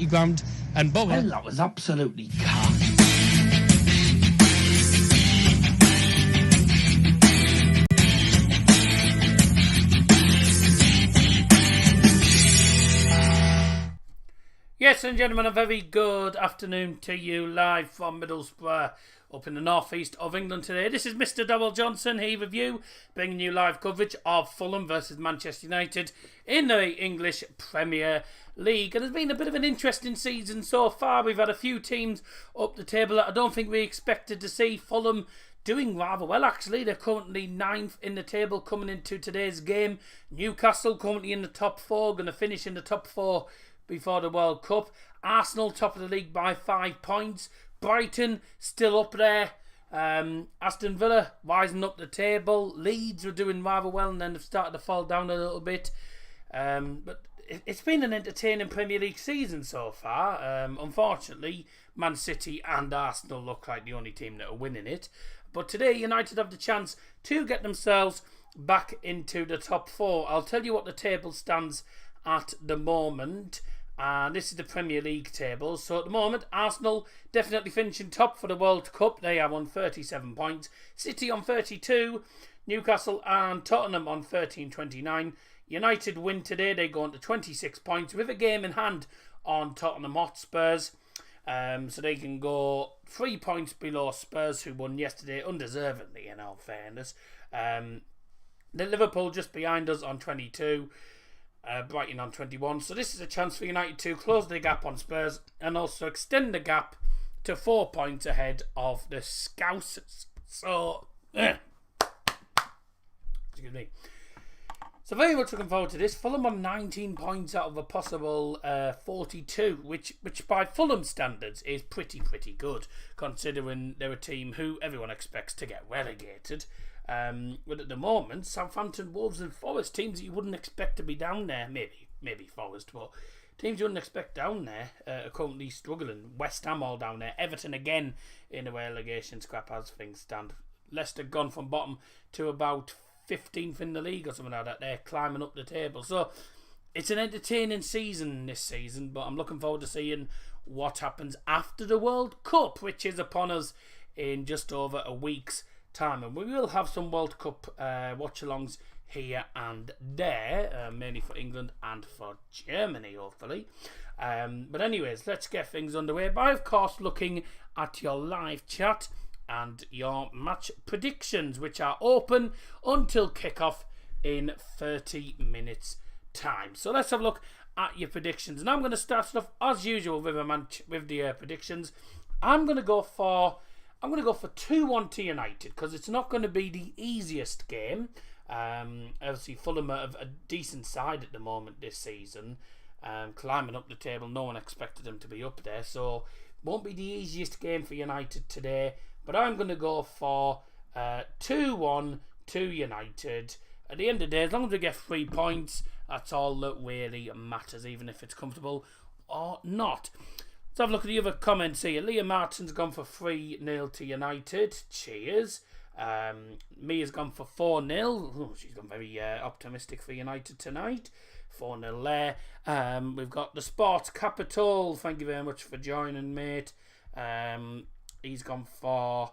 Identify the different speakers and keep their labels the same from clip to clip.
Speaker 1: party ground and bugger.
Speaker 2: Well, that was absolutely cocked.
Speaker 3: Yes, and gentlemen, a very good afternoon to you, live from Middlesbrough, up in the northeast of England today. This is Mr. Double Johnson here with you, bringing you live coverage of Fulham versus Manchester United in the English Premier League. And it's been a bit of an interesting season so far. We've had a few teams up the table that I don't think we expected to see. Fulham doing rather well, actually. They're currently 9th in the table coming into today's game. Newcastle currently in the top 4, going to finish in the top 4 before the World Cup. Arsenal top of the league by 5 points. Brighton still up there. Aston Villa rising up the table. Leeds were doing rather well and then they've started to fall down a little bit. But it's been an entertaining Premier League season so far. Unfortunately, Man City and Arsenal look like the only team that are winning it. But today, United have the chance to get themselves back into the top 4. I'll tell you what the table stands at the moment. And this is the Premier League table. So at the moment, Arsenal definitely finishing top for the World Cup. They are on 37 points. City on 32. Newcastle and Tottenham on 13-29. United win today. They go on to 26 points with a game in hand on Tottenham Hotspurs. So they can go 3 points below Spurs, who won yesterday undeservedly, in all fairness. The Liverpool just behind us on 22. Brighton on 21. So this is a chance for United to close the gap on Spurs and also extend the gap to 4 points ahead of the Scousers. So, excuse me. So very much looking forward to this. Fulham on 19 points out of a possible 42, which by Fulham standards is pretty good, considering they're a team who everyone expects to get relegated. But at the moment, Southampton, Wolves and Forest, teams that you wouldn't expect to be down there, maybe Forest, but teams you wouldn't expect down there are currently struggling. West Ham all down there. Everton again in a relegation scrap as things stand. Leicester gone from bottom to about 15th in the league or something like that. They're climbing up the table. So it's an entertaining season this season, but I'm looking forward to seeing what happens after the World Cup, which is upon us in just over a week's time, and we will have some World Cup watch-alongs here and there, mainly for England and for Germany, hopefully. But anyways, let's get things underway by, of course, looking at your live chat and your match predictions, which are open until kickoff in 30 minutes time. So let's have a look at your predictions, and I'm going to start off as usual with the predictions. I'm going to go for 2-1 to United, because it's not going to be the easiest game. Obviously, Fulham are a decent side at the moment this season, climbing up the table. No one expected them to be up there, so won't be the easiest game for United today. But I'm going to go for 2-1 to United. At the end of the day, as long as we get 3 points, that's all that really matters, even if it's comfortable or not. Let's have a look at the other comments here. Leah Martin's gone for 3-0 to United. Cheers. Mia's gone for 4-0. Oh, she's gone very optimistic for United tonight. 4-0 there. We've got the Sports Capital. Thank you very much for joining, mate. He's gone for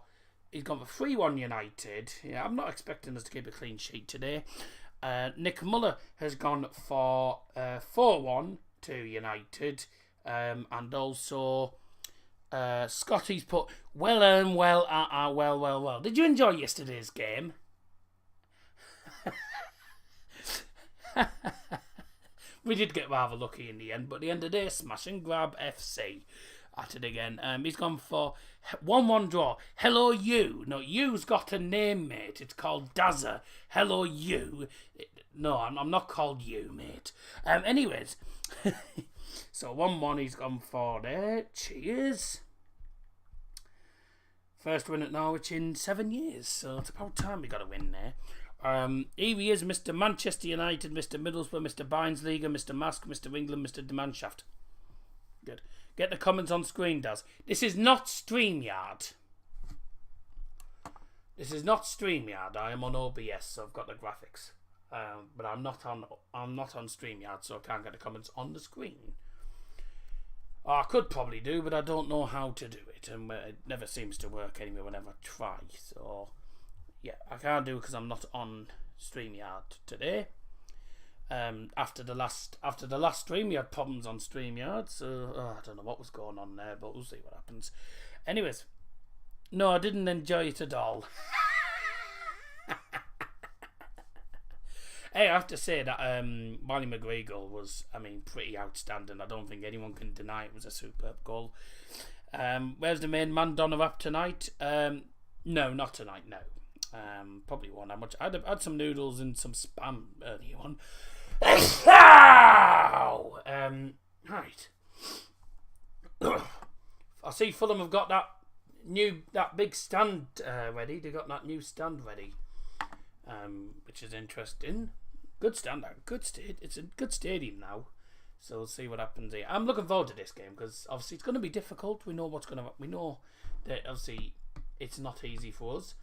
Speaker 3: 3-1 United. Yeah, I'm not expecting us to keep a clean sheet today. Nick Muller has gone for 4-1 to United. And also Scotty's put well. Did you enjoy yesterday's game? We did get rather lucky in the end, but at the end of the day, smash and grab FC at it again. He's gone for 1-1 draw. Hello you. No, you's got a name, mate. It's called Dazza. Hello you. No, I'm not called you, mate. Anyways. So 1-1 he's gone for there. Cheers. First win at Norwich in 7 years. So it's about time we got a win there. Here he is, Mr. Manchester United, Mr. Middlesbrough, Mr. Beinsliga, Mr. Mask, Mr. England, Mr. Demanshaft. Good. Get the comments on screen, Daz. This is not StreamYard. This is not StreamYard. I am on OBS, so I've got the graphics. But I'm not on StreamYard, so I can't get the comments on the screen. I could probably do, but I don't know how to do it, and it never seems to work anyway whenever I try. So, yeah, I can't do it because I'm not on StreamYard today. After the last stream, we had problems on StreamYard, so I don't know what was going on there, but we'll see what happens. Anyways, no, I didn't enjoy it at all. Hey, I have to say that Wally McGree goal was, pretty outstanding. I don't think anyone can deny it was a superb goal. Where's the main man, Donovan, tonight? No, not tonight, no. Probably won't have much. I had some noodles and some spam earlier on. Right. I see Fulham have got that big stand ready. They got that new stand ready, which is interesting. Good stand, it's a good stadium now. So we'll see what happens here. I'm looking forward to this game because obviously it's going to be difficult. We know that obviously it's not easy for us.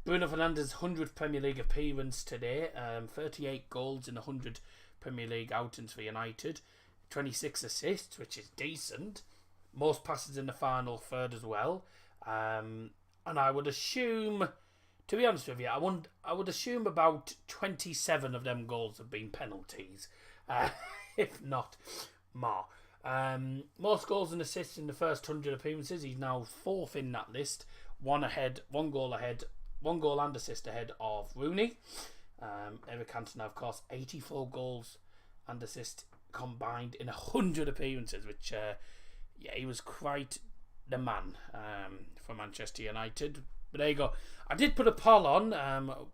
Speaker 3: Bruno Fernandes' 100th Premier League appearance today. 38 goals in 100 Premier League outings for United. 26 assists, which is decent. Most passes in the final third as well. And I would assume, to be honest with you, I would assume about 27 of them goals have been penalties, if not more. Most goals and assists in the first 100 appearances. He's now fourth in that list. One goal and assist ahead of Rooney. Eric Cantona, of course, 84 goals and assists combined in 100 appearances, which, he was quite the man for Manchester United. But there you go. I did put a poll on.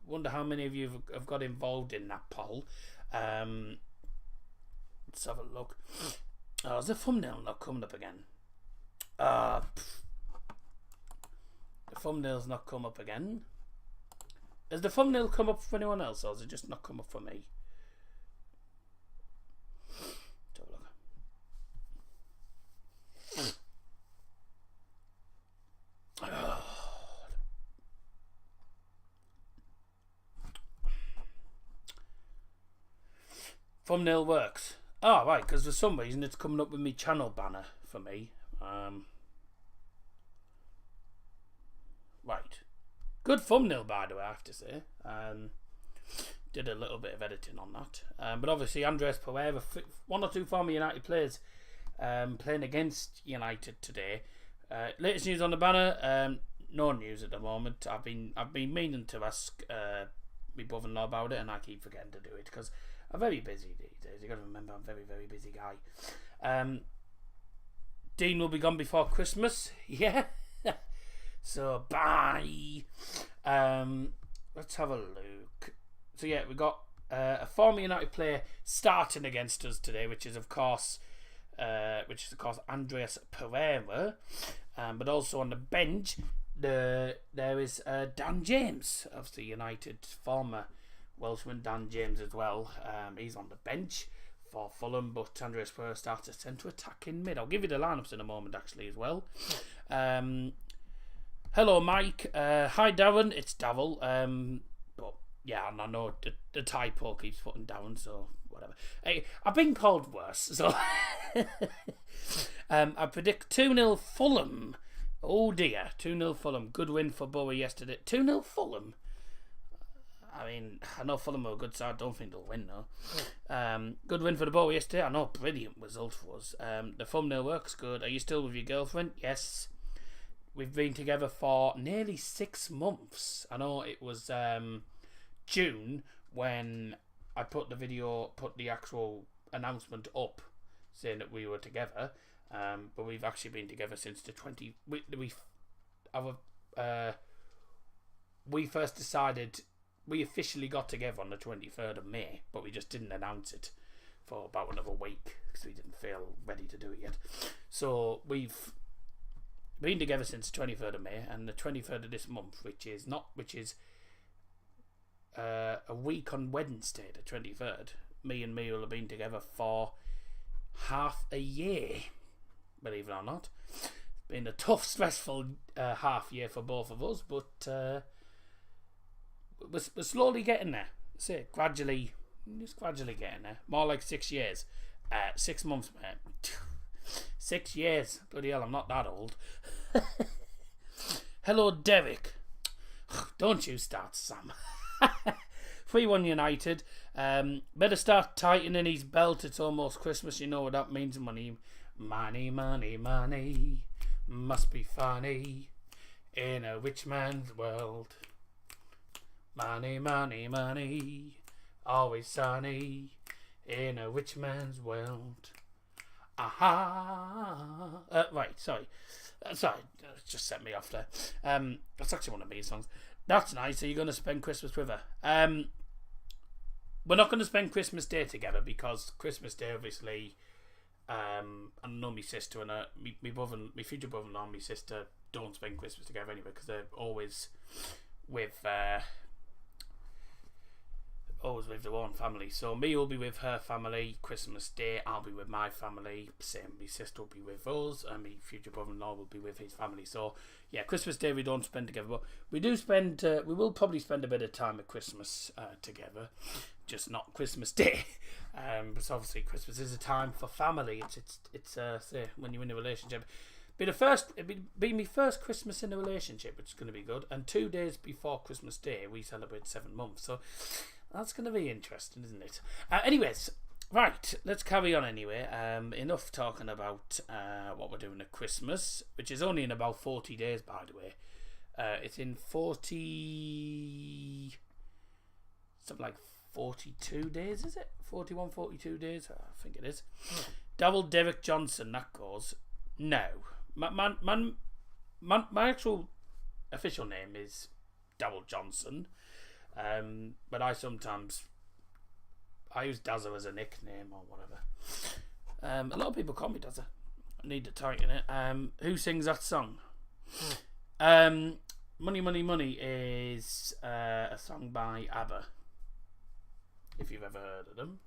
Speaker 3: Wonder how many of you have got involved in that poll. Let's have a look. Oh, is the thumbnail not coming up again? The thumbnail's not come up again. Has the thumbnail come up for anyone else, or has it just not come up for me? Let's have a look. Thumbnail works. Oh, right, because for some reason it's coming up with me channel banner for me. Right. Good thumbnail, by the way, I have to say. Did a little bit of editing on that. But obviously, Andres Pereira, one or two former United players playing against United today. Latest news on the banner, no news at the moment. I've been meaning to ask my brother-in-law about it, and I keep forgetting to do it because I'm very busy these days. You got to remember, I'm a very, very busy guy. Dean will be gone before Christmas. Yeah. So bye. Let's have a look. So yeah, we got a former United player starting against us today, which is of course Andreas Pereira. But also on the bench, there is Dan James, obviously United former Welshman Dan James as well. He's on the bench for Fulham, but Andreas Pereira starts a centre attacking mid. I'll give you the lineups in a moment actually as well. Hello Mike. Hi Darren, it's Darryl. But yeah, and I know the typo keeps putting down, so whatever. Hey, I've been called worse, so I predict 2-0 Fulham. Oh dear, 2-0 Fulham. Good win for Borough yesterday. 2-0 Fulham. I know Fulham are a good side. I don't think they'll win though. Good win for the Borough yesterday. I know, brilliant result for us. The thumbnail works good. Are you still with your girlfriend? Yes. We've been together for nearly 6 months. I know it was June when I put the actual announcement up saying that we were together. But we've actually been together since the 20. We first decided. We officially got together on the 23rd of May, but we just didn't announce it for about another week because we didn't feel ready to do it yet. So we've been together since the 23rd of May, and the 23rd of this month, which is a week on Wednesday, the 23rd, me and Mia will have been together for half a year, believe it or not. It's been a tough, stressful half year for both of us, but we're slowly getting there. That's it, gradually getting there. More like 6 years. 6 months, mate. 6 years. Bloody hell, I'm not that old. Hello, Derek. Don't you start, Sam. 3-1 United. Better start tightening his belt. It's almost Christmas. You know what that means. Money. Money, money, money. Must be funny in a rich man's world. Money, money, money. Always sunny in a rich man's world. Aha. Right, sorry. Sorry, just set me off there. That's actually one of my songs. That's nice. Are you going to spend Christmas with her? We're not going to spend Christmas Day together because Christmas Day, obviously, I know my sister and my future brother-in-law and my sister don't spend Christmas together anyway because they're always with their own family. So me will be with her family. Christmas Day I'll be with my family. Same, my sister will be with us, and my future brother-in-law will be with his family. So yeah, Christmas Day we don't spend together, but we do spend. We will probably spend a bit of time at Christmas together, just not Christmas Day. But obviously Christmas is a time for family. It's say when you're in a relationship. It'd be my first Christmas in a relationship, which is going to be good. And 2 days before Christmas Day, we celebrate 7 months. So that's going to be interesting, isn't it? Anyways, right, let's carry on anyway. Enough talking about what we're doing at Christmas, which is only in about 40 days, by the way. It's in 42 days, is it? 41, 42 days? I think it is. Double Derek Johnson, that goes. No. My actual official name is Double Johnson. But I use Dazza as a nickname or whatever. A lot of people call me Dazza. I need to tighten it. Who sings that song? Money, Money, Money is a song by ABBA. If you've ever heard of them.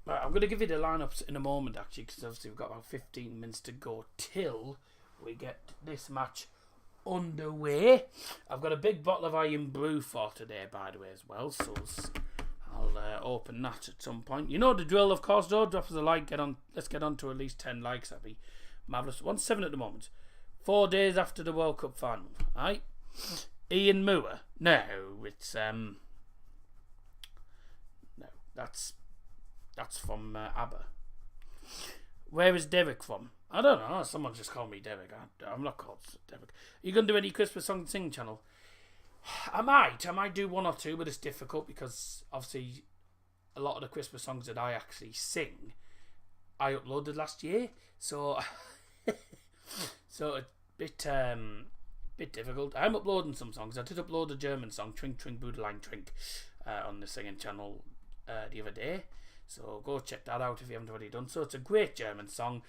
Speaker 3: Right, I'm going to give you the lineups in a moment, actually, because obviously we've got about 15 minutes to go till we get this match underway. I've got a big bottle of Iron Brew for today, by the way, as well, so I'll open that at some point. You know the drill, of course, though. Drop us a like. Let's get on to at least 10 likes. That'd be marvellous. 1-7 at the moment. 4 days after the World Cup final, right? Ian Moore. No, it's no, that's from ABBA. Where is Derek from? I don't know. Someone just called me Derek. I'm not called Derek. Are you going to do any Christmas song and sing channel? I might do one or two, but it's difficult because obviously a lot of the Christmas songs that I actually sing, I uploaded last year. So so a bit difficult. I'm uploading some songs. I did upload a German song, Trink Trink Boodeline Trink, on the singing channel the other day. So go check that out if you haven't already done so. It's a great German song.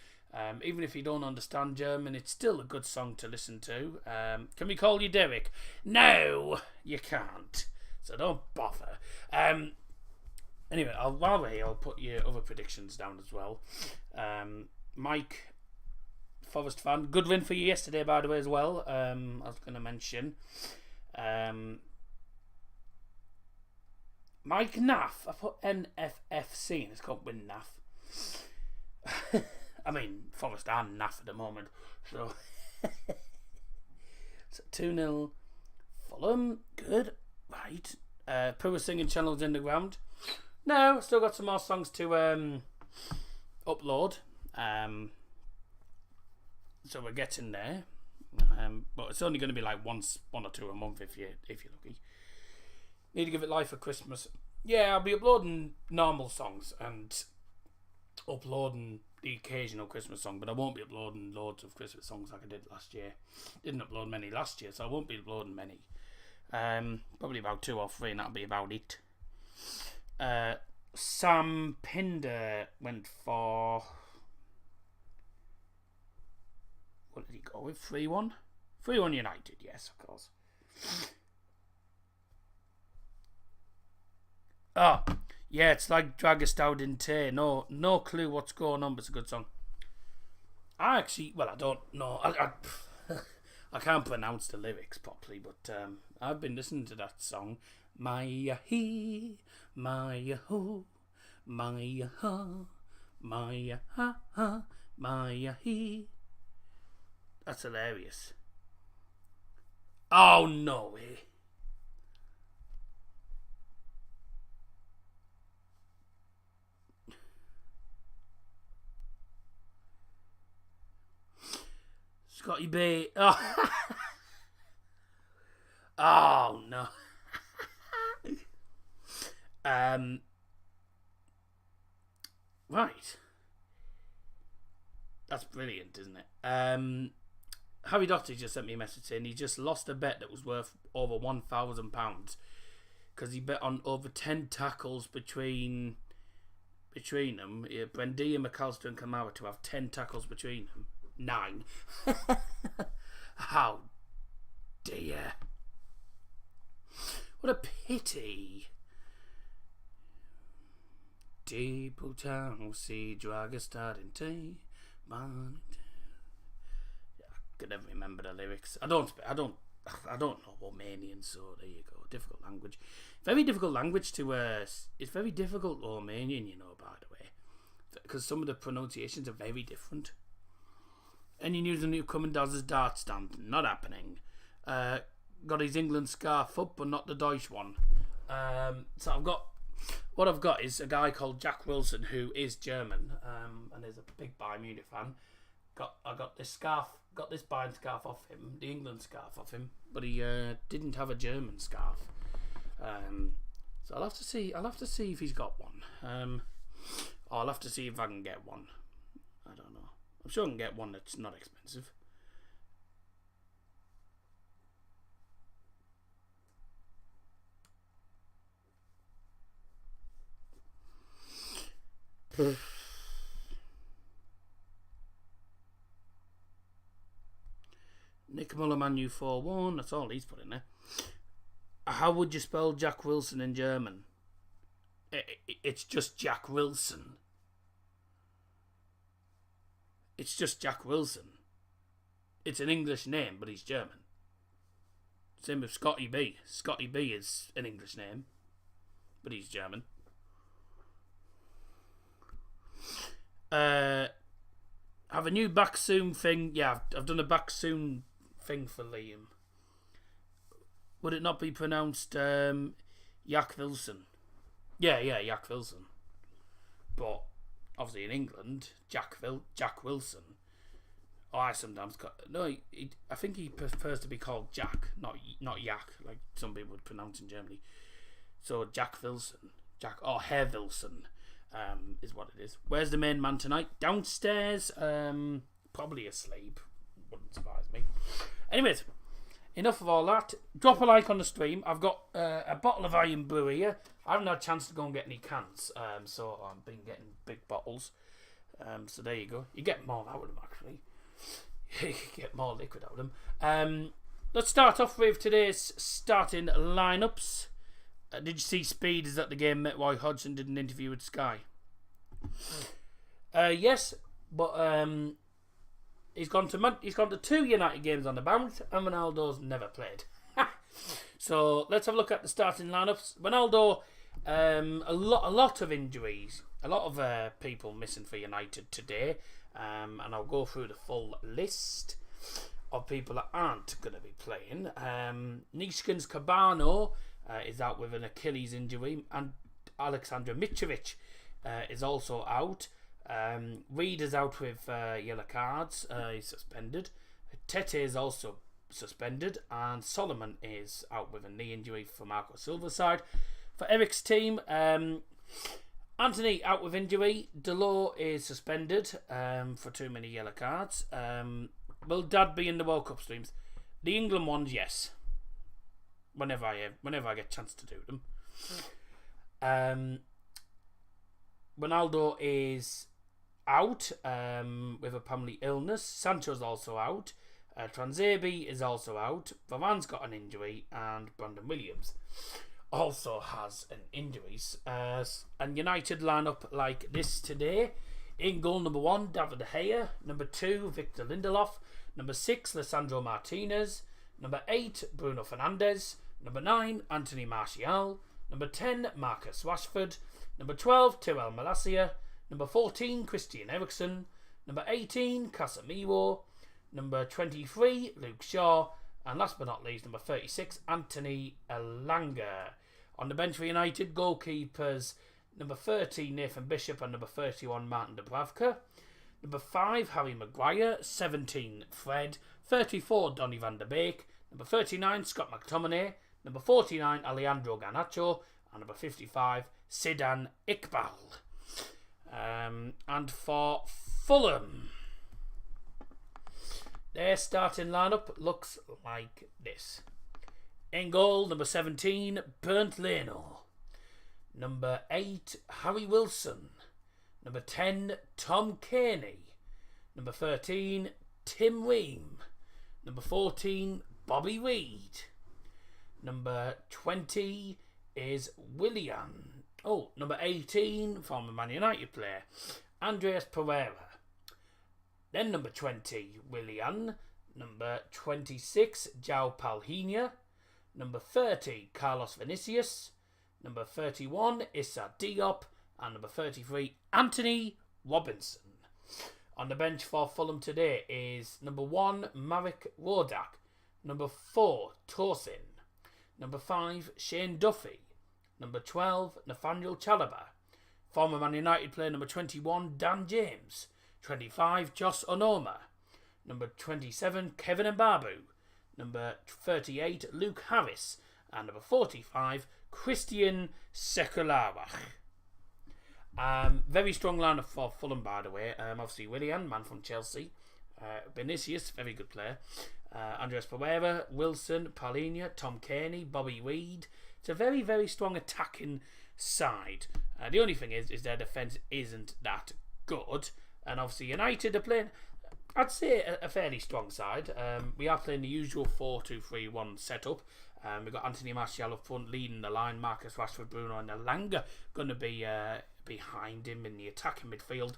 Speaker 3: Even if you don't understand German, it's still a good song to listen to. Can we call you Derek? No, you can't. So don't bother. Anyway, while we're here, I'll put your other predictions down as well. Mike, Forest fan. Good win for you yesterday, by the way, as well. I was going to mention. Mike Naff. I put NFFC and it's called Win Naff. I mean, Forest and Naff at the moment. So, 2-0 Fulham. Good. Right. Poor singing channels in the ground. No, still got some more songs to upload. So we're getting there. But it's only going to be like one or two a month if you're lucky. Need to give it life for Christmas. Yeah, I'll be uploading normal songs and uploading the occasional Christmas song, but I won't be uploading loads of Christmas songs like I did last year. Didn't upload many last year, so I won't be uploading many. Probably about 2 or 3, and that'll be about it. Sam Pinder went for... What did he go with? 3-1? 3-1 United, yes, of course. Oh, yeah, it's like Dragastow in Tay. No clue what's going on, but it's a good song. I don't know. I can't pronounce the lyrics properly, but I've been listening to that song. Maya he, Maya ho, Maya ha, Maya ha ha, Maya he. That's hilarious. Oh, no way. Scotty B. Oh, oh no. Right. That's brilliant, isn't it? Harry Doherty just sent me a message saying he just lost a bet that was worth over £1,000 because he bet on over 10 tackles between them. Yeah, Buendia, McAllister and Kamara to have 10 tackles between them. 9. How dear. What a pity. Deep town, see dragger starting tea. I could never remember the lyrics. I don't know Romanian, so there you go. Difficult language. Very difficult language to it's very difficult Romanian, you know, by the way. Because some of the pronunciations are very different. Any news on who coming does his dart stand? Not happening. Got his England scarf up, but not the Deutsch one. So I've got is a guy called Jack Wilson who is German, and is a big Bayern Munich fan. I got this Bayern scarf off him, the England scarf off him, but he didn't have a German scarf. So I'll have to see if he's got one. Or I'll have to see if I can get one. I don't know. I'm sure I can get one that's not expensive. Nick Muller, Man U 4-1. That's all he's put in there. How would you spell Jack Wilson in German? It's just Jack Wilson. It's just Jack Wilson. It's an English name, but he's German. Same with Scotty B. Scotty B is an English name, but he's German. Have a new back soon thing. Yeah, I've done a back soon thing for Liam. Would it not be pronounced Jack Wilson? Yeah, Jack Wilson. But obviously in England, Jack Wilson. Oh, I sometimes I think he prefers to be called Jack, not Yak, like some people would pronounce in Germany. So Jack Wilson, Herr Wilson, is what it is. Where's the main man tonight? Downstairs, probably asleep. Wouldn't surprise me. Anyways, enough of all that. Drop a like on the stream. I've got a bottle of Iron Brew here. I haven't had a chance to go and get any cans, so I've been getting big bottles. So there you go. You get more out of them, actually. You get more liquid out of them. Let's start off with today's starting lineups. Did you see Speed is at the game? Met Roy Hodgson did an interview with Sky. Yes, but he's gone to 2 United games on the bounce, and Ronaldo's never played. So let's have a look at the starting lineups. Ronaldo, a lot of injuries, a lot of people missing for United today, and I'll go through the full list of people that aren't going to be playing. Nishkin's Cabano is out with an Achilles injury, and Alexander Mitrovic is also out. Reed is out with yellow cards. He's suspended. Tete is also suspended, and Solomon is out with a knee injury for Marco Silva's side. For Eric's team, Anthony out with injury. Delors is suspended for too many yellow cards. Will Dad be in the World Cup streams? The England ones, yes. Whenever I get a chance to do them. Ronaldo is out with a family illness. Sancho's also out. Transebi is also out. Varane's got an injury, and Brandon Williams also has an injury. And United line up like this today. In goal, number 1, David De Gea. Number 2, Victor Lindelof. Number 6, Lisandro Martinez. Number 8, Bruno Fernandes. Number 9, Anthony Martial. Number 10, Marcus Rashford. Number 12, Tyrell Malacia. Number 14, Christian Eriksen. Number 18, Casemiro. Number 23, Luke Shaw. And last but not least, number 36, Anthony Elanga. On the bench for United, goalkeepers, number 30, Nathan Bishop, and number 31, Martin Dubravka. Number 5, Harry Maguire. 17, Fred. 34, Donny van der Beek. Number 39, Scott McTominay. Number 49, Alejandro Garnacho. And number 55, Sidan Iqbal. And for Fulham, their starting lineup looks like this. In goal, number 17, Bernd Leno. Number 8, Harry Wilson. Number 10, Tom Cairney. Number 13, Tim Ream. Number 14, Bobby Reed. Number 20 is Willian. Number 18, former Man United player, Andreas Pereira. Then number 20, Willian. Number 26, João Palhinha. Number 30, Carlos Vinicius. Number 31, Issa Diop. And number 33, Anthony Robinson. On the bench for Fulham today is number 1, Marek Rodak. Number 4, Tosin. Number 5, Shane Duffy. Number 12, Nathaniel Chalobah. Former Man United player number 21, Dan James. 25, Josh Onoma. Number 27, Kevin Mbabu. Number 38, Luke Harris. And number 45, Christian Sekularic. Very strong lineup for Fulham, by the way. Obviously, Willian, man from Chelsea. Vinicius, very good player. Andreas Pereira, Wilson, Palhinha, Tom Cairney, Bobby Reed. It's a very, very strong attacking side. The only thing is their defence isn't that good. And obviously United are playing, I'd say, a fairly strong side. We are playing the usual 4-2-3-1 setup. We've got Anthony Martial up front leading the line. Marcus Rashford, Bruno and Elanga going to be behind him in the attacking midfield.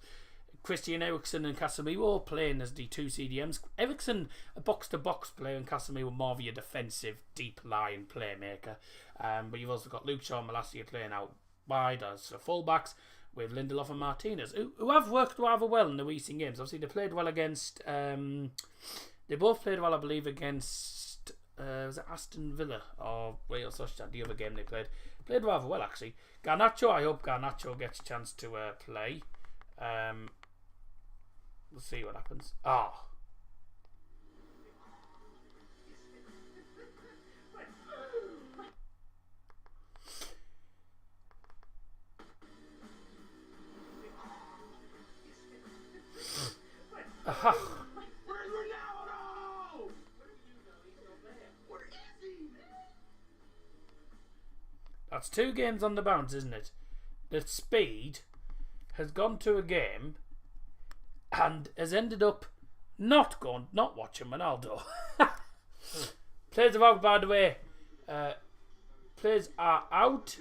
Speaker 3: Christian Eriksen and Casemiro playing as the two CDMs. Eriksen, a box-to-box player, and Casemiro more of your defensive, deep-lying playmaker. But you've also got Luke Shaw and Malacia playing out wide as full-backs, with Lindelof and Martinez, who have worked rather well in the recent games. Obviously, they played well against... they both played well, I believe, against... was it Aston Villa or Real Sociedad, the other game they played? Played rather well, actually. Garnacho, I hope Garnacho gets a chance to play. We'll see what happens. Aha. That's 2 games on the bounce, isn't it? The speed has gone to a game and has ended up not watching Ronaldo. Players are out, by the way. Players are out.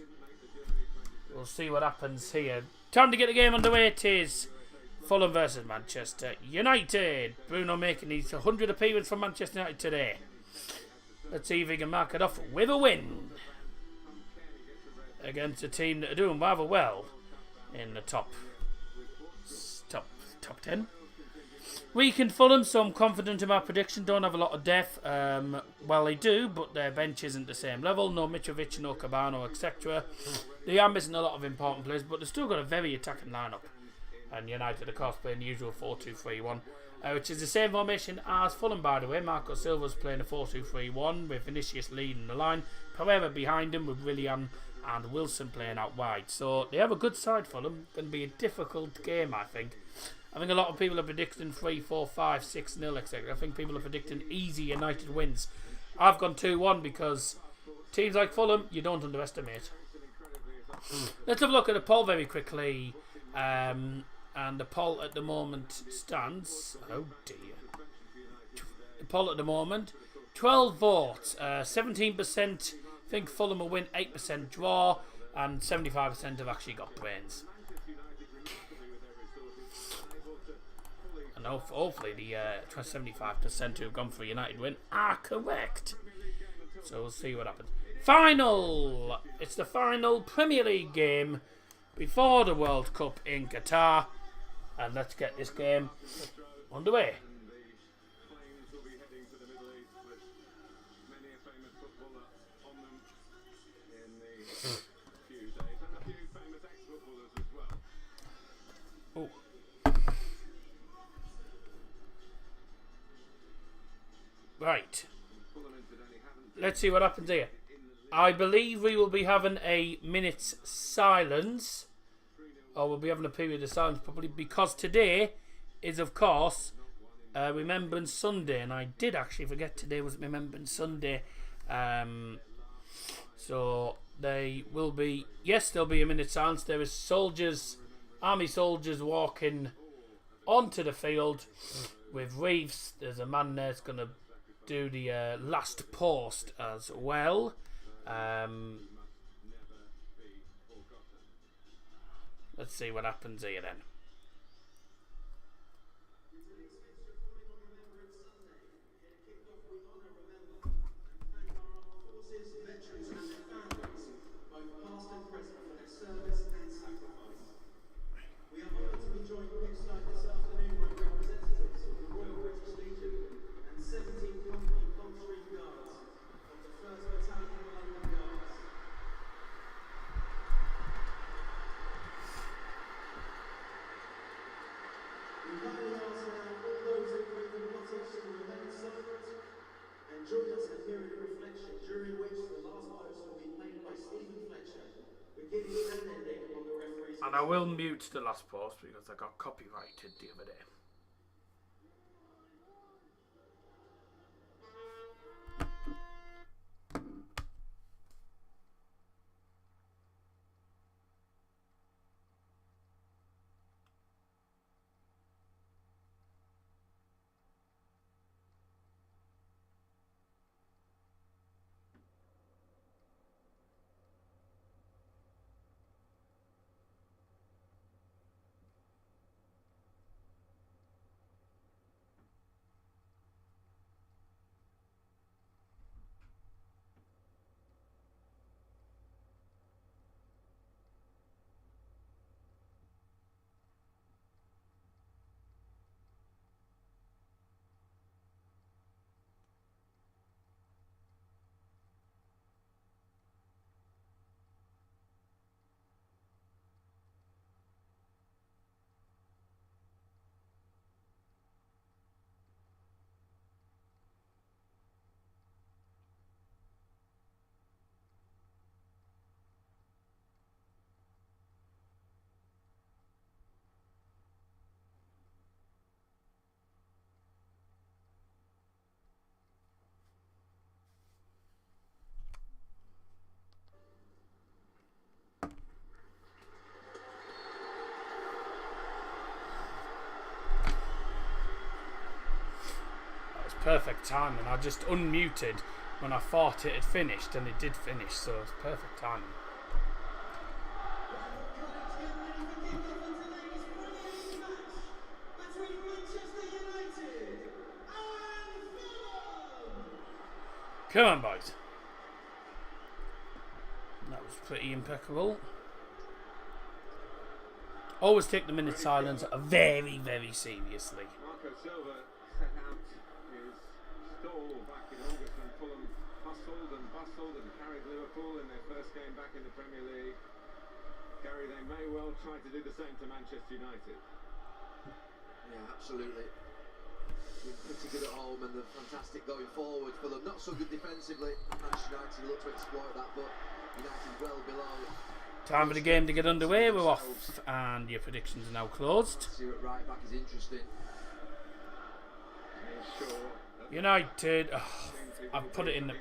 Speaker 3: We'll see what happens here. Time to get the game underway. It is Fulham versus Manchester United. Bruno making his 100th appearance for Manchester United today. Let's see if he can mark it off with a win against a team that are doing rather well in the top 10. Weak in Fulham, so I'm confident in my prediction. Don't have a lot of depth. Well, they do, but their bench isn't the same level. No Mitrovic, no Cabano, etc. They are missing a lot of important players, but they've still got a very attacking lineup. And United, of course, playing the usual 4-2-3-1, which is the same formation as Fulham, by the way. Marco Silva's playing a 4-2-3-1 with Vinicius leading the line. Pereira behind him with Willian and Wilson playing out wide. So they have a good side, Fulham. Going to be a difficult game, I think. I think a lot of people are predicting 3-4, 5, 6-0, etc. I think people are predicting easy United wins. I've gone 2-1 because teams like Fulham, you don't underestimate. Let's have a look at the poll very quickly. And the poll at the moment stands... Oh dear. The poll at the moment, 12 votes. 17% think Fulham will win, 8% draw, and 75% have actually got brains. And hopefully the 75% who have gone for a United win are correct. So we'll see what happens. Final! It's the final Premier League game before the World Cup in Qatar. And let's get this game underway. Oh. Right. Let's see what happens here. I believe we will be having a minute's silence. Or we'll be having a period of silence probably because today is, of course, Remembrance Sunday. And I did actually forget today was Remembrance Sunday. So they will be, yes, there'll be a minute's silence. There is soldiers, army soldiers walking onto the field with wreaths. There's a man there that's going to do the last post as well. Let's see what happens here then. And I will mute the last post because I got copyrighted the other day. Perfect timing. I just unmuted when I thought it had finished, and it did finish, so it's perfect timing. Come on, boys. That was pretty impeccable. Always take the minute silence very, very seriously.
Speaker 1: Back in August when Fulham hustled and carried Liverpool in their first game back in the Premier League. Gary, they may well try to do the same to Manchester United.
Speaker 4: Yeah, absolutely. Been pretty good at home and they're fantastic going forward. Fulham not so good defensively. Manchester United look to exploit that, but United well below.
Speaker 3: Time for the game to get underway. We're off, and your predictions are now closed.
Speaker 4: See what right back is interesting.
Speaker 3: United. Oh, I've put it in the.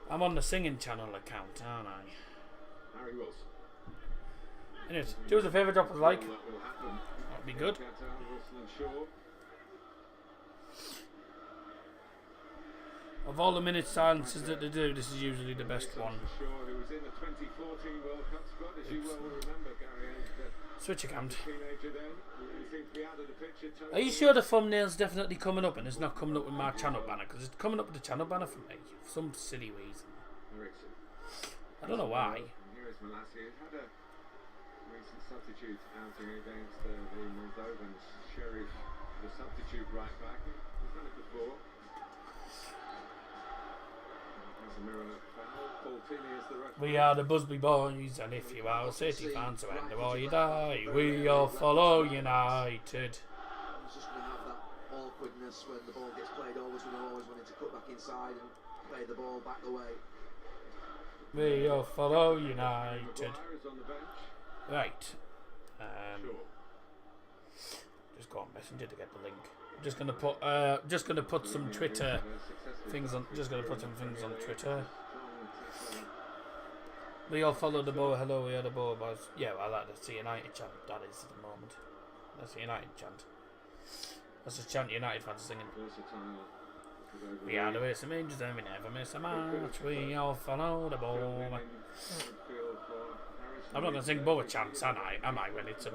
Speaker 3: I'm on the singing channel account, aren't I?
Speaker 1: Harry Wilson.
Speaker 3: Anyways, do us a favour, drop a like. That'd be good. Of all the minute silences that they do, this is usually the best one.
Speaker 1: Shaw, who was in the 2014 World Cup squad, as you well will remember, Gary, as
Speaker 3: Switch account.
Speaker 1: the teenager then, he seemed to be out of the picture.
Speaker 3: Are you sure the thumbnail's definitely coming up and it's not coming up with my channel banner? Because it's coming up with the channel banner for me for some silly reason.
Speaker 1: Ericsson.
Speaker 3: I don't know why.
Speaker 1: And here is Malassi, who had a recent substitute outing against the Moldovans. Sheriff, the substitute right back. He's done it before.
Speaker 3: We are the Busby Boys, and if you are a City fan, surrender or you die. We all follow United.
Speaker 4: I was just going to have that awkwardness when the ball gets played over, so always wanting to cut back inside and play the ball back the way.
Speaker 3: We all follow United. Right. Just go on Messenger to get the link. Just gonna put some Twitter things on. Just gonna put some things on Twitter. We all follow the ball. Hello, we are the ball boys. Yeah, well, that's the United chant. That is at the moment. That's the United chant. That's the chant United fans singing. We are the racing angels and we never miss a match. We all follow the ball. I'm not gonna sing Boa chants, am I? When it's a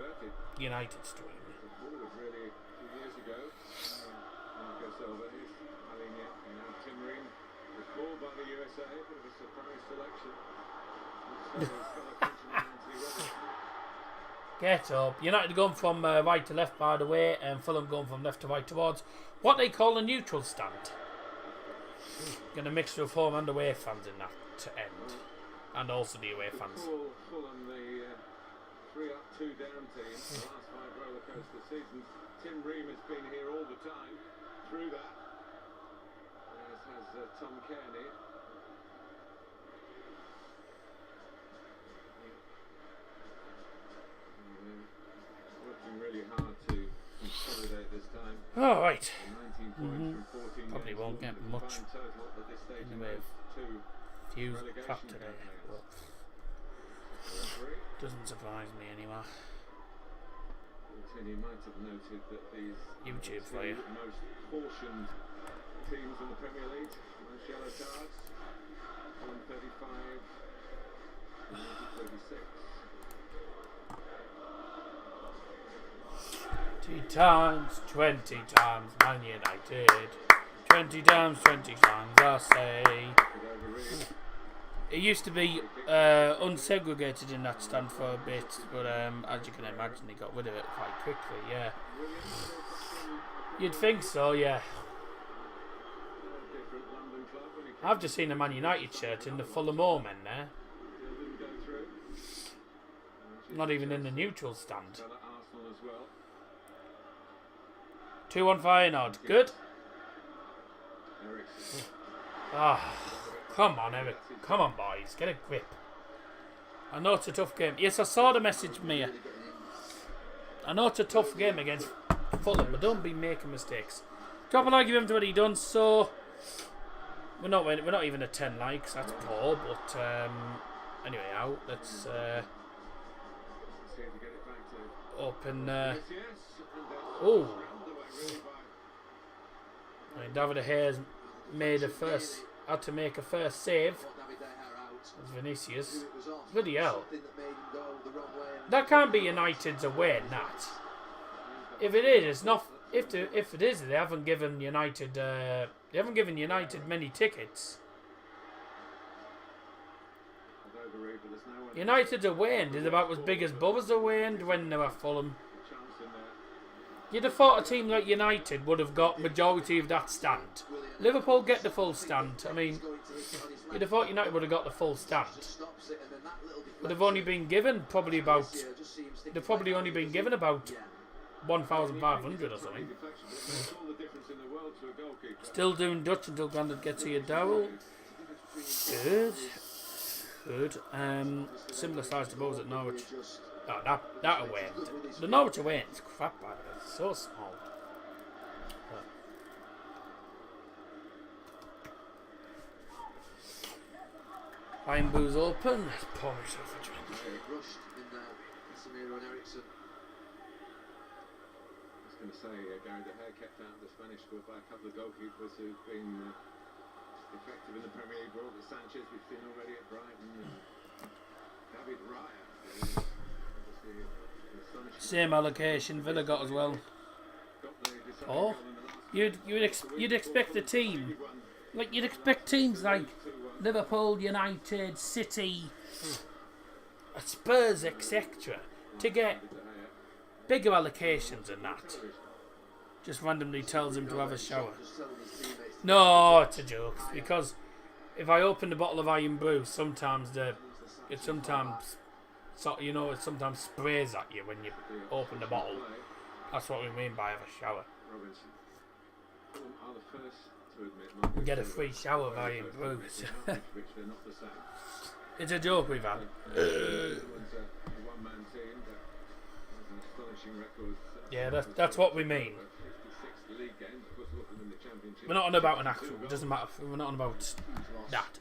Speaker 3: United stream. Get up. United going from right to left, by the way, and Fulham going from left to right towards what they call a neutral stand. Going to mixture of home and away fans in that end, and also the away fans.
Speaker 1: Fulham, the 3-up, 2-down team, the last 5 roller coaster seasons. Tim Ream has been here all the time through that, as has Tom Kearney. Working really hard to consolidate this time.
Speaker 3: All right.
Speaker 1: 19 points from 14
Speaker 3: Probably
Speaker 1: games.
Speaker 3: won't get much
Speaker 1: Total at this stage
Speaker 3: in the way of views crap today. But doesn't surprise me anymore.
Speaker 1: You might have noted that these
Speaker 3: YouTube for you.
Speaker 1: most cautioned teams in the Premier League, most yellow cards, 135, 36.
Speaker 3: 20 times Man United. 20 times, 20 times I say. It used to be unsegregated in that stand for a bit, but as you can imagine, they got rid of it quite quickly, yeah. You'd think so, yeah. I've just seen a Man United shirt in the Fulham home end there. Not even in the neutral stand. 2-1 Feyenoord. Good. Ah, come on, Eric. Come on, boys. Get a grip. I know it's a tough game. Yes, I saw the message, Mia. I know it's a tough game against Fulham, but don't be making mistakes. Drop a like if you haven't already done so. We're not even at 10 likes. That's poor, but anyway, let's open. Oh. David De Gea's had to make a first save. That's Vinicius. Bloody hell. That can't be United's away in that. If it is, it's not. If it is, they haven't given United. They haven't given United many tickets. United's away end is about as big as Bubba's away end when they were Fulham. You'd have thought a team like United would have got majority of that stand. Liverpool get the full stand. I mean, you'd have thought United would have got the full stand. But they've only been given probably about. They've probably only been given about 1,500 or something. Still doing Dutch until Grandad gets here. Darrell. Good. Good. Similar size to Bowes at Norwich. Oh, that away. The Norwich away is crap, by the way. It's so small. Fine booze open. Let's pour myself a drink.
Speaker 4: Rushed in there. Casemiro and Ericsson.
Speaker 1: I was going to say, Gary De Gea kept out the Spanish squad by a couple of goalkeepers who've been effective in the Premier League role that Sanchez we've seen already at Brighton. David Raya. Obviously, the astonishing
Speaker 3: Same allocation Villa got as well.
Speaker 1: got the deciding
Speaker 3: Oh,
Speaker 1: goal in the last
Speaker 3: you'd expect a team like you'd expect teams like Liverpool, United, City, Spurs, etc. to get bigger allocations than that. Just randomly tells him to have a shower. No, it's a joke. Because if I open a bottle of Iron Brew, sometimes it sometimes sprays at you when you open the bottle. That's what we mean by have a shower.
Speaker 1: Robinson. Fulham are the first to admit
Speaker 3: You get a free shower of Iron Brew.
Speaker 1: which they're not the same.
Speaker 3: It's a joke we've had.
Speaker 1: Fulham's a one-man team that has an astonishing record.
Speaker 3: Yeah, that's what we mean.
Speaker 1: 56 league games, of course, looking in the Championship.
Speaker 3: We're not on about an actual. It doesn't matter. We're not on about that.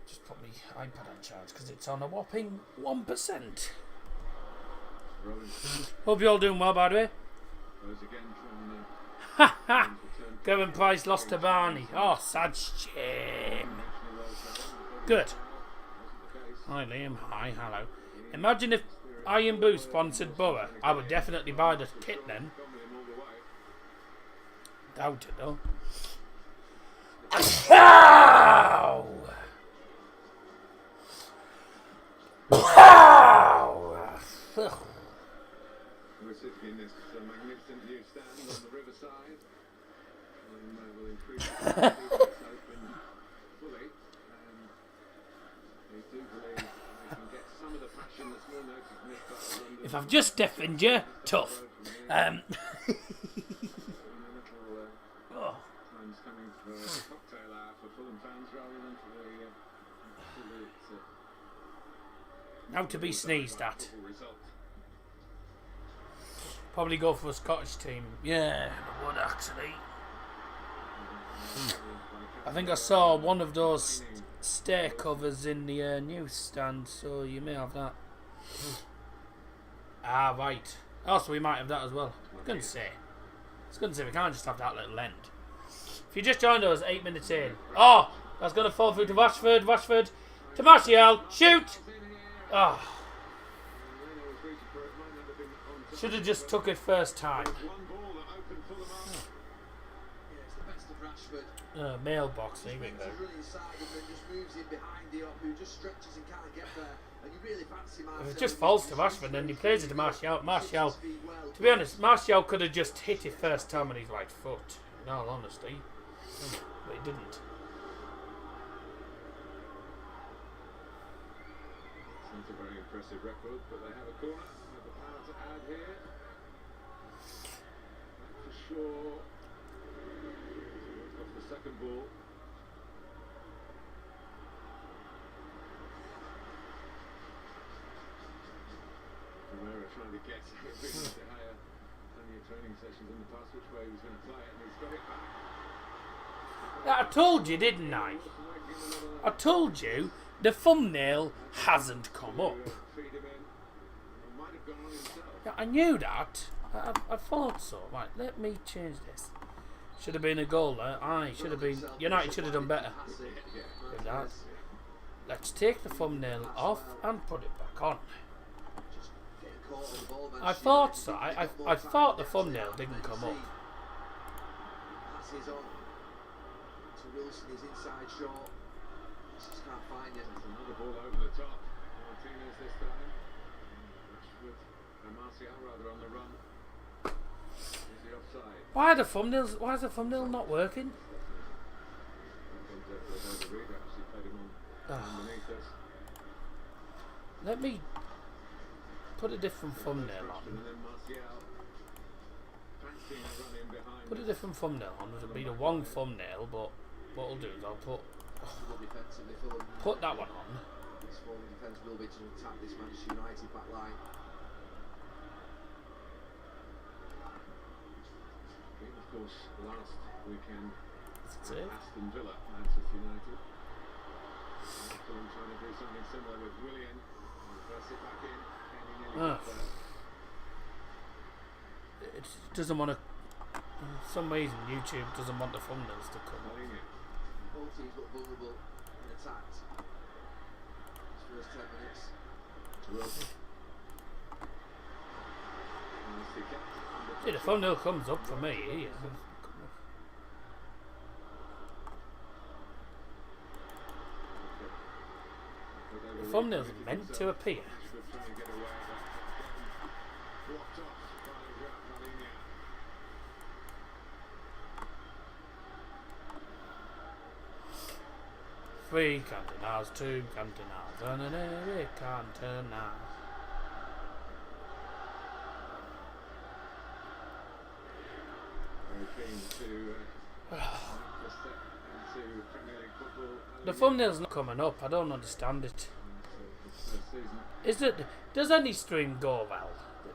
Speaker 3: Just put my iPad on charge because it's on a whopping 1%.
Speaker 1: Robinson
Speaker 3: Hope you're all doing well, by the way.
Speaker 1: goes again from
Speaker 3: Ha ha! Kevin Price lost to Barney. Oh, sad shame. Good. Hi Liam. Hi, hello. Imagine if Iron Brew sponsored Borough. I would definitely buy the kit then. Doubt it though. Wow! Wow!
Speaker 1: We're sitting in this magnificent new stand on the riverside. And we'll increase the open fully. And they do believe they can get some of the passion that's more noticed in this part of London.
Speaker 3: If I've just deafened you, tough. Oh.
Speaker 1: Time's coming for a cocktail hour for Fulham fans rather than for the
Speaker 3: Now to be sneezed at.
Speaker 1: football result.
Speaker 3: Probably go for a Scottish team. Yeah, I would actually. I think I saw one of those stair covers in the newsstand, so you may have that. Ah, right. Also, we might have that as well. I was going to say we can't just have that little end. If you just joined us 8 minutes in. Oh, that's going to fall through to Rashford to Martial. Shoot! Oh. Should have just took it first time.
Speaker 1: One ball that opened Fulham up.
Speaker 4: Yeah, it's the best of Rashford.
Speaker 3: Mailbox, here we
Speaker 4: He's
Speaker 3: go.
Speaker 4: running inside and then just moves in behind the up, who just stretches and can't get there. And you really fancy Martial.
Speaker 3: If it just falls to Rashford, then he plays it to Martial. Martial, to be honest, Martial could have just hit it first time on his right foot, in all honesty. But he didn't.
Speaker 1: It's not a very impressive record, but they have a corner. They have the power to add here. For sure. Off the second ball. Herrera trying to get De Gea. Plenty of training sessions in the past, which way he was going to play it, and he's got it back.
Speaker 3: I told you, didn't I? I told you the thumbnail hasn't come up.
Speaker 1: Feed him in. Might have gone on himself.
Speaker 3: Yeah, I knew that. I thought so. Right, let me change this. Should have been a goal there. Aye, should have been. United should have done better with that. Let's take the thumbnail off and put it back on. I thought so. I thought the thumbnail didn't come up.
Speaker 4: Passes on to Wilson, he's inside short. Just can't find it.
Speaker 1: It's another ball over the top. Martinez this time. Rashford and Martial rather on the run. Is he offside?
Speaker 3: Why is the thumbnail not working? Let me put a different thumbnail on. Put a different thumbnail on. It'll be the wrong thumbnail, but what I'll do is I'll put that one on.
Speaker 4: This forward defence will be to attack this Manchester United back line.
Speaker 1: Of course, last weekend,
Speaker 3: That's it.
Speaker 1: Aston Villa, Manchester United. Fulham trying to do something similar with Willian. Press it back in. Kenny nearly got there.
Speaker 3: It doesn't want to. For some reason, YouTube doesn't want the thumbnails to come up.
Speaker 1: Mourinho.
Speaker 4: Both teams look vulnerable and attacked. This first 10 minutes.
Speaker 3: See, the thumbnail comes up for me here. The thumbnail's meant to appear. Three Cantonals, two Cantonals, and an Eric Cantona. The thumbnail's not coming up. I don't understand it. Is it? Does any stream go well?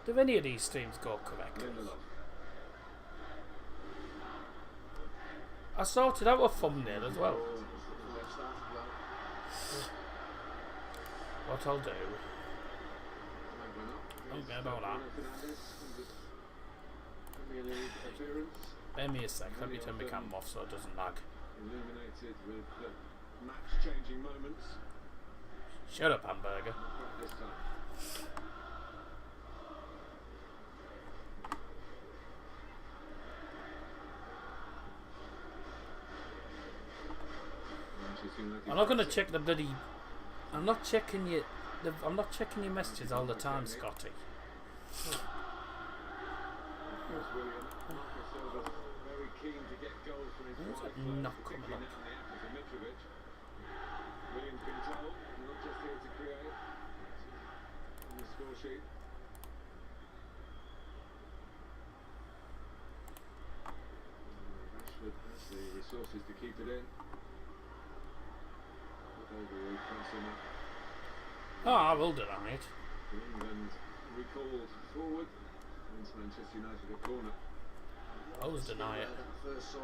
Speaker 3: Do any of these streams go correctly? I sorted out a thumbnail as well. What I'll do. Okay, about that. Bear me a sec. Let me turn my camera off so it doesn't lag.
Speaker 1: Illuminated with match-changing moments.
Speaker 3: Shut up, hamburger.
Speaker 1: This time.
Speaker 3: I'm not gonna check the bloody. I'm not checking you. I'm not checking your messages all the time, Scotty.
Speaker 1: Very keen to get goals from his
Speaker 3: Why is it not coming up?
Speaker 1: William's been told, not just here to create on the score sheet. Rashford has the resources to keep it in.
Speaker 3: Oh, I will deny it.
Speaker 1: England recalled forward against Manchester United a corner.
Speaker 3: I always deny it.
Speaker 4: That first saw a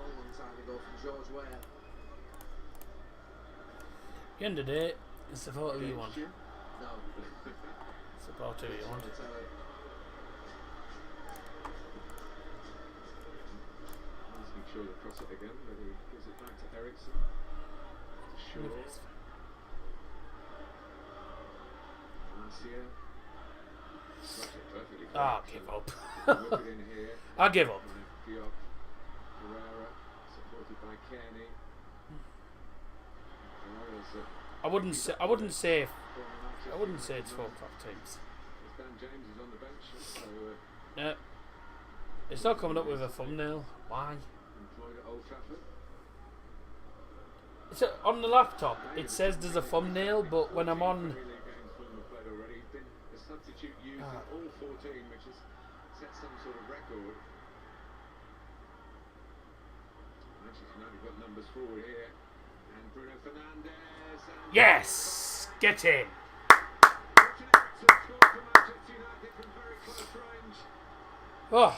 Speaker 4: long time ago from George Ware.
Speaker 3: At the end of the day, support who you want.
Speaker 4: No.
Speaker 3: Support who you want.
Speaker 1: Let's make sure to cross it again, but he gives it back to Ericsson. Sure. Garcia. Perfectly.
Speaker 3: Ah, give up.
Speaker 1: Look it in here.
Speaker 3: I give up.
Speaker 1: Diop, Herrera, supported by Kearney.
Speaker 3: I wouldn't say it's 4 top teams.
Speaker 1: Dan James is on the bench, so
Speaker 3: No. It's not coming up with a thumbnail. Why?
Speaker 1: employed at Old Trafford.
Speaker 3: It's on the laptop. It says there's a thumbnail, but when I'm on.
Speaker 1: Premier League games Fulham have played already. He's been a substitute used in all 14, which has set some sort of record. Manchester United got numbers forward here, and Bruno Fernandes. And
Speaker 3: Yes! Get in! Oh.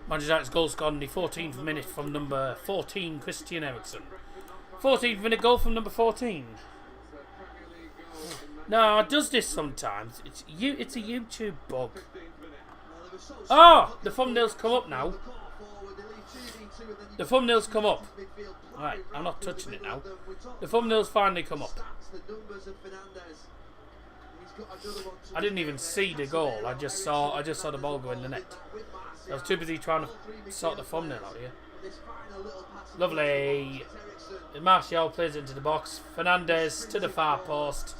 Speaker 3: Manchester United's goal scored in the 14th minute from number 14, Christian Eriksen. 14th minute goal from number 14. No, it does this sometimes. It's a YouTube bug. Oh, the thumbnails come up now. The thumbnails come up. Right, I'm not touching it now. The thumbnails finally come up. I didn't even see the goal. I just saw the ball go in the net. I was too busy trying to sort the thumbnail out here. Lovely. Martial plays into the box. Fernandes to the far post.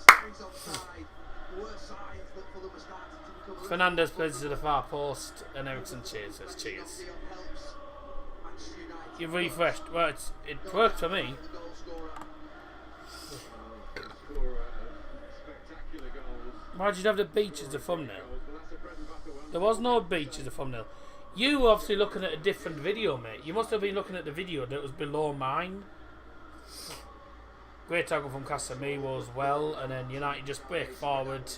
Speaker 3: Fernandes plays to the far post, and Eriksen cheers. Cheers. You've refreshed. Well, it worked for me. Why did you have the beach as a thumbnail? There was no beach as a thumbnail. You were obviously looking at a different video, mate. You must have been looking at the video that was below mine. Great tackle from Casemiro as well, and then United just break forward.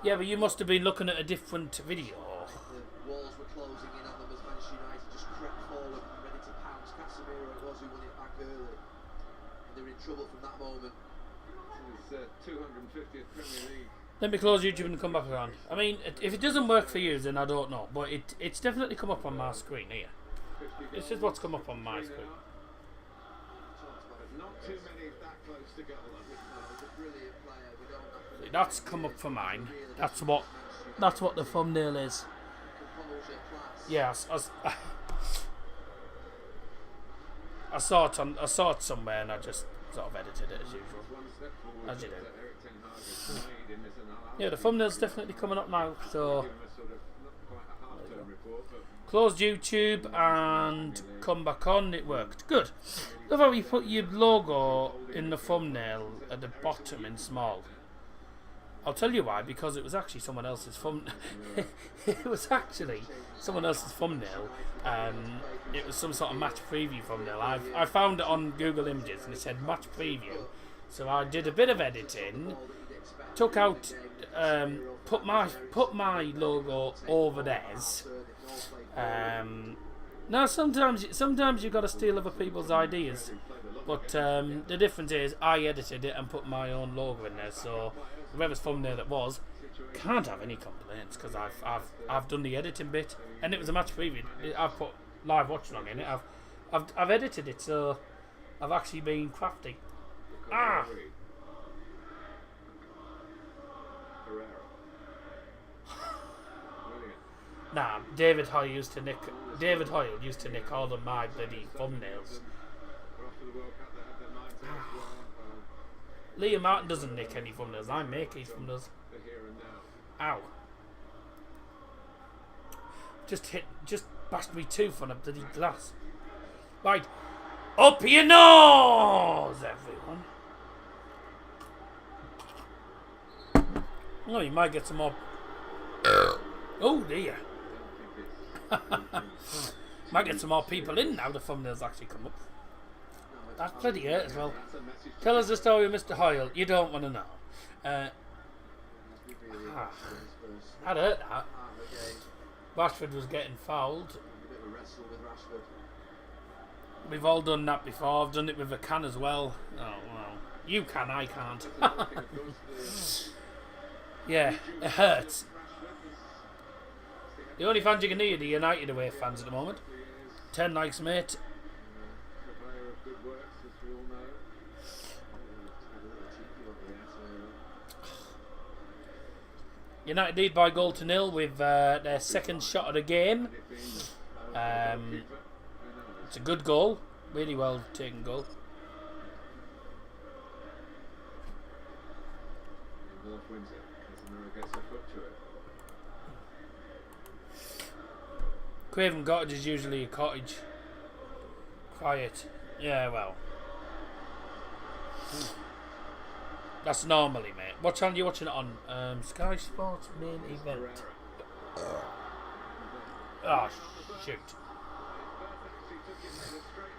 Speaker 3: Yeah, but you must have been looking at a different video.
Speaker 4: The walls were closing in on them as Manchester United just crept forward and ready to pounce. Casemiro it was who won it back early. And they were in trouble from that moment.
Speaker 1: His 250th Premier League.
Speaker 3: Let me close YouTube and come back around. I mean, if it doesn't work for you, then I don't know. But it's definitely come up on my screen here. This is what's come up on my screen.
Speaker 1: Not too many that close to goal.
Speaker 3: See, that's come up for mine. That's what the thumbnail is. Yes, I saw it somewhere and I just sort of edited it as usual, as you do. Yeah, the thumbnail's definitely coming up now. So closed YouTube and come back on. It worked. Good. Love how you put your logo in the thumbnail at the bottom in small. I'll tell you why, because it was actually someone else's it was actually someone else's thumbnail. It was some sort of match preview thumbnail. I found it on Google Images and it said match preview. So I did a bit of editing, took out, put my logo over theirs. Now sometimes you got to steal other people's ideas, but the difference is I edited it and put my own logo in there. So whoever's thumbnail it was can't have any complaints because I've done the editing bit and it was a match preview. I've put live Watchalong in it. I've edited it, so I've actually been crafty. Ah. Nah, David Hoyle used to nick all of my bloody thumbnails. Liam Martin doesn't nick any thumbnails. I make his thumbnails. Ow! Just bashed me tooth on a bloody glass. Right, up your nose, everyone. Oh, you might get some more. Oh dear. Might get some more people in now the thumbnails actually come up. That's bloody hurt as well. Tell us the story of Mr. Hoyle. You don't want to know. That hurt, that. Rashford was getting fouled. We've all done that before. I've done it with a can as well. Oh well. You can, I can't. Yeah, it hurts. The only fans you can hear are the United away fans at the moment. 10 likes, mate. United lead by 0-0 with their second shot of the game. It's a good goal. Really well taken goal. Craven Cottage is usually a cottage. Quiet. Yeah, well. That's normally, mate. What channel are you watching it on? Sky Sports main event. Oh, shoot.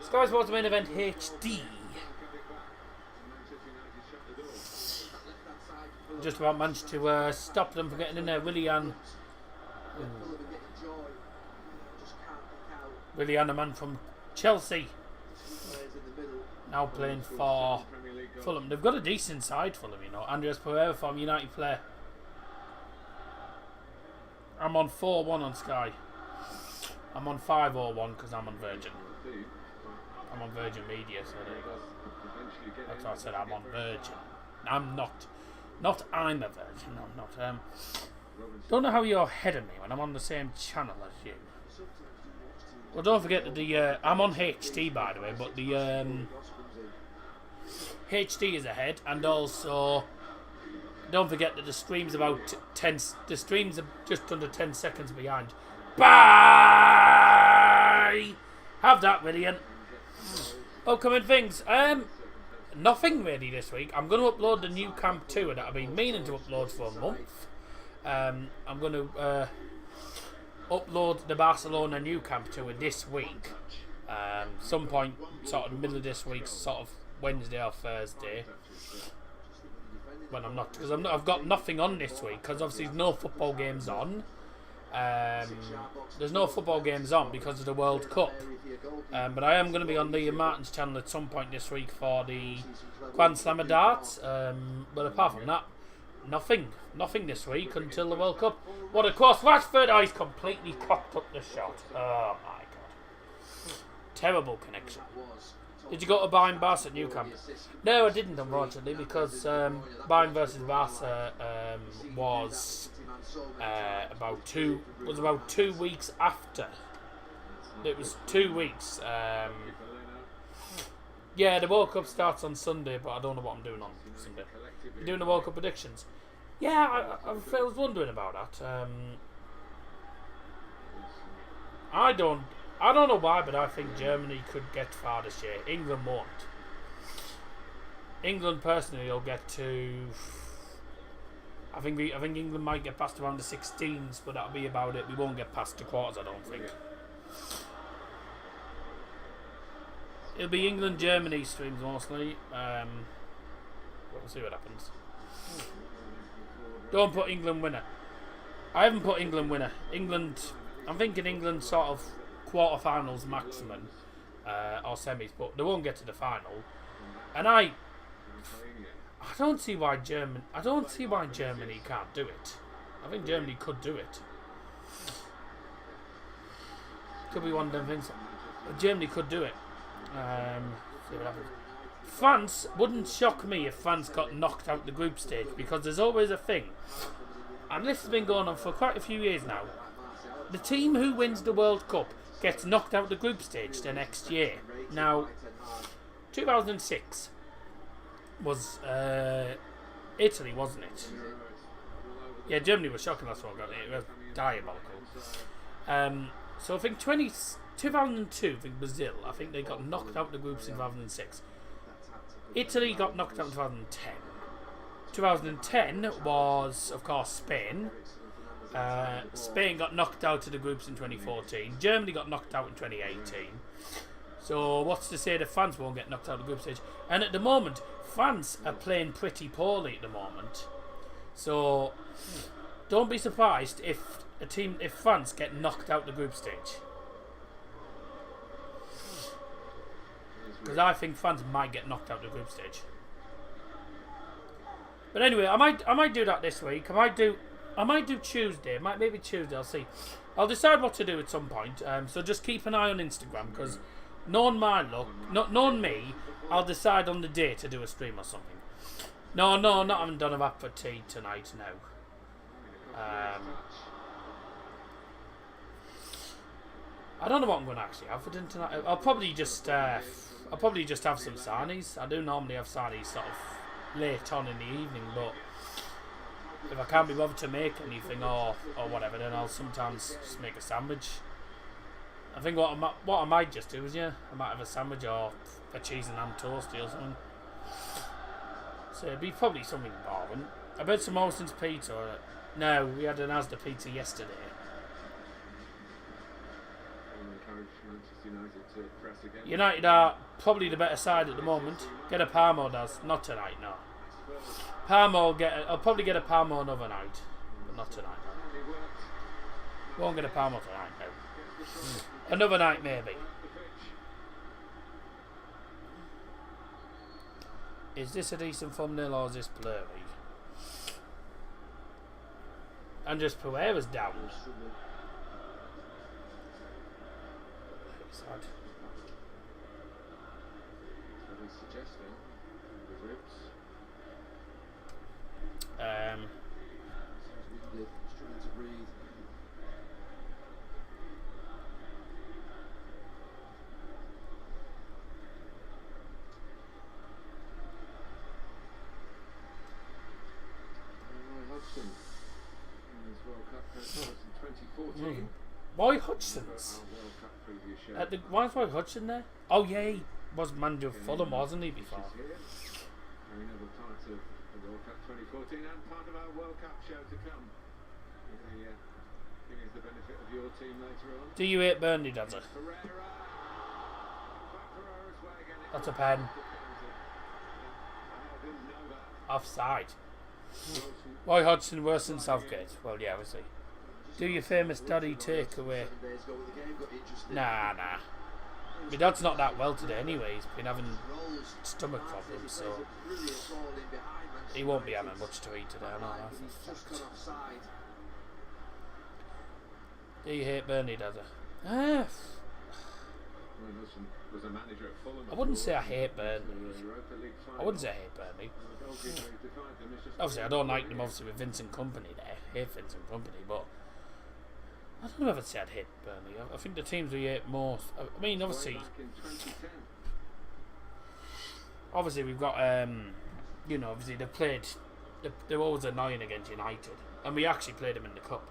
Speaker 3: Sky Sports main event HD. Just about managed to stop them from getting in there. Willian, a man from Chelsea, now playing for Fulham. They've got a decent side, Fulham, you know. Andreas Pereira from United player. I'm on 4-1 on Sky. I'm on 5-1 because I'm on Virgin. I'm on Virgin Media, so there you go. That's why I said I'm on Virgin. I'm not. Not I'm a virgin. I'm not. Don't know how you're ahead of me when I'm on the same channel as you. Well, don't forget that I'm on HT, by the way, but the HT is ahead, and also don't forget that the stream's about 10. The streams are just under 10 seconds behind. Bye. Have that, William. Upcoming things. Nothing really this week. I'm going to upload the new Camp Tour that I've been meaning to upload for a month. I'm going to upload the Barcelona new Camp Tour this week. Some point, sort of middle of this week, sort of Wednesday or Thursday. When I'm not, because I've got nothing on this week, because obviously there's no football games on. There's no football games on because of the World Cup. But I am going to be on Liam Martin's channel at some point this week for the Grand Slam of Darts. But apart from that, Nothing this week until the World Cup. What, of course, Rashford, he's completely cocked up the shot. Oh my god. Terrible connection. Did you go to Bayern Barca at Nou Camp? No, I didn't, unfortunately, because Bayern versus Barca was about 2 weeks after. It was 2 weeks. Yeah, the World Cup starts on Sunday, but I don't know what I'm doing on Sunday. You're doing the World Cup predictions? Yeah, I was wondering about that. I don't know why, but I think Germany could get far this year. England won't. England personally will get to. I think England might get past around the 16s, but that'll be about it. We won't get past the quarters, I don't think. It'll be England-Germany streams mostly. We'll see what happens. Don't put England winner. I haven't put England winner. I'm thinking England sort of quarterfinals maximum, or semis, but they won't get to the final. And I don't see why Germany can't do it. I think Germany could do it. Could be one of them things. But Germany could do it. See what happens. France wouldn't shock me if France got knocked out the group stage, because there's always a thing, and this has been going on for quite a few years now. The team who wins the World Cup gets knocked out the group stage the next year. Now, 2006 was Italy, wasn't it? Yeah, Germany was shocking last World Cup. It was diabolical. So I think 2002, I think Brazil, I think they got knocked out the groups in 2006. Italy got knocked out in 2010. 2010 was, of course, Spain. Spain got knocked out of the groups in 2014. Germany got knocked out in 2018. So what's to say that France won't get knocked out of the group stage? And at the moment, France are playing pretty poorly at the moment. So don't be surprised if France get knocked out the group stage. Because I think France might get knocked out of the group stage. But anyway, I might do that this week. I might do Tuesday. Maybe Tuesday. I'll see. I'll decide what to do at some point. So just keep an eye on Instagram, because knowing my luck, knowing me, I'll decide on the day to do a stream or something. No, not having done a wrap for tea tonight. No. I don't know what I'm going to actually have for dinner tonight. I'll probably just have some sarnies. I do normally have sarnies sort of late on in the evening, but if I can't be bothered to make anything or whatever, then I'll sometimes just make a sandwich. I think what I might just do is, I might have a sandwich or a cheese and ham toasty or something. So it'd be probably something boring. I bet some Austin's pizza. No, we had an Asda pizza yesterday. United are probably the better side at the moment. Get a Parmo, does not tonight, no. I'll probably get a Parmo another night, but not tonight. No. Won't get a Parmo tonight, no. Another night maybe. Is this a decent thumbnail or is this blurry? And just Pereira's down. Sad. Roy Hodgson's. Why is Roy Hodgson there? Oh yeah, he was manager of Fulham, wasn't he, before?
Speaker 1: Another part of the World Cup 2014 and part of our World Cup show to come. Give us the benefit of your team later on.
Speaker 3: Do you hate Burnley, does it? That's a pen. Offside. Roy Hodgson worse than Southgate. Well, yeah, we'll see. Do your famous daddy takeaway. Nah. My dad's not that well today anyway. He's been having stomach problems, so He won't be having much to eat today, I know that
Speaker 4: He's
Speaker 3: for a
Speaker 4: just
Speaker 3: fact.
Speaker 4: gone offside.
Speaker 3: Do you hate Burnley, does it?
Speaker 1: Well, was a manager at Fulham.
Speaker 3: I wouldn't say I hate Burnley.
Speaker 1: Europa League
Speaker 3: I wouldn't say I hate Burnley. Obviously, I don't like them, obviously, with Vincent Kompany there. I hate Vincent Kompany, but I don't know if I'd say I'd hate Burnley. I think the teams we hate most. I mean, obviously, we've got, you know, obviously they've played. They're always annoying against United, and we actually played them in the cup.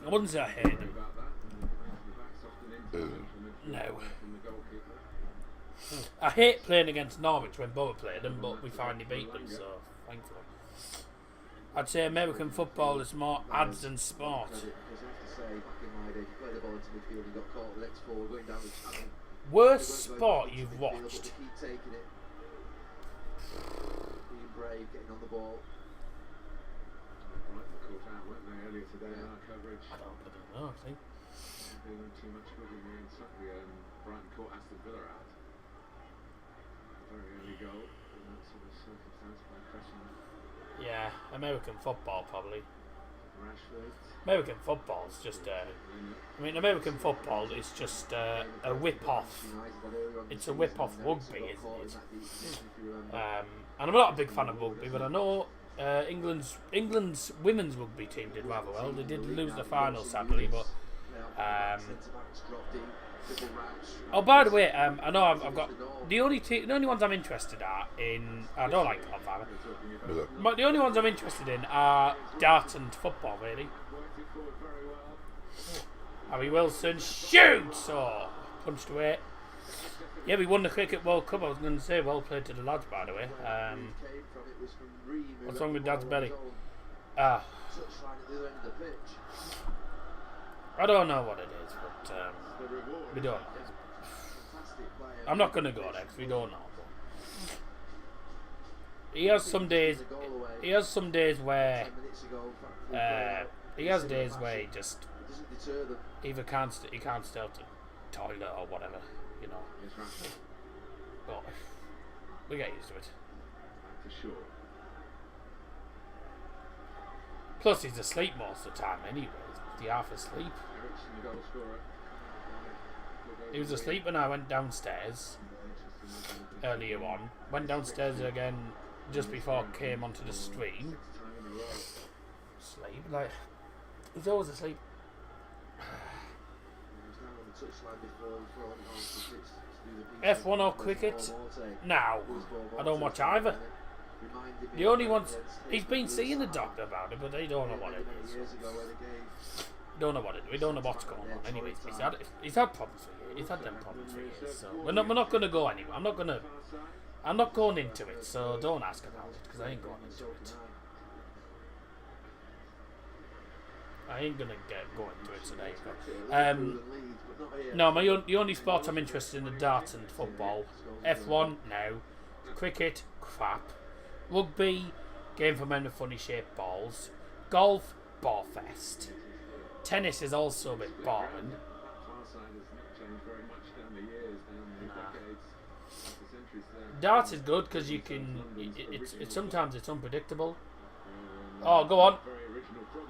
Speaker 3: I wouldn't say I hate them. No. I hate playing against Norwich when Borough played them, but we finally beat them, so thankfully. I'd say American football is more ads than sport. Worst sport you've watched?
Speaker 4: Being brave, getting on the ball.
Speaker 1: Earlier today in our coverage.
Speaker 3: I don't know, I think.
Speaker 1: Doing too much good in the inside. Brighton caught Aston Villa out. A very early goal in that sort of circumstance by pressing
Speaker 3: Yeah, American football probably.
Speaker 1: Rashford.
Speaker 3: American football's just I mean, American football is just a whip-off. It's a whip-off rugby, isn't it? And I'm not a big fan of rugby, but I know England's women's rugby team did rather well. They did lose the final, sadly, but oh, by the way, I know I've got the only ones I'm interested in. I don't like golf, but the only ones I'm interested in are darts and football, really. Harry Wilson shoots or punched away. Yeah, we won the Cricket World Cup. I was going to say, well played to the lads, by the way. What's wrong with Dad's belly? I don't know what it is, but we don't know. I'm not going to go there because we don't know. He has some days. He has some days where he has days where he just either he can't stay out the toilet or whatever, you know. But we get used to it. Plus, he's asleep most of the time anyway. He's half asleep. He was asleep when I went downstairs earlier on. Went downstairs again just before I came onto the stream. Sleep, like, he's always asleep. F1 or cricket? No, I don't watch either. The only ones he's been seeing the doctor about it, but they don't know what it is. Don't know what it is. We don't know what's going on. Anyways, he's had problems for years. He's had them problems for years. So we're not going to go anywhere. I'm not going into it. So don't ask about it because I ain't going into it. I ain't gonna go into it today. But, no, the only sport I'm interested in is darts and football. F1, no. Cricket, crap. Rugby, game for men with funny shaped balls. Golf, bore fest. Tennis is also a bit boring. Darts is good because you can. It's sometimes it's unpredictable. Oh, go on.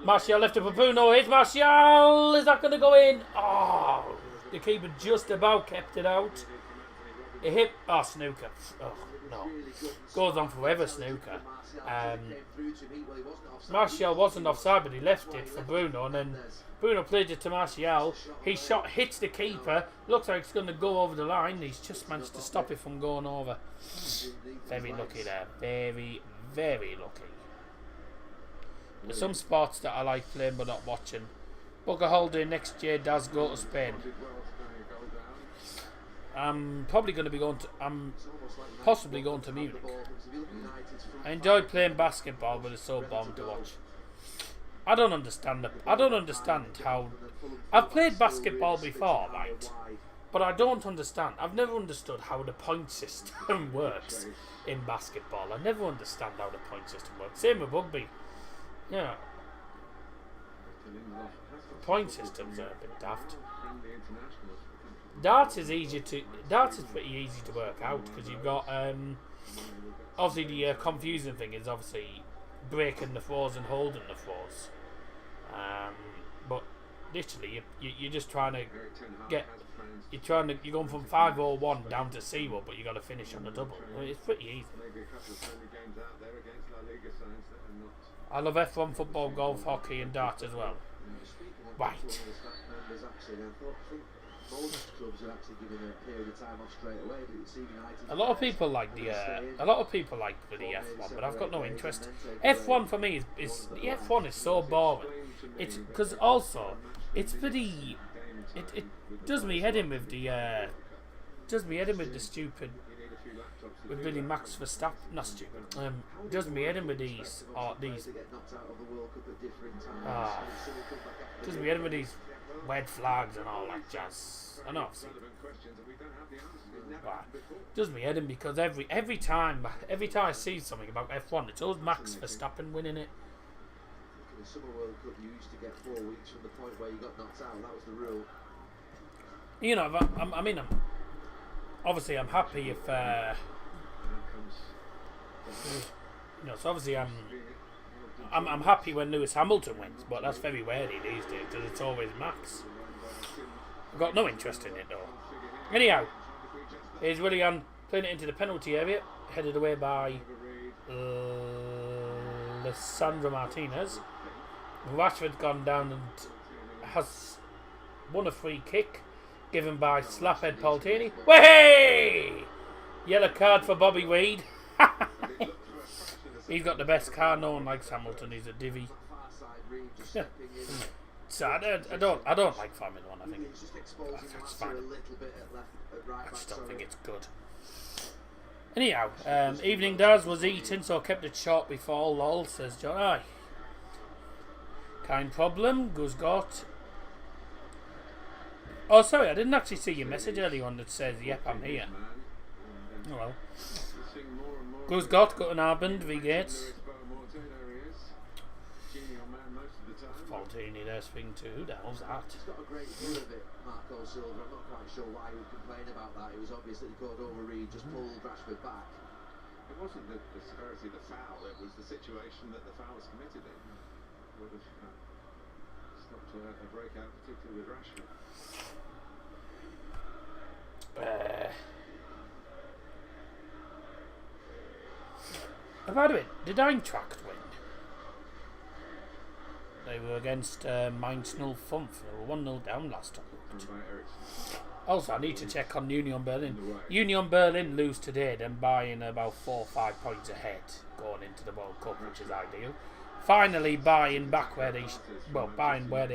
Speaker 3: Martial left up a Bruno. Here's Martial. Is that going to go in? Oh, the keeper just about kept it out. It hit. Oh, snooker. Oh, no. Goes on forever, snooker. Martial wasn't offside, but he left it for Bruno, and then Bruno played it to Martial. His shot hits the keeper. Looks like it's going to go over the line. He's just managed to stop it from going over. Very lucky there. Very, very lucky. There's some sports that I like playing but not watching. Book a holiday next year. Does go to Spain. I'm possibly going to Munich. I enjoy playing basketball, but it's so boring to watch. I don't understand how. I've played basketball before, right? But I don't understand. I've never understood how the point system works in basketball. I never understand how the point system works. Same with rugby. Yeah. Point systems are a bit daft. Darts is pretty easy to work out because you've got obviously the confusing thing is obviously breaking the throws and holding the throws. But literally you're just trying to get. You're going from 5-0-1 down to 0, but you got to finish on the double. I mean, it's pretty easy. I love F1 football, golf, hockey, and darts as well. Right. A lot of people like the F1, but I've got no interest. F1 for me is the F1 is so boring. It's because also it's pretty. It does me head in with the stupid with Billy Max Verstappen. Not stupid. Does me head in with these does me head in with these red flags and all that jazz. I know. Does me head in because every time I see something about F1, it's always Max Verstappen winning it.
Speaker 4: In the Summer World Cup, you used to get 4 weeks from the point where you got knocked out. That was the rule.
Speaker 3: You know, obviously I'm happy if so obviously I'm happy when Lewis Hamilton wins, but that's very rarely these days because it's always Max. I've got no interest in it though. Anyhow, here's Willian playing it into the penalty area, headed away by Lissandro Martinez. Rashford's gone down and has won a free kick given by Slaphead Paultini. Way! Yellow card for Bobby Reid. He's got the best car. No one likes Hamilton. He's a divvy. So I don't like Formula 1. I think it's fine. I just don't think it's good. Anyhow, evening Daz was eating, so I kept it short before. Lol, says John. Aye. Kind problem. Guzgot. Oh, sorry, I didn't actually see your message earlier on that says, yep, I'm here. Oh well. Guzgot, got an Arband, V Gates. Faultini, there's thing too. Who the hell's that?
Speaker 4: He's got a great view of it, Marco Silva. I'm not quite sure why he would complain about that. It was obvious that he got over Reid, just pulled Rashford back.
Speaker 1: It wasn't the severity of the foul, it was the situation that the foul was committed in. Would have stopped a breakout, particularly with Rashford.
Speaker 3: By the way, did Eintracht win? They were against Mainz 05. They were 1-0 down last time. Also, I need to check on Union Berlin. Union Berlin lose today, then buying about 4 or 5 points ahead going into the World Cup, which is ideal. Finally buying back where they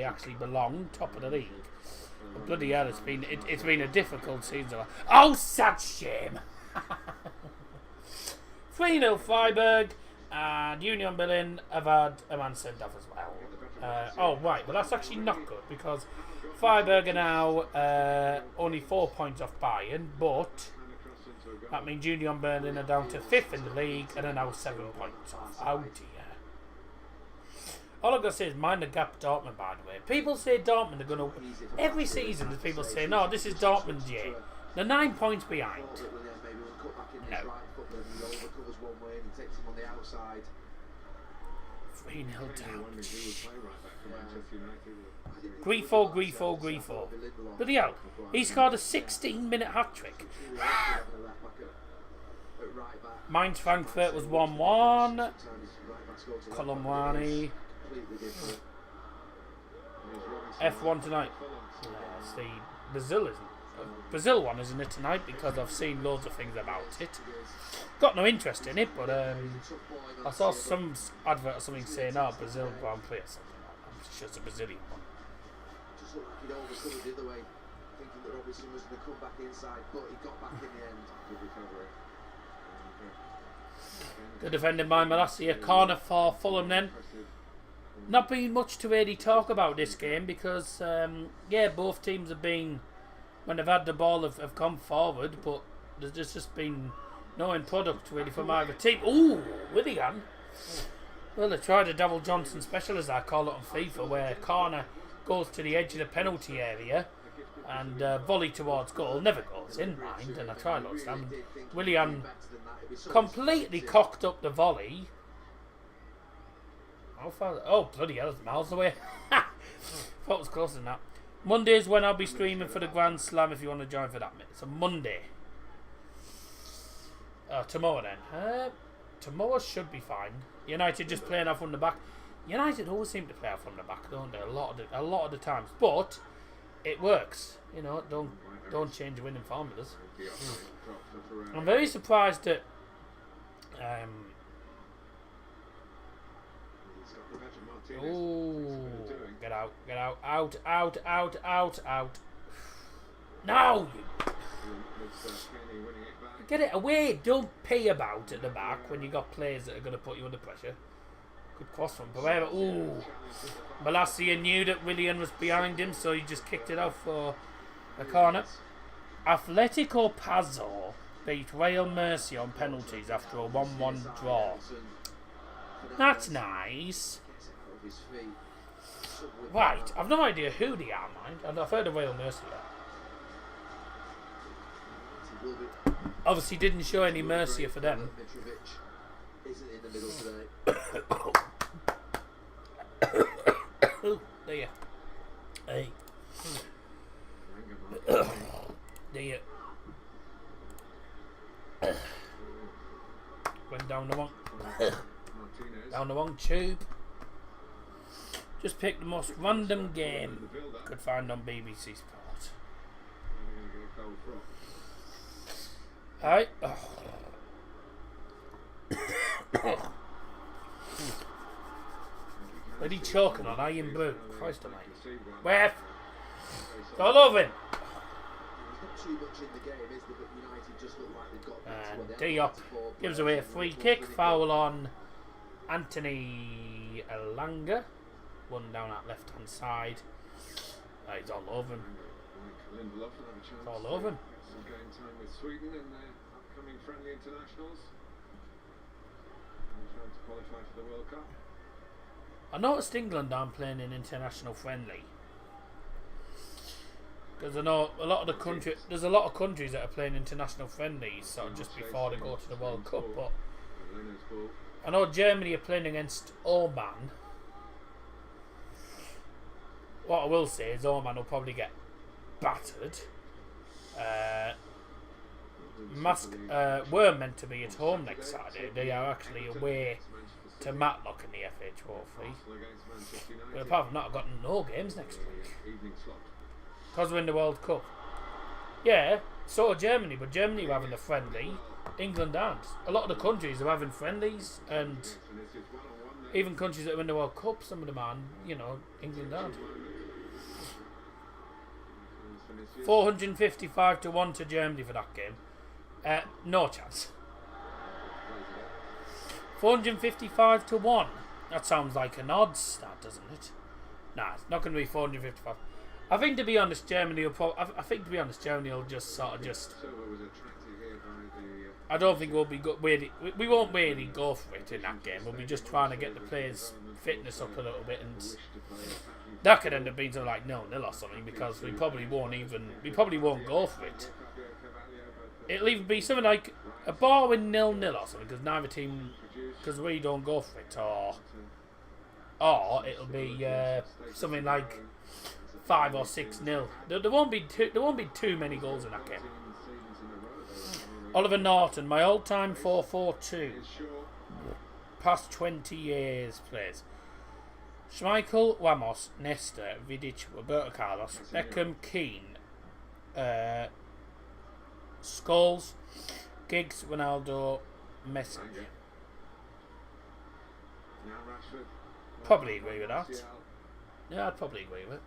Speaker 3: actually belong, top of the league. But bloody hell, it's been a difficult season. Oh, such shame! 3-0 Freiburg, and Union Berlin have had a man sent off as well. Oh right, but that's actually not good because Freiburg are now only 4 points off Bayern, but that means Union Berlin are down to 5th in the league and are now 7 points off. Oh dear. All I've got to say is mind the gap Dortmund, by the way. People say Dortmund are going to... Every season there's people say, no, this is Dortmund's year. They're 9 points behind. No. 3-0 down. Grifo. But yeah, he scored a 16-minute hat-trick. Mainz Frankfurt was 1-1. Colomwani. F1 tonight. It's the Brazil one, isn't it, tonight? Because I've seen loads of things about it. Got no interest in it, but I saw some advert or something saying, "Oh, Brazil Grand Prix" or something like that. I'm sure it's a Brazilian one.
Speaker 4: Just looked like he'd overcome it the other way, thinking that Robertson was going to come back inside, but he got back in the end. Good recovery.
Speaker 3: Good defending by Malacia. Corner for Fulham then. Not been much to really talk about this game because, both teams have been, when they've had the ball, have come forward, but there's just been no end product really from either team. Ooh, Willian. Well, they tried a double Johnson special, as I call it on FIFA, where corner goes to the edge of the penalty area, And volley towards goal never goes in, mind, and I try loads of time. Willian completely cocked up the volley. How far? Oh, bloody hell, it's miles away. Thought it was closer than that. Monday's when I'll be streaming for the Grand Slam if you want to join for that, mate. It's a Monday. Tomorrow then. Tomorrow should be fine. United just playing off from the back. United always seem to play off from the back, don't they? A lot of the times. But it works. You know, don't change winning formulas. I'm very surprised that oh, get out. No! Get it away. Don't pee about at the back when you got players that are going to put you under pressure. Good cross from Pereira. Ooh. Malacia knew that Willian was behind him, so he just kicked it out for a corner. Atletico Pazo beat Real Murcia on penalties after a 1-1 draw. That's nice. Right, I've no idea who they are, mind. I've heard of Real Murcia. Obviously didn't show any mercy for them. There you. Hey. There you. Went down the wrong tube. Just picked the most random game could find on BBC Sport. Alright. What are you choking on? Iron Brew? Christ almighty. Where? It's all over him. And Diop gives away a free kick. Foul on Anthony Elanga. One down at left hand side. He's all over him. It's all over him.
Speaker 1: Some game time with Sweden and their upcoming friendly internationals. And trying to qualify for the World Cup.
Speaker 3: I noticed England aren't playing an international friendly. Because I know a lot of the country, there's a lot of countries that are playing international friendlies sort of just before they go to the World Cup. But I know Germany are playing against Oman. What I will say is Oman will probably get battered. Were meant to be at home next Saturday. They are actually away to Matlock in the FA Trophy. But apart from that, I've got no games next week. Because we're in the World Cup. Yeah, so are Germany, but Germany are having a friendly. England aren't. A lot of the countries are having friendlies, and even countries that are in the World Cup, some of them aren't. You know, England aren't. 455 to 1 to Germany for that game. No chance. 455 to 1. That sounds like an odds stat, doesn't it? Nah, it's not going to be 455. I think to be honest, Germany will just sort of just. I don't think we'll be we won't really go for it in that game. We'll be just trying to get the players' fitness up a little bit, and that could end up being something like 0-0 or something, because we probably won't go for it. It'll either be something like a boring 0-0 or something, because neither team, because we don't go for it, or it'll be something like 5 or 6-0. There won't be too many goals in that game. Oliver Norton, my all-time 4-4-2. Past 20 years plays. Schmeichel, Ramos, Nesta, Vidic, Roberto Carlos, Beckham, Keane, Scholes, Giggs, Ronaldo, Messi. Probably agree with that. Yeah, I'd probably agree with it.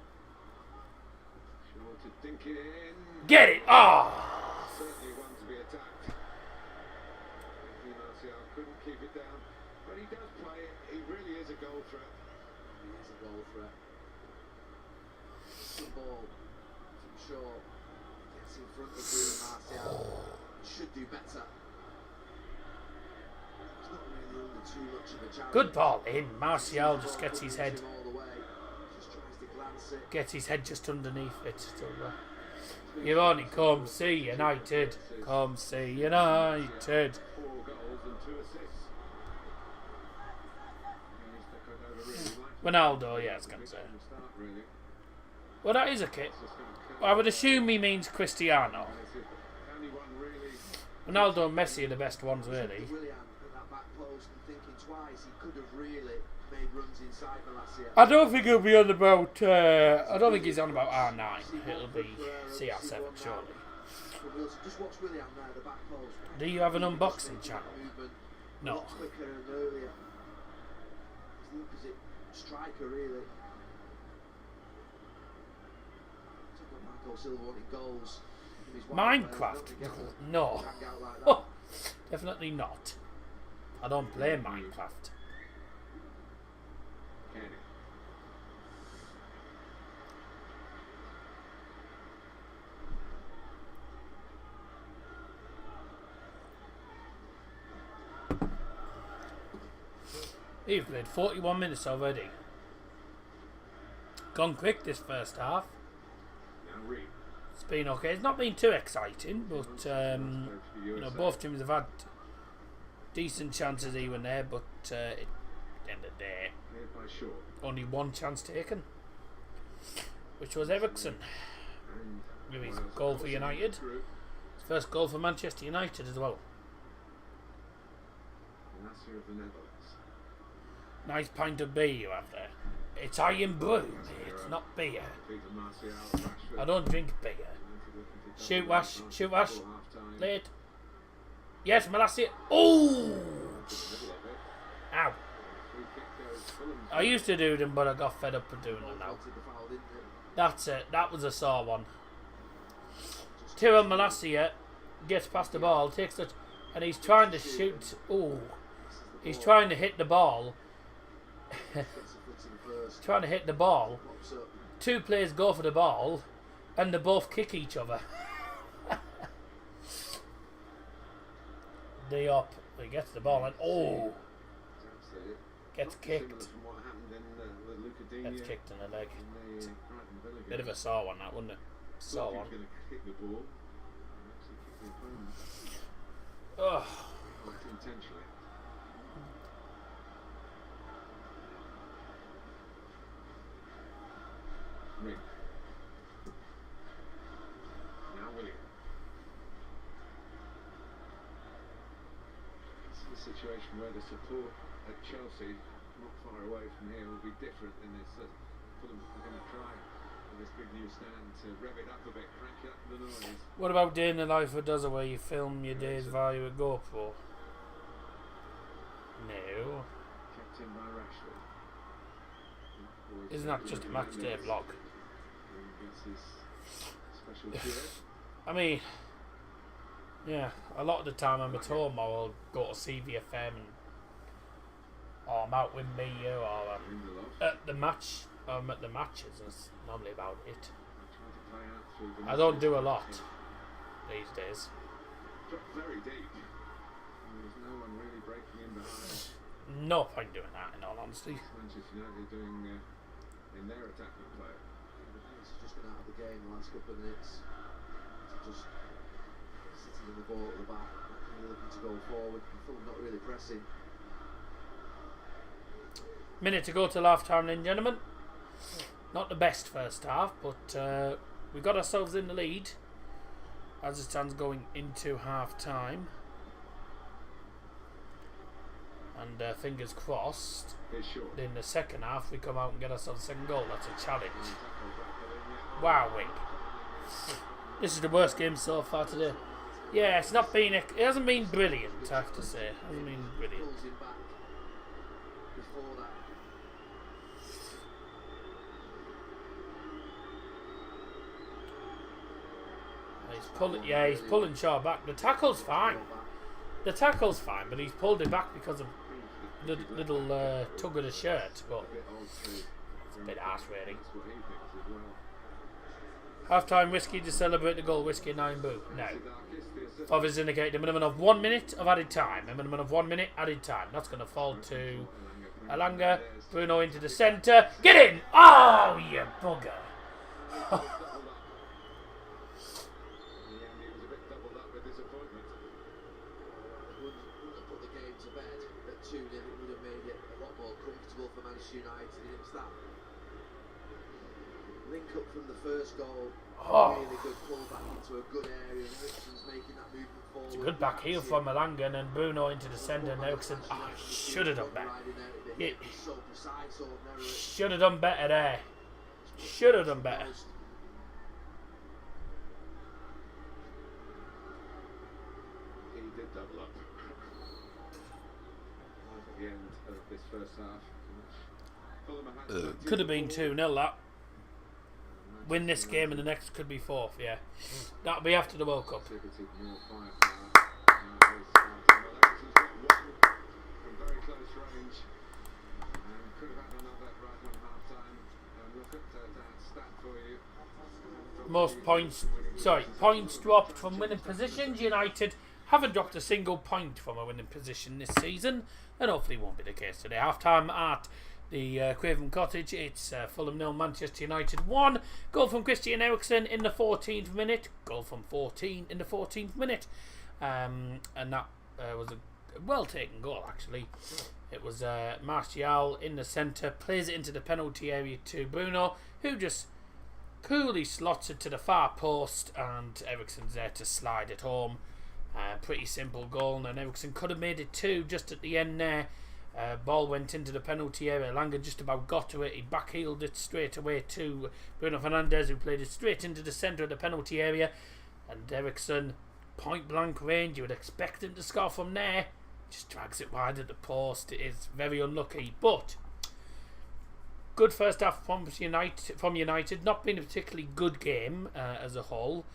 Speaker 3: Get it! Ah!
Speaker 1: Certainly one to be attacked. Martial couldn't keep it down, but he does play it. He really is a goal threat.
Speaker 4: He is a goal threat. The ball from Shaw gets in front of Martial. Should do better. He's not really under too much of a challenge.
Speaker 3: Good ball in. Martial just gets his head.
Speaker 4: Just tries to glance it.
Speaker 3: Gets his head just underneath it. You've only come see United. Come see United.
Speaker 1: 4 goals and 2 assists.
Speaker 3: Ronaldo, yeah, I was going to say. Well, that is a kick. I would assume he means Cristiano. Ronaldo and Messi are the best ones, really.
Speaker 4: Willian at that back post and thinking twice, he could have really made runs inside Malacia.
Speaker 3: I don't think he'll be on about. I don't think he's on about R9. It'll be CR7, surely.
Speaker 4: Just watch Willian there, the back post.
Speaker 3: Do you have an unboxing channel?
Speaker 4: No.
Speaker 3: No.
Speaker 4: Quicker and earlier. He's the opposite striker, really. Talk about Marco Silva wanting goals.
Speaker 3: Minecraft? No.
Speaker 4: Like
Speaker 3: Definitely not. I don't play Minecraft. You've played 41 minutes already. Gone quick this first half. It's been okay. It's not been too exciting, but you know, both teams have had decent chances even there. But at the end of the day, only one chance taken, which was Ericsson with his goal for United. His first goal for Manchester United as well. Nice pint of beer you have there. It's iron brew, it's not beer. I don't drink beer. Shoot Wash, shoot Wash. Late. Yes, Malacia. Oh! Ow. I used to do them, but I got fed up with doing them now. That's it. That was a sore one. Tyrell Malacia gets past the ball, takes it, and he's trying to shoot. Oh, he's trying to hit the ball. Trying to hit the ball. Two players go for the ball, and they both kick each other. They up. He gets the ball and gets kicked. Gets kicked in the leg. Bit of a sore one, that, wouldn't it? Sore one. Oh.
Speaker 1: Now William. This is a situation where the support at Chelsea, not far away from here, will be different than this. Fulham are going to try with this big new stand to rev it up a bit, crank up the noise.
Speaker 3: What about day in the life of Dozer, where you film your days via a GoPro? No.
Speaker 1: Kept in by Rashford.
Speaker 3: Isn't that just a match day vlog? I mean, yeah, a lot of the time I'm at home, I'll go to CVFM or I'm out with Mia, or I'm at the match. I'm at the matches. That's normally about it. I don't do a lot these days.
Speaker 1: Very deep. There's no one really breaking in behind.
Speaker 3: No point doing that, in all honesty.
Speaker 1: Manchester United doing in their attacking play.
Speaker 4: Just been out of the game the last couple of minutes. Just sitting in the ball at the back, really looking to go forward. Fulham not really pressing.
Speaker 3: Minute to go till half time then, gentlemen. Not the best first half, but we got ourselves in the lead as it stands going into half time. And fingers crossed, in the second half we come out and get ourselves a second goal. That's a challenge. Wowing. This is the worst game so far today. Yeah, it's not been. It hasn't been brilliant, I have to say. It hasn't been brilliant. He's pulling. Yeah, he's pulling Shaw back. The tackle's fine. The tackle's fine, but he's pulled it back because of the little tug of the shirt. But it's a bit harsh, really. Half-time whiskey to celebrate the goal. Whiskey 9 boo. No. Obviously indicated a minimum of 1 minute of added time. A minimum of 1 minute added time. That's going to fall to Alanga. Bruno into the centre. Get in! Oh, you bugger.
Speaker 4: Manchester United. It was that link up from the first goal.
Speaker 3: Oh.
Speaker 4: Really good pull back into a good area. And Eriksen's making that movement forward.
Speaker 3: It's a good back heel from Malangan and Bruno into the centre. And Eriksen should have done better. Yeah.
Speaker 4: So precise, ordinarily.
Speaker 3: Should have done better there. Should have done better.
Speaker 1: He did double up at the end of this first half. Fulham had
Speaker 3: Could have been 2-0 that. Win this game and the next could be 4th, yeah. That'll be after the World Cup.
Speaker 1: exhibited more firepower. Eriksen's got one from very close range. And could have had another right on half time. And look at that stat for you.
Speaker 3: Most points dropped from winning positions. United haven't dropped a single point from a winning position this season, and hopefully won't be the case today. Half time at the Craven Cottage. It's Fulham 0, Manchester United 1. Goal from Christian Eriksen in the 14th minute. Goal from 14 in the 14th minute. And that was a well taken goal, actually. It was Martial in the centre, plays it into the penalty area to Bruno, who just coolly slots it to the far post, and Eriksen's there to slide it home. Pretty simple goal, and Eriksen could have made it 2 just at the end there. Ball went into the penalty area. Langan just about got to it. He backheeled it straight away to Bruno Fernandes, who played it straight into the centre of the penalty area. And Eriksen, point blank range, you would expect him to score from there. Just drags it wide at the post. It is very unlucky, but good first half from United. Not been a particularly good game as a whole.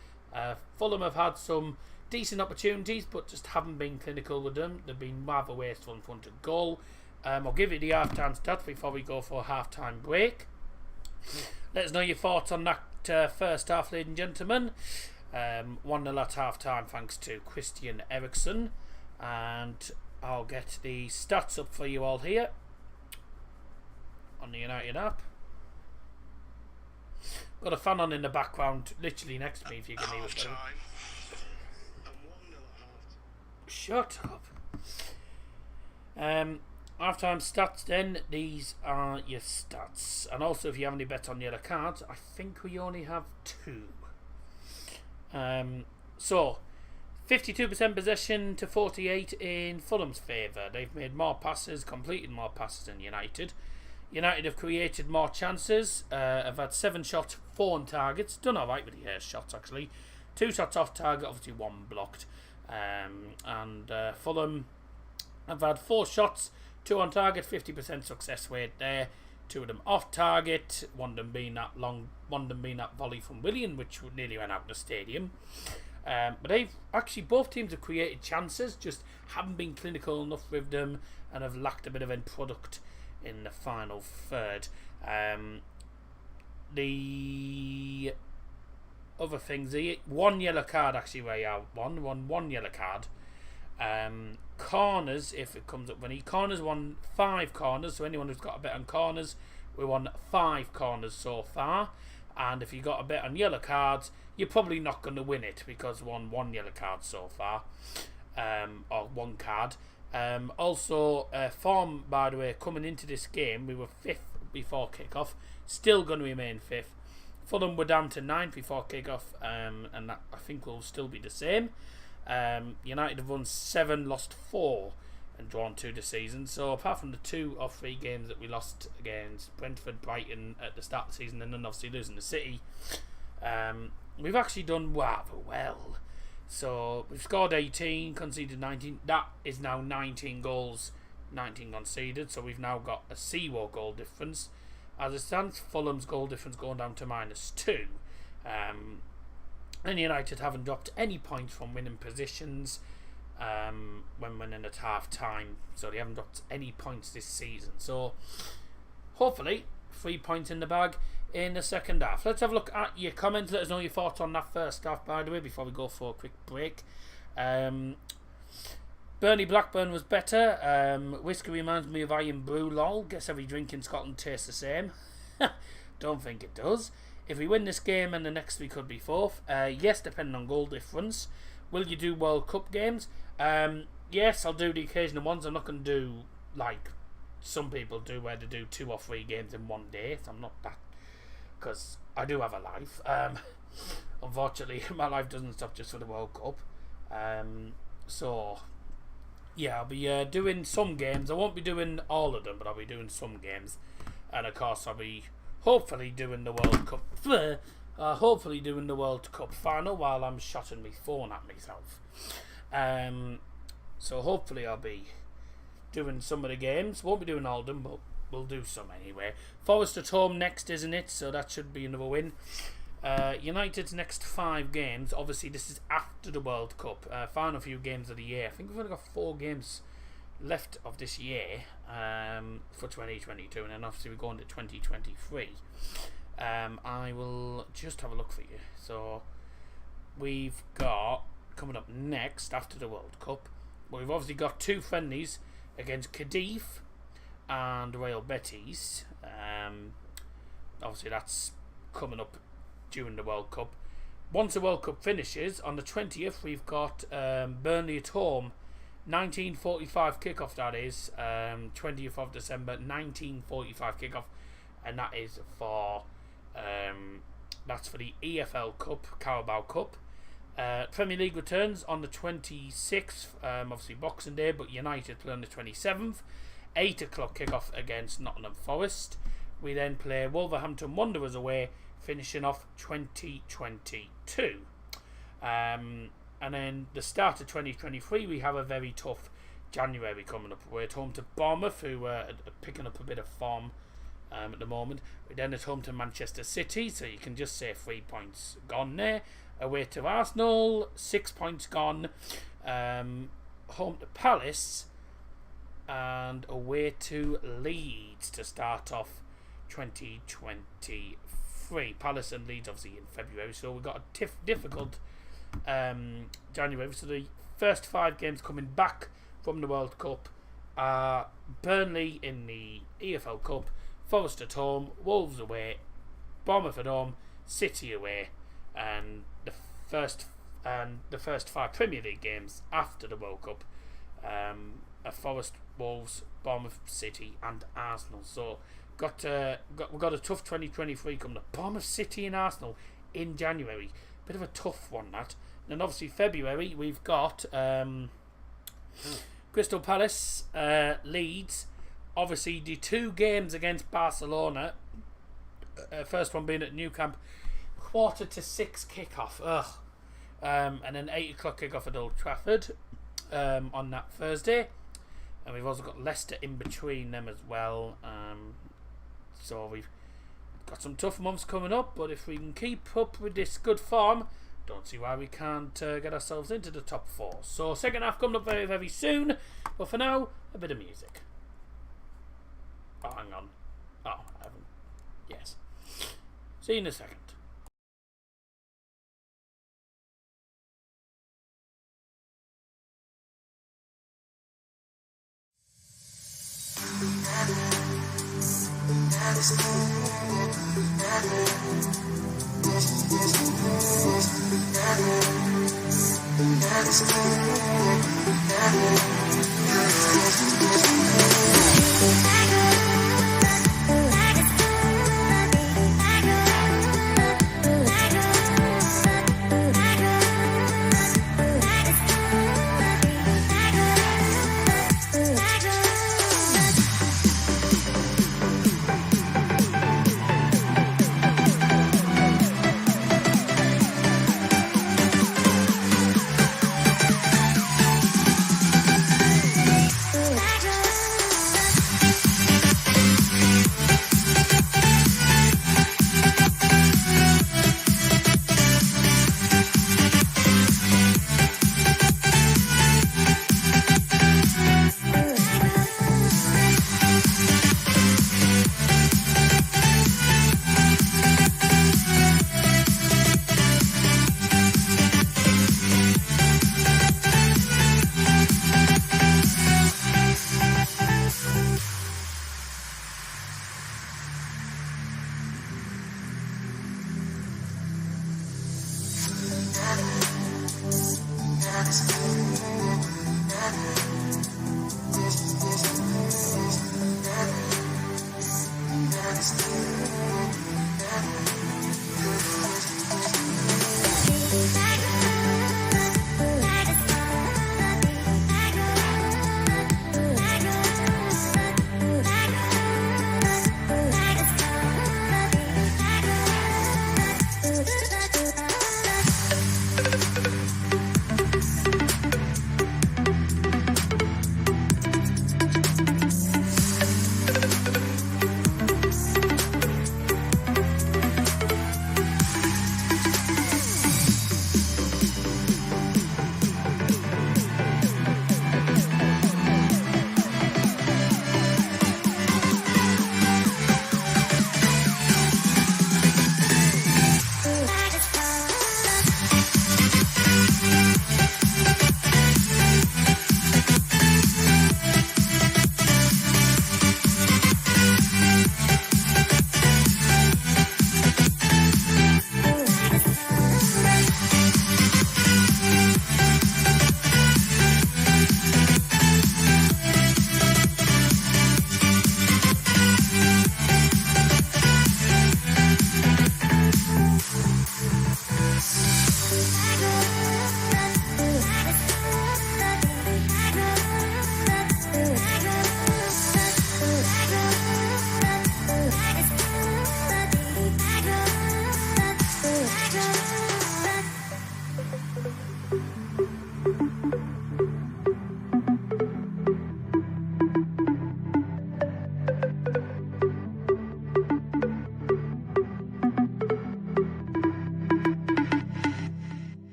Speaker 3: Fulham have had some decent opportunities, but just haven't been clinical with them. They've been rather wasteful in front of goal. I'll give you the half-time stats before we go for a half-time break. Let us know your thoughts on that first half, ladies and gentlemen. 1-0 at half-time thanks to Christian Eriksen. And I'll get the stats up for you all here on the United app. Got a fan on in the background, literally next to me, if you can hear it. Shut up. Half-time stats then. These are your stats. And also, if you have any bets on the other cards, I think we only have 2. So, 52% possession to 48 in Fulham's favour. They've made more passes, completed more passes than United. United have created more chances. Have had 7 shots, 4 on targets. Done alright with the shots, actually. 2 shots off target, obviously 1 blocked. Fulham have had 4 shots, 2 on target, 50% success rate there. 2 of them off target, one of them being that volley from Willian, which nearly went out of the stadium. But both teams have created chances, just haven't been clinical enough with them, and have lacked a bit of end product in the final third. The other things, the 1 yellow card actually where you have one yellow card. Corners, if it comes up when corners won 5 corners, so anyone who's got a bet on corners, we won 5 corners so far. And if you got a bet on yellow cards, you're probably not going to win it because we won 1 yellow card so far, or 1 card. Also, form, by the way, coming into this game, we were 5th before kick-off, still going to remain 5th. Fulham were down to 9th before kick-off, and that I think will still be the same. United have won 7, lost 4, and drawn 2 this season. So apart from the 2 or 3 games that we lost against Brentford, Brighton at the start of the season, and then obviously losing to City, we've actually done rather well. So we've scored 18, conceded 19. That is now 19 goals, 19 conceded. So we've now got a 0 goal difference. As it stands, Fulham's goal difference going down to -2. And United haven't dropped any points from winning positions when winning at half time. So they haven't dropped any points this season. So hopefully 3 points in the bag in the second half. Let's have a look at your comments. Let us know your thoughts on that first half, by the way, before we go for a quick break. Burnley Blackburn was better. Whiskey reminds me of Iron Brew, lol. Guess every drink in Scotland tastes the same. Don't think it does. If we win this game and the next we could be 4th. Yes, depending on goal difference. Will you do World Cup games? Yes, I'll do the occasional ones. I'm not going to do like some people do, where they do 2 or 3 games in one day. So I'm not that, because I do have a life. Unfortunately, my life doesn't stop just for the World Cup. So yeah, I'll be doing some games. I won't be doing all of them, but I'll be doing some games. And of course, I'll be hopefully doing the World Cup. Hopefully doing the World Cup final while I'm shotting my phone at myself. So hopefully I'll be doing some of the games. Won't be doing all of them, but we'll do some anyway. Forest at home next, isn't it? So that should be another win. United's next 5 games. Obviously, this is after the World Cup. Final few games of the year. I think we've only got 4 games left of this year for 2022, and then obviously we go into 2023. I will just have a look for you. So we've got coming up next after the World Cup. Well, we've obviously got 2 friendlies against Cardiff and Real Betis. Obviously that's coming up during the World Cup. Once the World Cup finishes on the 20th, we've got Burnley at home. 19:45 kickoff, that is 20th of December, 19:45 kickoff, and that is for that's for the EFL Cup, Carabao Cup. Premier League returns on the 26th, obviously Boxing Day, but United play on the 27th. 8 o'clock kickoff against Nottingham Forest. We then play Wolverhampton Wanderers away, finishing off 2022. And then the start of 2023, we have a very tough January coming up. We're at home to Bournemouth, who are picking up a bit of form at the moment. We're then at home to Manchester City, so you can just say 3 points gone there. Away to Arsenal, 6 points gone. Home to Palace, and away to Leeds to start off 2023. Palace and Leeds obviously in February, so we've got a difficult January. So the first 5 games coming back from the World Cup are Burnley in the EFL Cup, Forest at home, Wolves away, Bournemouth at home, City away, and the first 5 Premier League games after the World Cup are Forest, Wolves, Bournemouth, City, and Arsenal. So we've got a tough 2023 coming up. Bournemouth, City, and Arsenal in January. Bit of a tough one, that. And then obviously February we've got Crystal Palace, Leeds. Obviously the 2 games against Barcelona. First one being at Nou Camp, 5:45 kickoff. And then 8 o'clock kickoff at Old Trafford on that Thursday. And we've also got Leicester in between them as well. So we've got some tough months coming up, but if we can keep up with this good form, don't see why we can't get ourselves into the top 4. So second half coming up very, very soon. But for now, a bit of music. Oh, hang on. Oh, I haven't. Yes. See you in a second.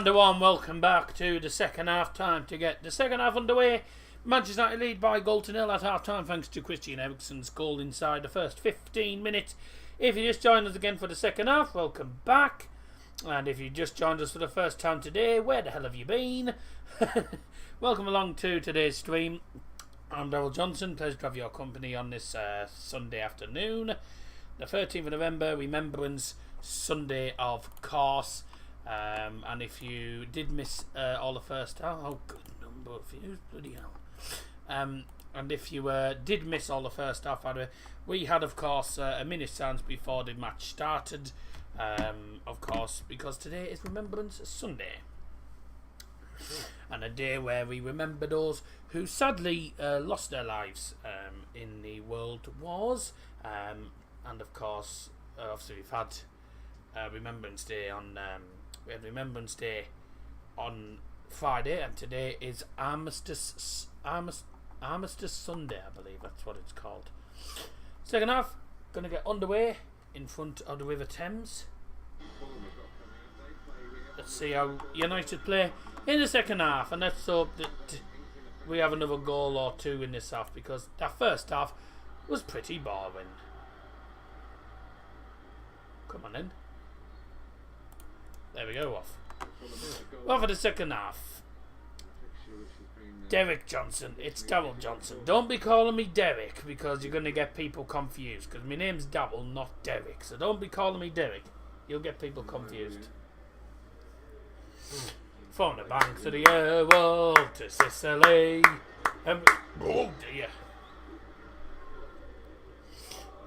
Speaker 3: And a warm welcome back to the second half. Time to get the second half underway. Manchester United lead by goal to nil at half time thanks to Christian Eriksen's goal inside the first 15 minutes. If you just joined us again for the second half, welcome back. And if you just joined us for the first time today, where the hell have you been? Welcome along to today's stream. I'm Daryl Johnson. Pleasure to have your company on this Sunday afternoon. The 13th of November, Remembrance Sunday, of course. And if you did miss all the first half, oh good number of views, bloody hell. And if you did miss all the first half, we had of course a minute silence before the match started, of course, because today is Remembrance Sunday, and a day where we remember those who sadly lost their lives in the world wars, and of course, obviously we've had Remembrance Day on. We had Remembrance Day on Friday, and today is Armistice Sunday, I believe that's what it's called. Second half, going to get underway in front of the River Thames. Let's see how United play in the second half, and let's hope that we have another goal or two in this half, because that first half was pretty boring. Come on in. There we go, off. Well, for the second half. Derek Johnson. It's Daryl Johnson. Don't be calling me Derek, because you're going to get people confused. Because my name's Daryl, not Derek. So don't be calling me Derek. You'll get people confused. From the banks of the Irwell to Sicily. Oh dear.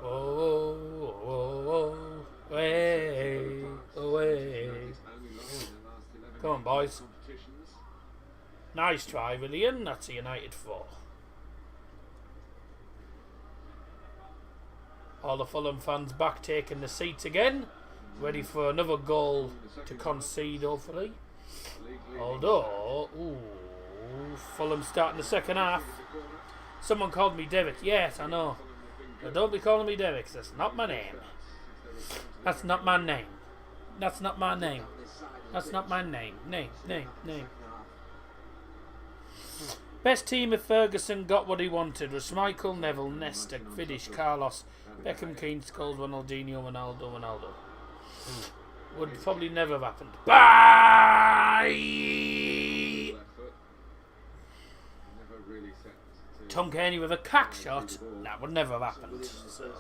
Speaker 3: Oh, away, away. Come on, boys. Nice try, William. That's a United 4. All the Fulham fans back taking the seats again, ready for another goal to concede, hopefully. Although, Fulham starting the second half. Someone called me Derek. Yes, I know. But don't be calling me Derek. That's not my name. That's not my name. That's not my name. That's not my name. Name. Best team if Ferguson got what he wanted was Schmeichel, Neville, Nesta, Vidic, Carlos, Beckham, Keane, Scholes, Ronaldinho, Ronaldo. Would probably never have happened. Bye! Tom Kearney with a cack shot. That would never have happened. So.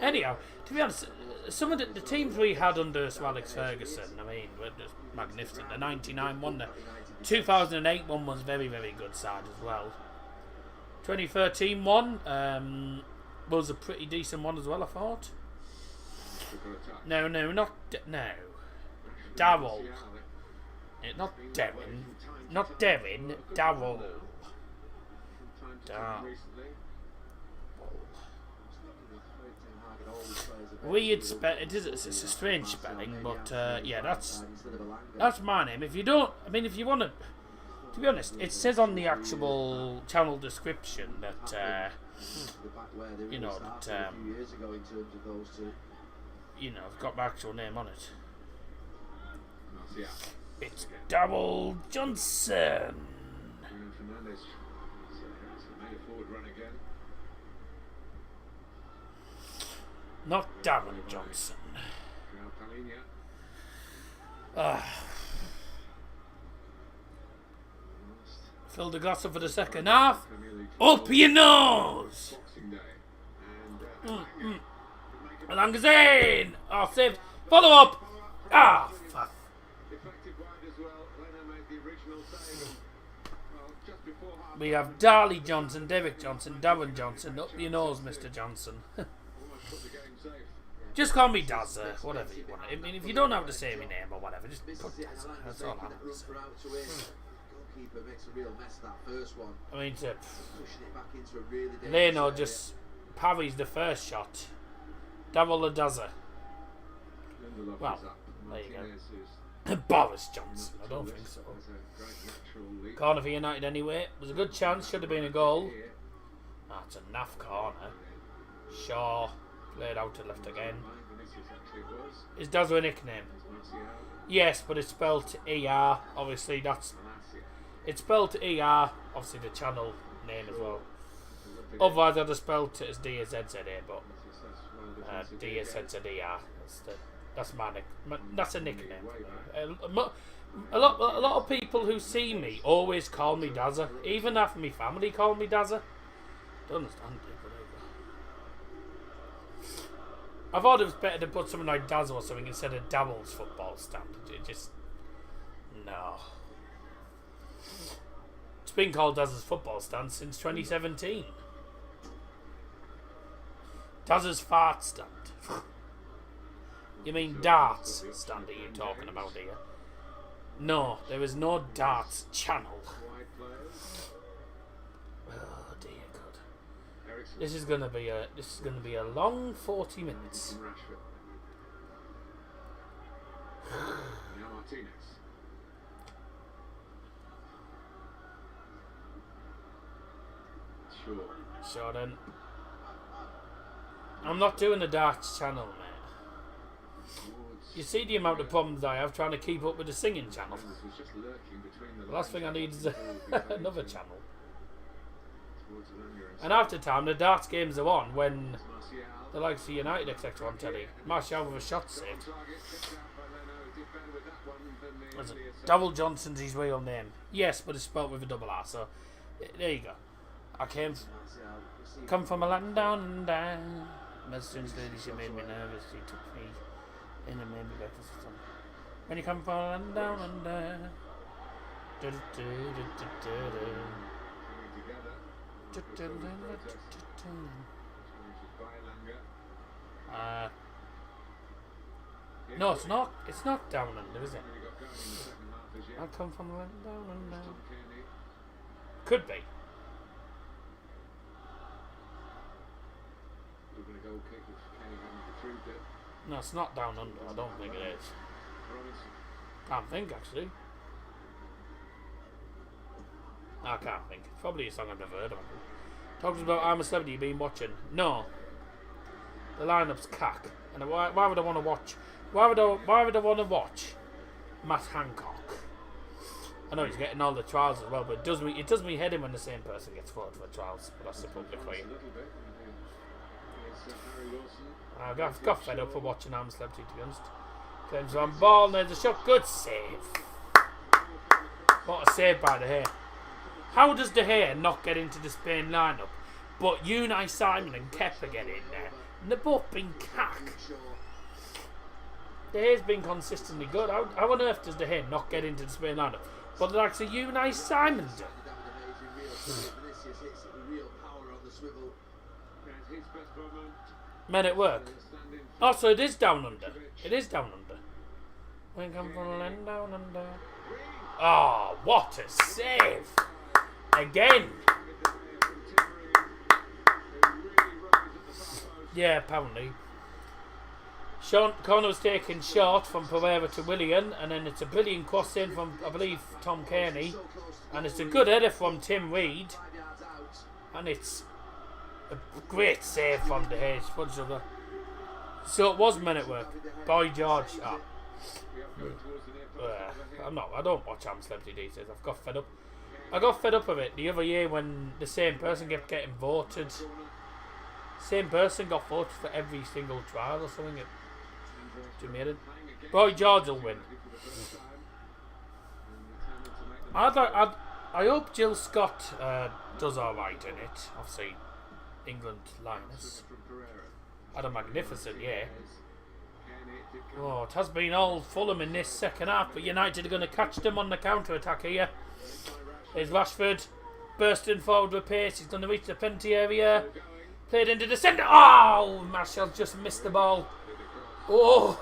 Speaker 3: Anyhow, to be honest, some of the teams we had under Sir Alex Ferguson, I mean, were just magnificent. The 99 one, the 2008 one was very, very good side as well. 2013 one was a pretty decent one as well, I thought. No. Darryl. Not Devin. Not Devin. Darryl. Weird spelling. It's a strange spelling, but yeah, that's my name. If you don't, I mean, if you want to be honest, it says on the actual channel description that you know that I've got my actual name on it. It's Daryl Johnson. Not Darren Johnson. Fill the glass up for the second half. Up your nose! Langazine! Oh, saved. Follow up! Ah, fuck. We have Darley Johnson, Derek Johnson, Darren Johnson. Up your nose, Mr. Johnson. Just call me Dazza, whatever you want. I mean, if you don't have to say my name or whatever, just put Dazza. That's all I'm saying. I mean, Leno just parries the first shot. Double the Dazza. Well, there you go. Boris Johnson, I don't think so. Corner for United anyway. It was a good chance, should have been a goal. That's a naff corner. Shaw. Played out to left again.
Speaker 1: Vinicius actually it was.
Speaker 3: Is Dazza a nickname?
Speaker 1: There's Martial.
Speaker 3: Yes, but it's spelled ER. Obviously, that's
Speaker 1: Malacia.
Speaker 3: it's spelled ER. Obviously, the channel name as well. Otherwise, I'd have spelled it as DAZZA, but DAZZER. That's my that's a nickname. A lot of people who see me always call me Dazza. Even half of my family call me Dazza. Don't understand people. I thought it was better to put something like Dazzle or something instead of Dabble's football stand. It just no. It's been called Dazzle's football stand since 2017. Dazzle's fart stand. You mean darts stand are you talking about here? No, there is no darts channel.
Speaker 1: Wide players.
Speaker 3: Oh dear God.
Speaker 1: Ericsson.
Speaker 3: This is gonna be a long 40 minutes.
Speaker 1: From Rashford. Now Martinez. Sure.
Speaker 3: Sure then. I'm not doing the darts channel, mate. You see the amount of problems I have trying to keep up with the singing channel.
Speaker 1: Was just lurking between
Speaker 3: The last thing I need is another channel.
Speaker 1: towards Langer
Speaker 3: And half the time the darts games are on when
Speaker 1: Martial.
Speaker 3: the likes of United etc. on telly. Martial with a shot saved.
Speaker 1: Target picked out by Leno. Did better with that one than the
Speaker 3: Was it
Speaker 1: earlier side.
Speaker 3: Double Johnson's his real name? Yes, but it's spelled with a double R. So there you go. I come from a land down and down. Message lady, she made me nervous. She took me in and made me breakfast or something. When you come from a land down and down.
Speaker 1: Coming together. By Langer.
Speaker 3: No, it's not. It's not down under, is it?
Speaker 1: Really got going in the second half as yet.
Speaker 3: I come from a land down and down.
Speaker 1: Tom Kearney.
Speaker 3: Could be.
Speaker 1: Looking a goal kick if Kenny hadn't retrieved it.
Speaker 3: No, it's not down under. I don't think it is.
Speaker 1: Robinson.
Speaker 3: Can't think actually. I can't think. It's probably a song I've never heard of. Talks about I'm a Celebrity you've been watching. No. The lineup's cack. And why would I want to watch? Why would I want to watch Matt Hancock? I know he's getting all the trials as well, but it does me head in when the same person gets voted for trials. But that's the public way.
Speaker 1: A little bit. Here's Harry Wilson.
Speaker 3: I've got fed up for watching I'm a Celebrity, to be honest. Claims on ball, and there's a shot. Good save. What a save by the hair. How does De Gea not get into the Spain lineup, but Unai Simon and Kepa get in there? And they've both been cack. De Gea's been consistently good. How on earth does De Gea not get into the Spain lineup? But the likes of Unai Simon do.
Speaker 1: His best moment.
Speaker 3: Men at work.
Speaker 1: Standing
Speaker 3: Oh, so it is down under. It is down under. When come from the land down under. Oh, what a save! Again. Yeah, apparently. Corner was taken short from Pereira to Willian, and then it's a brilliant cross in from, I believe, Tom Kearney, and it's a good header from Tim Reed, and it's a great save from De Gea. So it was men at work. Boy George. Oh. I don't watch Am Celebrity these days. I've got fed up. I got fed up of it the other year when the same person kept getting voted. Same person got voted for every single trial or something. Boy George will win. I hope Jill Scott does alright in it. Obviously, England Lioness. Had a magnificent year. Oh, it has been all Fulham in this second half, but United are going to catch them on the counter-attack here. Here's Rashford bursting forward with pace. He's going to reach the penalty area. Played into the centre. Oh, Martial just missed the ball. Oh.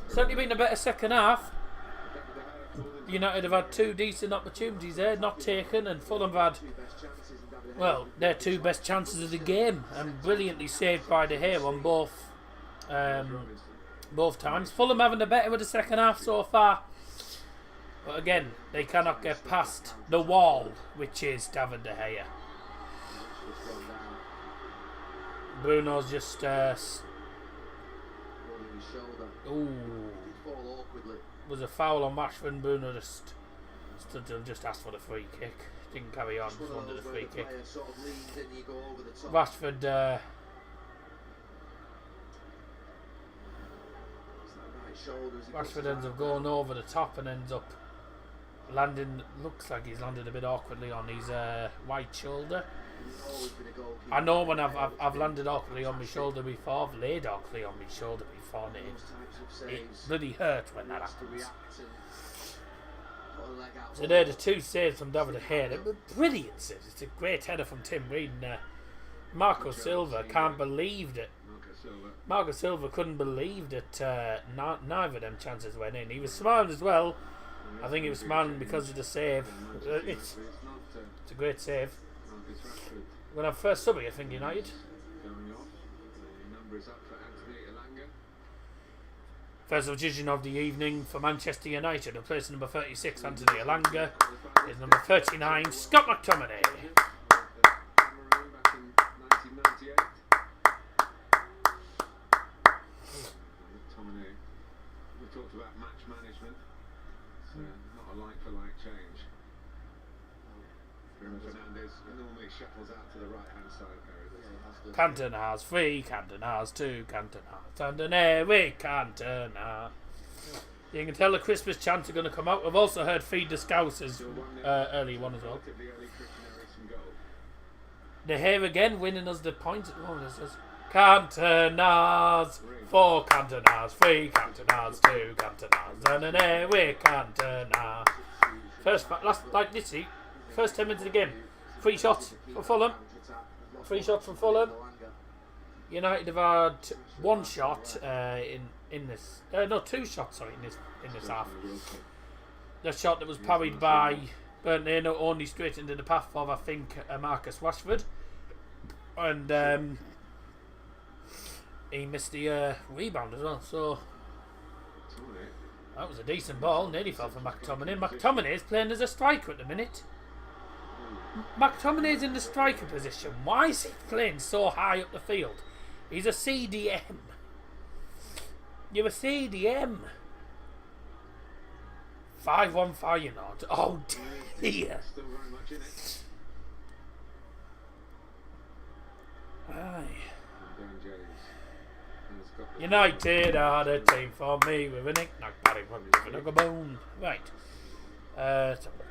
Speaker 3: Certainly been a better second half. United have had 2 decent opportunities there, not taken, and Fulham have had, well, their 2 best chances of the game, and brilliantly saved by De Gea on both times. Fulham having the better of the second half so far, but again, they cannot get past the wall, which is David De Gea. Bruno's just was a foul on Rashford, and Bruno just asked for the free kick. Didn't carry on, just wanted the free kick. Rashford Rashford ends up going over the top and ends up landing, looks like he's landed a bit awkwardly on his right shoulder. I know when I've landed awkwardly on my shoulder before, I've laid awkwardly on my shoulder before, and it really hurt when that happens. So they're the 2 saves from David De Gea. They're brilliant saves. It's a great header from Tim Reed. Marco Silva can't believe that. Marco Silva couldn't believe that neither of them chances went in. He was smiling as well. I think he was smiling because of the save. It's a great save. When I'm first subbing, I think United. First substitution of the evening for Manchester United. In place number 36, Anthony Elanga, is number 39, Scott McTominay.
Speaker 1: We talked about match management. It's not a like-for-like change. Bruno Fernandes normally shuttles out to the right-hand side.
Speaker 3: Cantona 3, Cantona 2, Cantona, we Cantona. You can tell the Christmas chants are going to come out. We've also heard Feed the Scousers early one as well. They're here again, winning us the points. Oh, this is Cantonas 4, Cantonas 3, Cantonas 2, Cantonas, we Cantona. First 10 minutes of the game. 3 shots for Fulham. 3 shots from Fulham. United have had 1 shot in this. No, 2 shots. Sorry, in this half. The shot that was parried by Bernardo only straight into the path of, I think, Marcus Rashford, and he missed the rebound as well. So that was a decent ball. Nearly fell for McTominay. McTominay is playing as a striker at the minute. McTominay's in the striker position. Why is he playing so high up the field? He's a CDM. You're a CDM. 5-1-5, you know. Oh dear. Aye. United are the team for me with a knick-knack, padding, a bone. Right. Let's have a look.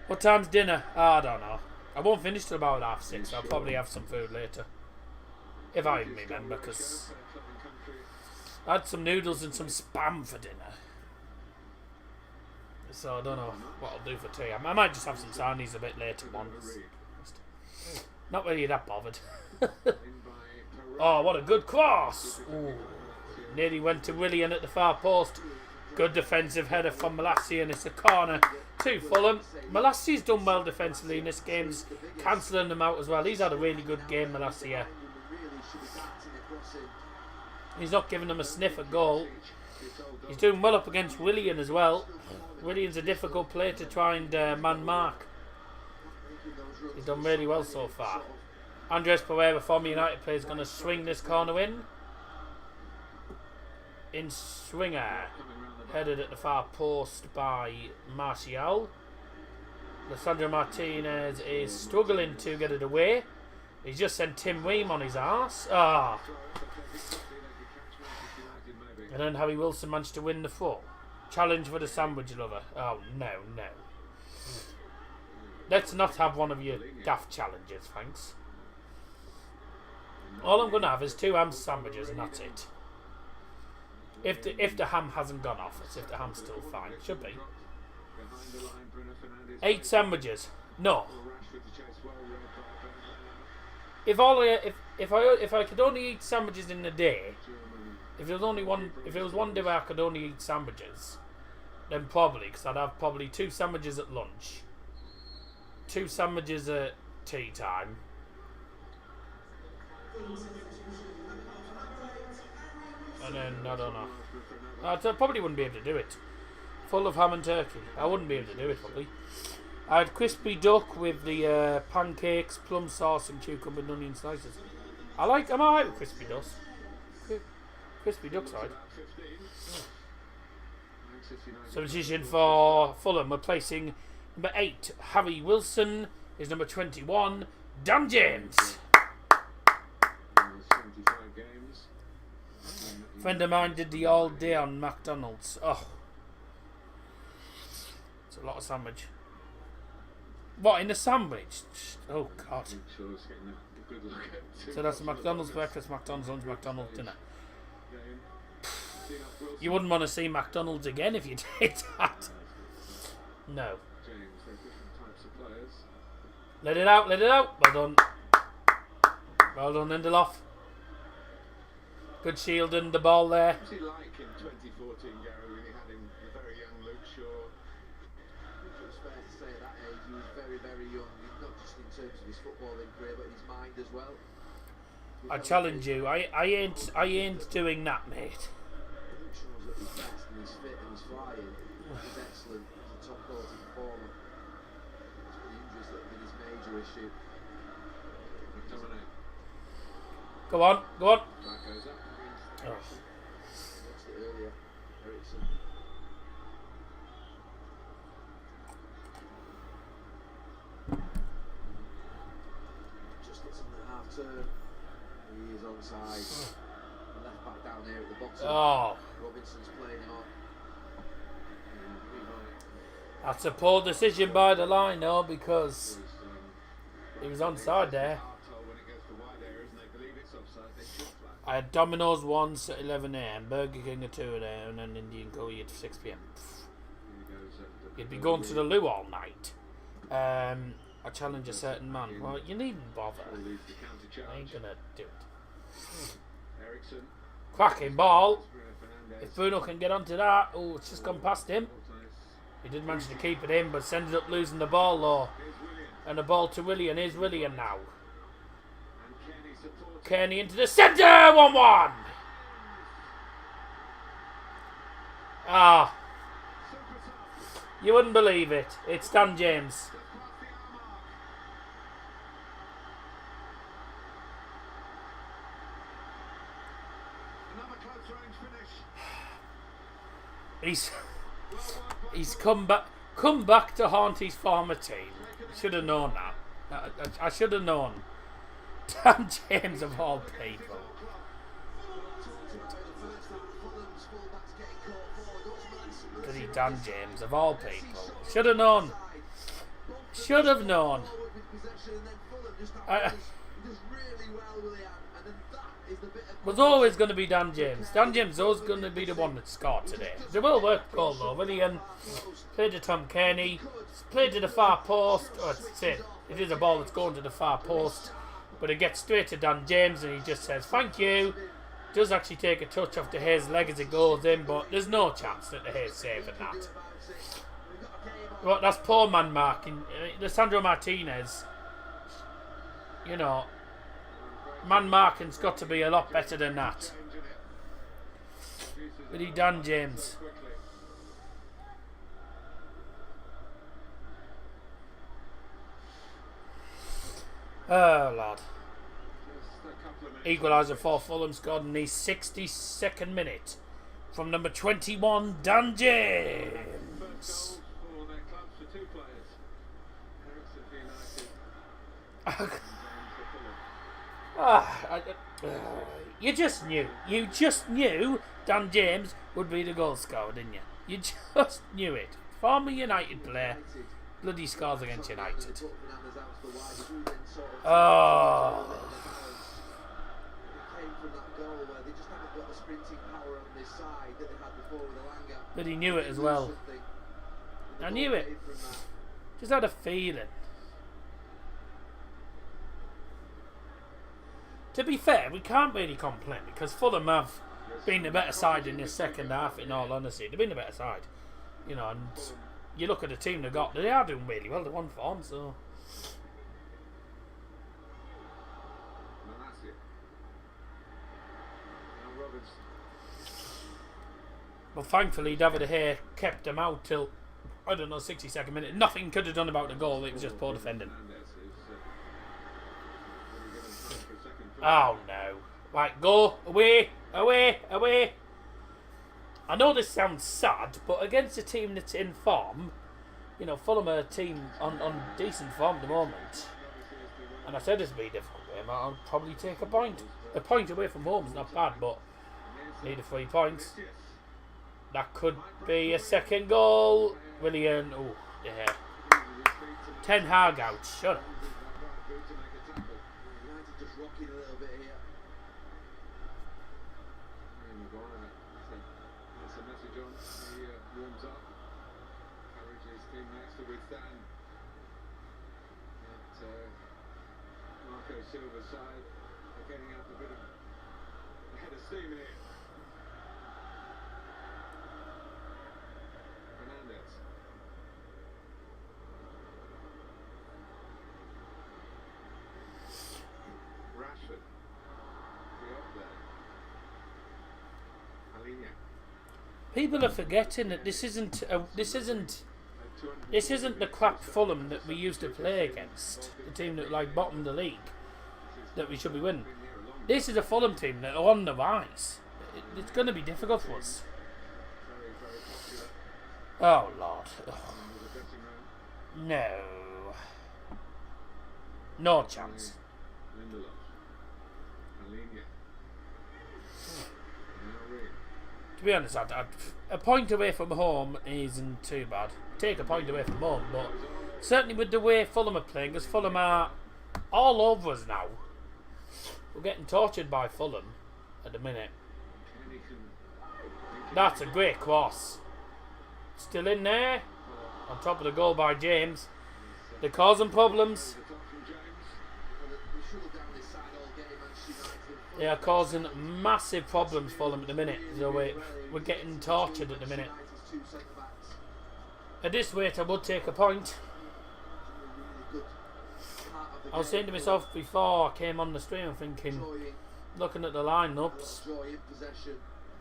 Speaker 3: What time's dinner? I don't know. I won't finish till about 6:30. I'll probably have some food later, if I remember, because I had some noodles and some spam for dinner. So I don't know what I'll do for tea. I might just have some sarnies a bit later on. Not really that bothered. Oh, what a good cross! Ooh. Nearly went to Willian at the far post. Good defensive header from Malassi, and it's a corner to Fulham. Malassi's done well defensively in this game, cancelling them out as well. He's had a really good game, Malassi. He's not giving them a sniff at goal. He's doing well up against Willian as well. Willian's a difficult player to try and man mark. He's done really well so far. Andres Pereira, former United player, is going to swing this corner in. In swinger. Headed at the far post by Martial. Lissandro Martinez is struggling to get it away. He's just sent Tim Ream on his arse. Ah. And then Harry Wilson managed to win the 4. Challenge for the sandwich lover. Oh, no. Let's not have one of your daft challenges, thanks. All I'm going to have is 2 ham sandwiches and that's it. If the ham hasn't gone off, as if the ham's still fine, it should be. 8 sandwiches. No. If I could only eat sandwiches in a day, if it was one day where I could only eat sandwiches, then probably, because I'd have probably 2 sandwiches at lunch, 2 sandwiches at tea time. And then, I don't know. I probably wouldn't be able to do it. Full of ham and turkey. I wouldn't be able to do it, probably. I had crispy duck with the pancakes, plum sauce and cucumber and onion slices. I'm alright with crispy duck. Crispy duck side. Substitution for Fulham. We're placing number 8, Harry Wilson, is number 21, Dan James.
Speaker 1: 75 games.
Speaker 3: Friend of mine did the all day on McDonald's. Oh, it's a lot of sandwich. What, in a sandwich? Oh God. So that's McDonald's breakfast, McDonald's lunch, McDonald's dinner. You wouldn't want to see McDonald's again if you did that. No. Let it out, let it out. Well done. Well done, Lindelof. Good shielding the ball there.
Speaker 1: What was he like in 2014, Gary, when he had him, the very young Luke Shaw?
Speaker 4: It's fair to say at that age he was very, very young, not just in terms of his footballing career, but his mind as well.
Speaker 3: I challenge you. I ain't doing that, mate.
Speaker 4: Luke Shaw's at his best and he's fit and he's flying. He's excellent. He's a top quality performer. It's the injuries that have been his major issue.
Speaker 1: McTominay.
Speaker 3: Go on, go on.
Speaker 1: That goes up.
Speaker 3: Oh.
Speaker 4: Watched it earlier. Ericsson. Just gets on the half turn. He is onside. The left back down there at the bottom.
Speaker 3: Oh,
Speaker 4: Robinson's playing him on.
Speaker 3: that's a poor decision by the line, though, because he was onside there.
Speaker 1: When it goes to wide areas and they believe it's offside, they shoot flat.
Speaker 3: I had Domino's once at 11 a.m, Burger King at 2 a.m, and then Indian curry at 6 p.m.
Speaker 1: Here goes,
Speaker 3: You'd be going to the loo all night. I challenge a certain man. Well, you needn't bother.
Speaker 1: leads the counter charge.
Speaker 3: I ain't gonna do it.
Speaker 1: Ericsson.
Speaker 3: Cracking ball.
Speaker 1: Bruno Fernandes.
Speaker 3: If Bruno can get onto that, oh, it's just gone past him. He did manage to keep it in, but ended up losing the ball though.
Speaker 1: Here's Willian.
Speaker 3: And the ball to Willian. Here's Willian now.
Speaker 1: And Kenny supports.
Speaker 3: Kearney into the centre. 1-1. Ah,
Speaker 1: Super tough.
Speaker 3: you wouldn't believe it. It's Dan James.
Speaker 1: Just past the hour mark. Another close range finish.
Speaker 3: He's come back to haunt his former team. Should have known that. I should have known. Dan James of all people. Bloody Dan James of all people. Should have known. Should have known. Was always going to be Dan James. Dan James is always going to be the one that scored today. It's a well worked goal though. Willian played to Tom Kearney, played to the far post. Oh, it is a ball that's going to the far post, but it gets straight to Dan James and he just says thank you. Does actually take a touch off De Gea's leg as it goes in, but there's no chance that De Gea's saving that. Well, that's poor man marking. Lisandro Martinez, you know, man marking's got to be a lot better than that. But he Dan James. Oh Lord. Equaliser for Fulham, scored in the 62nd minute from number 21, Dan James. You just knew Dan James would be the goal scorer, didn't you? You just knew it. Former United player, bloody scores against United. Oh. But he knew it as well. I knew it. Just had a feeling. To be fair, we can't really complain because Fulham have been the better side in this second half, in all honesty. They've been the better side. You know, and you look at the team they got, they are doing really well. They're on form, so. But thankfully, David De Gea kept them out till, I don't know, 62nd minute. Nothing could have done about the goal. It was just poor defending. Oh no. Right, go. Away. Away. Away. I know this sounds sad, but against a team that's in form, you know, Fulham are a team on decent form at the moment. And I said this would be a difficult game. I'll probably take a point. A point away from home is not bad, but need a 3 points. That could be a second goal. Willian. Oh, yeah. Ten Hag out. Shut up.
Speaker 4: United just rocking a little bit here.
Speaker 1: That's a message on. He warms up. Encourages his teammates to withstand. At Marco Silva's side, they're getting up a bit of a head of steam here. Rashford, be up there.
Speaker 3: People are forgetting that this isn't the crap Fulham that we used to play against, the team that like bottomed the league that we should be winning. This is a Fulham team that are on the rise. It's going to be difficult for us. Oh Lord, no, no chance. To be honest, a point away from home isn't too bad. Take a point away from home, but certainly with the way Fulham are playing, because Fulham are all over us now. We're getting tortured by Fulham at the minute. That's a great cross. Still in there. On top of the goal by James. They're causing problems. They are causing massive problems for them at the minute. So we're getting tortured at the minute. At this rate, I would take a point. I was saying to myself before I came on the stream, thinking, looking at the lineups,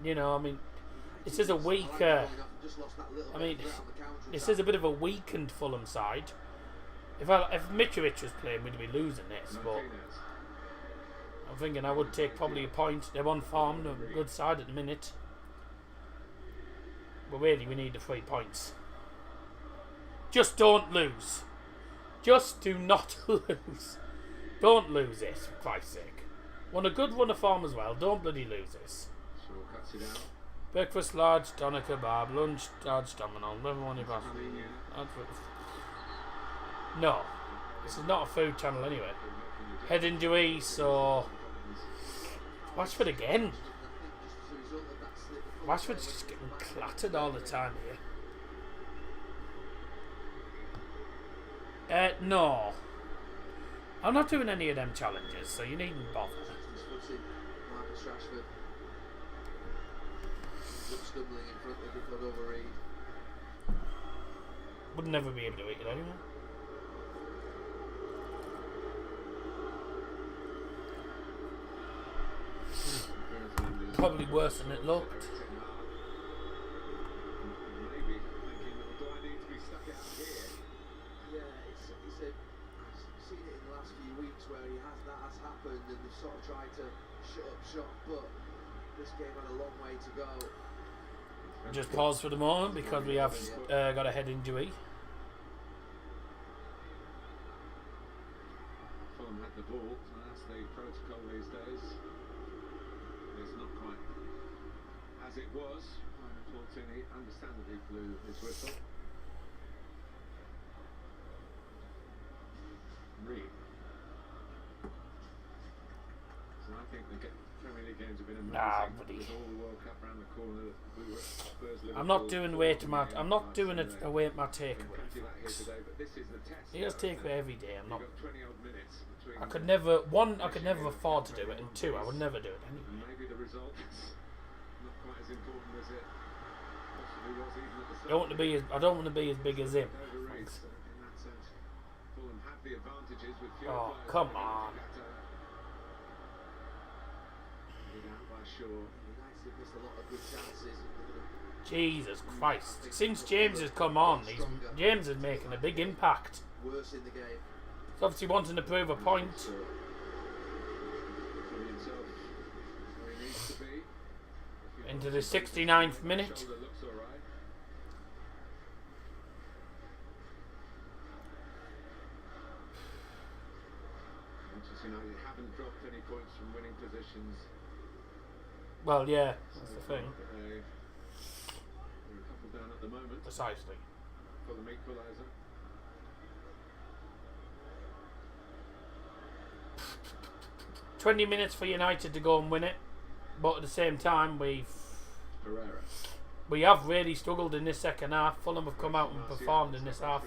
Speaker 3: you know, I mean, this is a weaker. I mean, this is a bit of a weakened Fulham side. If Mitrovic was playing, we'd be losing this, but I'm thinking I would take probably a point. They're on form, they're a good side at the minute. But really, we need the 3 points. Just don't lose. Just do not lose. Don't lose this, for Christ's sake. Want a good run of form as well. Don't bloody lose this. Breakfast large, doner kebab, lunch large domino, everyone you've asked. No, this is not a food channel anyway. Head injury, so Rashford again. Rashford's just getting clattered all the time here. No, I'm not doing any of them challenges, so you needn't bother. Would never be able to eat it anyway. Probably worse than it looked.
Speaker 4: Seen it in the last few weeks where that has happened and they've sort of tried to shut up shop, but this game had a long way to go.
Speaker 3: Just pause for the moment because we have got a head injury.
Speaker 1: Fulham had the ball, so that's the protocol these days. It's not quite as it was. Fortuny understandably blew his whistle. Reed. So I think the Premier League games have been amazing. With all the World Cup around the corner.
Speaker 3: I'm not doing I'm not doing it away at my takeaway. He does takeaway every day. I'm not. I could never afford to do it, and 2, I would never do it anyway.
Speaker 1: Maybe the result is not quite as important as it possibly who was even at the
Speaker 3: I don't want to be as big as him.
Speaker 1: over Reece. So in that sense, Fulham had the advantages with fewer
Speaker 3: Oh,
Speaker 1: players.
Speaker 3: come on.
Speaker 1: Headed out by Shaw.
Speaker 4: United missed a lot of good chances.
Speaker 3: Jesus Christ. Since James has come on, James is making a big impact.
Speaker 4: Worse in the game.
Speaker 3: He's obviously wanting to prove a point.
Speaker 1: Putting himself where he needs to be.
Speaker 3: Into the 69th minute.
Speaker 1: Shoulder looks all right. Manchester United haven't dropped any points from winning positions.
Speaker 3: Well, yeah, that's the thing.
Speaker 1: They're a couple down at the moment.
Speaker 3: Precisely.
Speaker 1: For the equaliser.
Speaker 3: "20 minutes for United to go and win it, but at the same time we
Speaker 1: Pereira.
Speaker 3: have really struggled in this second half. Fulham have come out and performed in this half.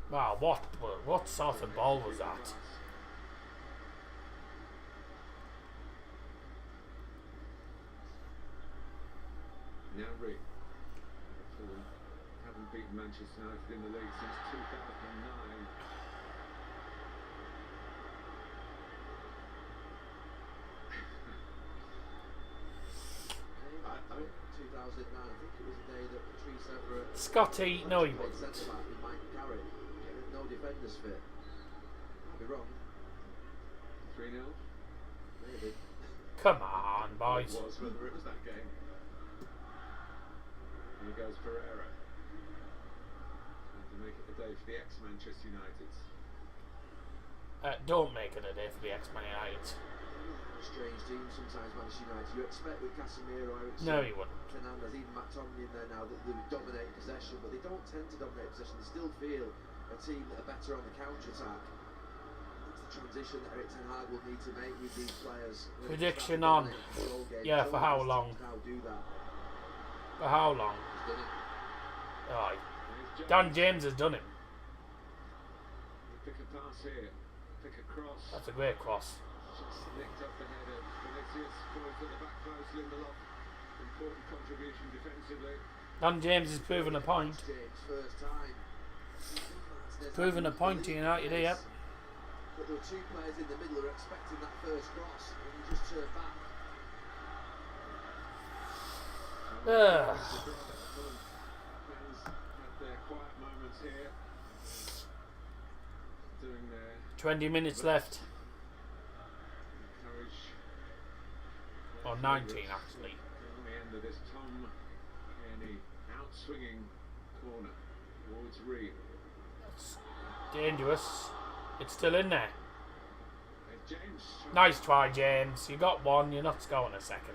Speaker 3: Wow, what sort of ball was that?
Speaker 1: Now Reed. Fulham haven't beaten Manchester United in the league since 2009. I
Speaker 4: 2009, I think it was the day that Patrice Evra.
Speaker 3: Scotty, no he
Speaker 4: played
Speaker 3: wasn't.
Speaker 4: centre back with Mike Garrett. No defenders fit. Might be wrong.
Speaker 1: 3-0.
Speaker 4: Maybe.
Speaker 3: Come on, boys.
Speaker 1: It was, whether it was that game. Here goes Pereira. Trying to make it a day for the ex-Manchester United.
Speaker 3: Don't make it a day for the ex-Man United.
Speaker 4: Strange team sometimes, Manchester United. You expect with Casemiro, Ericsson,
Speaker 3: No, he wouldn't.
Speaker 4: Fernandes, even McTominay in there now that they would dominate possession, but they don't tend to dominate possession. They still feel a team that are better on the counter-attack. That's the transition that Eric Ten Hag will need to make with these players.
Speaker 3: Prediction on. Yeah, for how long?
Speaker 4: Now do that.
Speaker 3: For how long?
Speaker 4: He's done it.
Speaker 3: Oh, Dan James has done it.
Speaker 1: Pick a pass here. Pick a cross.
Speaker 3: That's a great cross.
Speaker 1: Just nicked up the header. Vinicius poised at the back post. Lindelof. Important contribution defensively.
Speaker 3: Dan James has proven a point.
Speaker 4: James, first time.
Speaker 3: Proven a point to United here.
Speaker 4: But there were two players in the middle who were expecting that first cross, and he just turned back.
Speaker 1: Fans had their quiet moments here. Doing their
Speaker 3: 20 minutes left.
Speaker 1: encourage.
Speaker 3: Or 19 actually.
Speaker 1: On the end of this Tom Kearney out-swinging corner towards Reed.
Speaker 3: It's dangerous. It's still in there.
Speaker 1: James.
Speaker 3: Nice try, James. You got one. You're not scoring a second.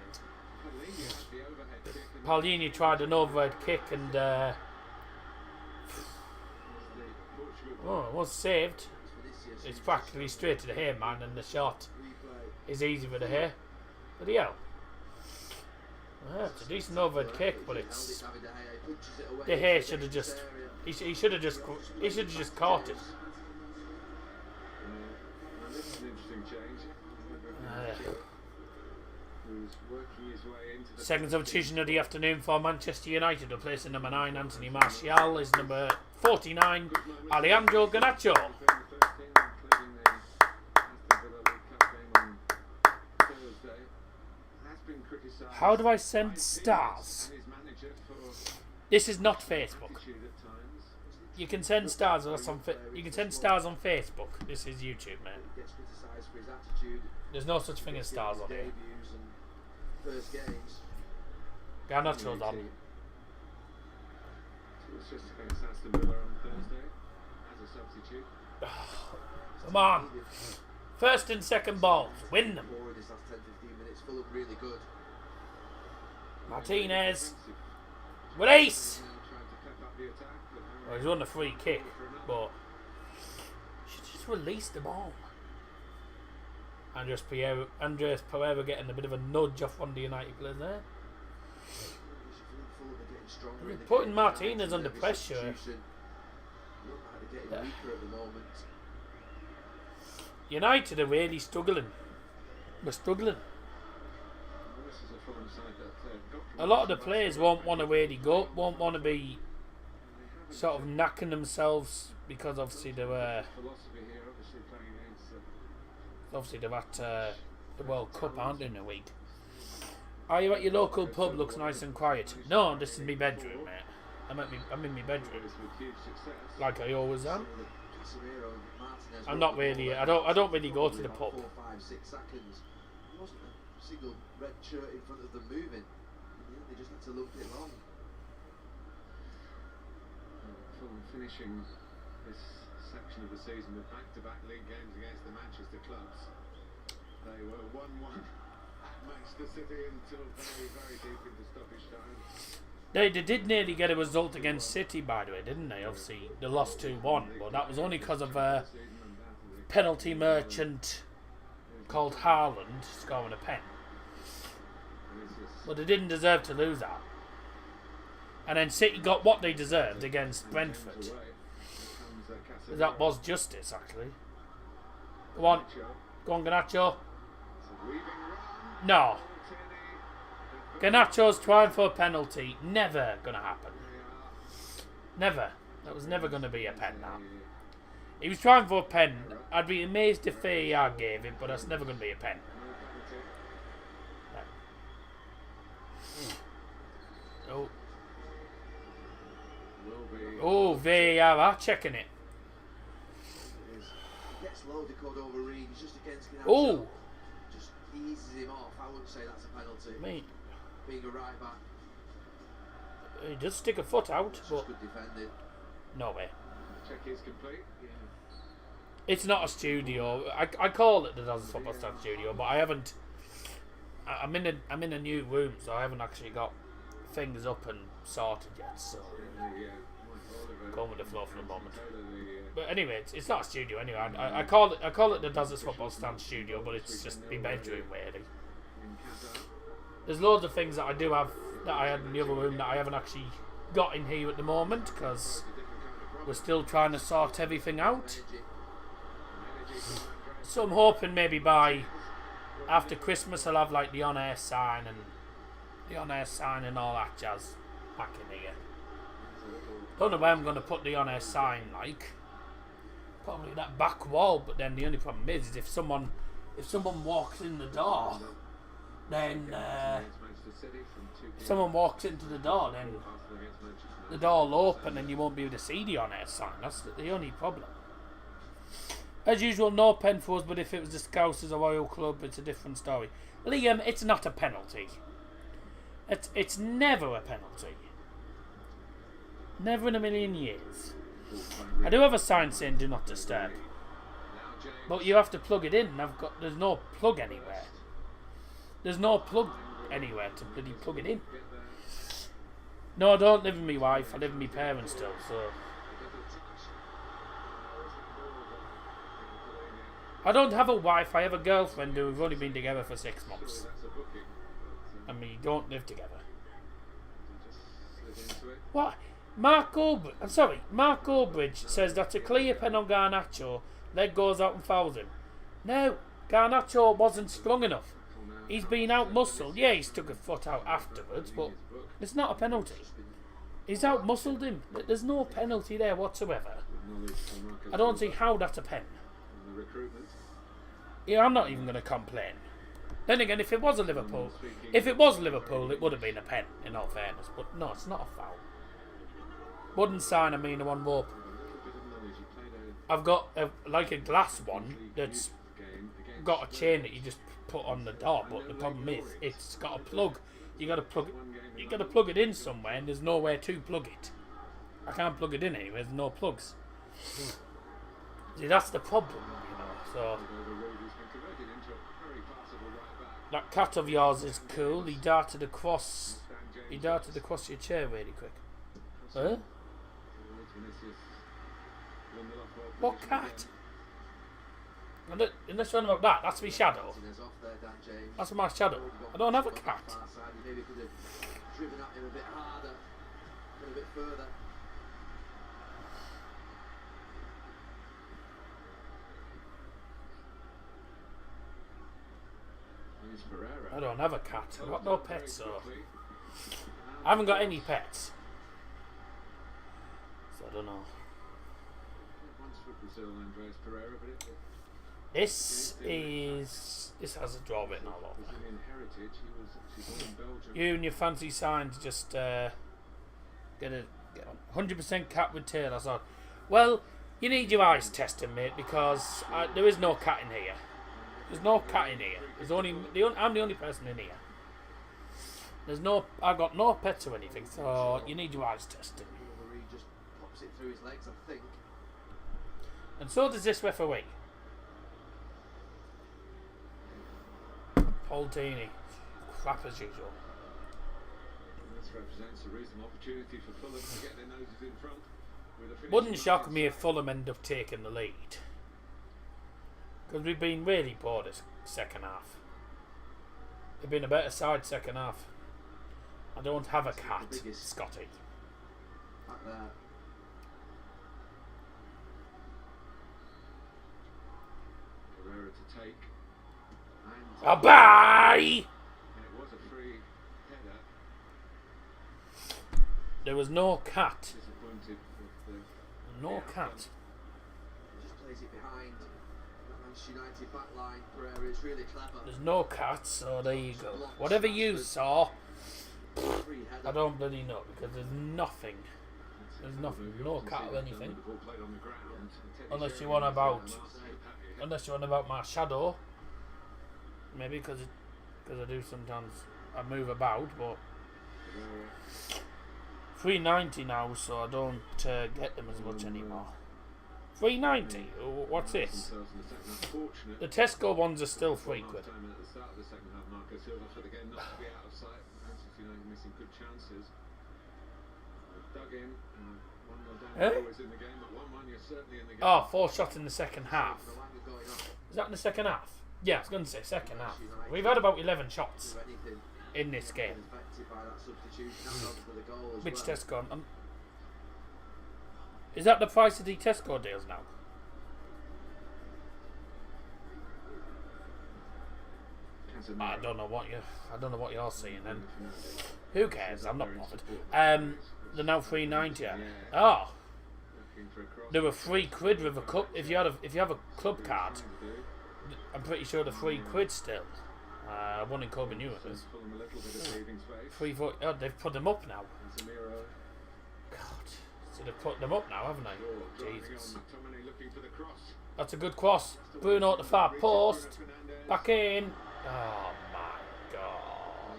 Speaker 1: Palhinha had the overhead kick and
Speaker 3: Palhinha tried an overhead kick and
Speaker 1: the Portugal
Speaker 3: it was saved. It's practically straight to the hair, man, and the shot is easy for the hair. But yeah, it's a decent overhead kick, but it's the hair should have just he should have just caught it.
Speaker 1: This is an interesting change. Who's working his way into the
Speaker 3: Second substitution of the afternoon for Manchester United, replacing number 9 Anthony Martial, is number 49 Alejandro Garnacho. How do I send stars? This is not Facebook. You can send stars on you can send stars on Facebook. This is YouTube, man.
Speaker 4: Gets criticised for his attitude.
Speaker 3: There's no such thing as stars on here.
Speaker 4: Debuts and first games.
Speaker 3: Garnacho's on.
Speaker 1: It's just against Aston Villa on Thursday as a substitute.
Speaker 3: Come on. First and second balls. Win them.
Speaker 4: More in his last 10-15 minutes. Fulham really good.
Speaker 3: Martinez. With ace.
Speaker 1: Trying to pep up the attack, but
Speaker 3: Well, he's won a free kick, but should just release the ball. Andres Pereira getting a bit of a nudge off one of the United players there.
Speaker 4: Fulham are getting stronger in the
Speaker 3: Putting
Speaker 4: game.
Speaker 3: Martinez under
Speaker 4: Every
Speaker 3: pressure.
Speaker 4: substitution. Look like they're getting weaker at the moment.
Speaker 3: United are really struggling. We're struggling.
Speaker 1: this is a Fulham side that got
Speaker 3: A lot of the players won't want to really go, won't want to be sort of knacking themselves because obviously they were.
Speaker 1: philosophy here, obviously playing against
Speaker 3: Obviously they're at the World Cup, aren't they, in a week? Are you at your local pub? Looks nice and quiet. No, this is my bedroom, mate. I'm in my bedroom,
Speaker 1: with huge success.
Speaker 3: like I always am.
Speaker 4: Casemiro and Martinez
Speaker 3: I'm not really. I don't really go to the pub.
Speaker 4: 4, 5, 6 seconds. There wasn't a single red shirt in front of them moving. They just had to lump it long.
Speaker 1: Fulham finishing this section of the season with back-to-back league games against the Manchester clubs. They were 1-1 at Manchester City until very, very deep into stoppage time.
Speaker 3: They did nearly get a result against City, by the way, didn't they? Obviously, they lost 2-1, but that was only because of a penalty merchant called Haaland scoring a pen. But they didn't deserve to lose that. And then City got what they deserved against Brentford. That was justice, actually. Go on, Garnacho. No. Garnacho's trying for a penalty. Never gonna happen. Never. That was never gonna be a pen. That. He was trying for a pen. I'd be amazed if VAR gave it, but that's never gonna be a pen. Oh. Oh, VAR are checking it.
Speaker 4: He gets low, decode over Reed. He's just against Garnacho.
Speaker 3: Oh.
Speaker 4: Just eases him off. I wouldn't say that's a penalty.
Speaker 3: Mate.
Speaker 4: Being a right back.
Speaker 3: He does stick a foot out,
Speaker 4: It's
Speaker 3: but
Speaker 4: just good defending.
Speaker 3: no way.
Speaker 1: Check is complete. Yeah.
Speaker 3: It's not a studio. I call it the Daz's Football Stand Studio, but I haven't. I'm in a new room, so I haven't actually got things up and sorted yet. So going with the flow for the moment. But anyway, it's not a studio anyway. I call it the Daz's Football Stand Studio, but it's just my bedroom really. There's loads of things that I do have that I had in the other room that I haven't actually got in here at the moment because we're still trying to sort everything out. So I'm hoping maybe by after Christmas I'll have like the on-air sign and all that jazz back in here. Don't know where I'm going to put the on-air sign, like probably that back wall. But then the only problem is if someone walks in the door, then if someone walks into the door, then the door will open and you won't be able to see the on-air sign. That's the only problem. As usual, no pen for us, but if it was the Scousers or Royal Club, it's a different story. Liam, it's not a penalty. It's never a penalty. Never in a million years. I do have a sign saying do not disturb. But you have to plug it in, and there's no plug anywhere. There's no plug anywhere to bloody plug it in. No, I don't live with my wife. I live with my parents still, so I don't have a wife. I have a girlfriend who we've only been together for 6 months, and we don't live together. What? Mark Goldbridge says that's a clear pen on Garnacho. Leg goes out and fouls him. No, Garnacho wasn't strong enough. He's been out-muscled. Yeah, he's took a foot out afterwards, but it's not a penalty. He's out-muscled him. There's no penalty there whatsoever. I don't see how that's a pen. Yeah, I'm not even going to complain. Then again, if it was Liverpool, it would have been a pen, in all fairness. But no, it's not a foul. Wooden sign, I mean, the one rope. I've got like a glass one that's got a chain that you just put on the door, but the problem is it's got a plug. You got to plug it in somewhere, and there's nowhere to plug it. I can't plug it in anywhere. There's no plugs. See, that's the problem, you know. So that cat of yours is cool. He darted across your chair really quick. Huh? What cat? Unless you're on about that, that's my shadow. That's my shadow. I don't have a cat.
Speaker 4: Maybe could have driven at him a bit harder, a bit further.
Speaker 1: Here's Pereira.
Speaker 3: I don't have a cat. I've got no pets, so
Speaker 1: Quickly.
Speaker 3: I haven't got any pets. So I don't know.
Speaker 1: Once for Brazil, Andres Pereira, but it
Speaker 3: This has a draw written all over.
Speaker 1: Brazilian heritage. He was actually born in Belgium.
Speaker 3: You and your fancy signs just get on 100% cat with tail. I thought, well, you need your eyes testing, mate, because there is no cat in here. There's no cat in here. I'm the only person in here. I've got no pets or anything, so you need your eyes testing.
Speaker 4: He just pops it through his legs, I think.
Speaker 3: And so does this referee. Paul Deeney. Crap as usual.
Speaker 1: This represents a reasonable opportunity for Fulham to get their noses in front. With a finish.
Speaker 3: Wouldn't shock me if Fulham end up taking the lead. Because we've been really poor this second half. They've been a better side second half. I don't have a cat, Scotty.
Speaker 4: Back there.
Speaker 1: Pereira to take. And
Speaker 3: Bye!
Speaker 1: and it was a free header.
Speaker 3: There was no cat.
Speaker 1: Disappointed with the
Speaker 3: No cat.
Speaker 4: He just plays it behind that Manchester United back line. Pereira is really clever.
Speaker 3: There's no cat, so there you go. Whatever you saw,
Speaker 4: Free header.
Speaker 3: I don't bloody know, because there's nothing. There's nothing. No cat or anything.
Speaker 1: The ball played on the ground.
Speaker 3: Unless you want about my shadow. Maybe because I do sometimes. I move about, but 390 now, so I don't get them as much anymore. 390? What's this? The Tesco ones are still £3.
Speaker 1: At the start of the second half, Marco Silva for the game not to be out of sight. Manchester United missing good chances. Dug in. 1-0 down. Always in the game, but 1-1 you're certainly in the game.
Speaker 3: Oh, 4 shots in the second half. Is that in the second half? Yeah, I was going to say second half. We've had about 11 shots in this game. Which Tesco? Is that the price of the Tesco deals now? I don't know what you're seeing then. Who cares? I'm not bothered. They're now £3.90. Oh, they were £3 with a cup. If you have a club card, I'm pretty sure they're £3 still. One in Coburn Europe is. £3.40. Oh, they've put them up now. God, so they've put them up now, haven't they? Jesus. That's a good cross. Bruno at the far post. Back in. Oh my God.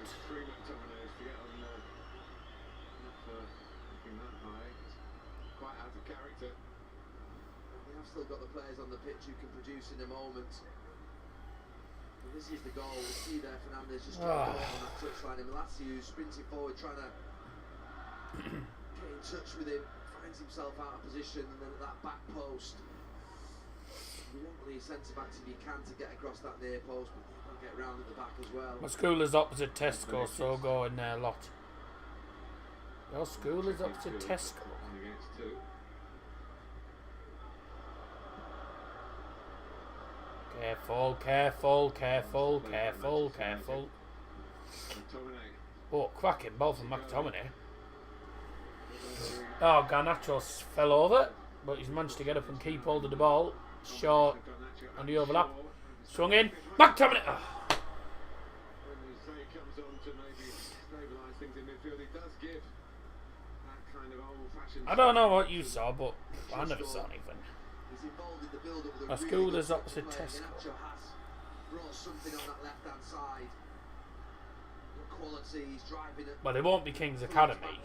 Speaker 4: They have still got the players on the pitch who can produce in a moment. And this is the goal. We see there Fernandes just trying to go on that touchline. And Malacia sprinting forward, trying to get in touch with him, finds himself out of position, and then at that back post. You want the centre back if you can to get across that near post, but you've got to get round at the back as well.
Speaker 3: My school is opposite Tesco, so go in there a lot. Your school is opposite Tesco. Careful, careful, careful, careful, careful. Oh, cracking ball from McTominay. Oh, Garnacho fell over, but he's managed to get up and keep hold of the ball. Short on the overlap. Swung in. McTominay! Oh. I don't know what you saw, but I never saw anything. My school is opposite Tesco. Well, it won't be King's Academy.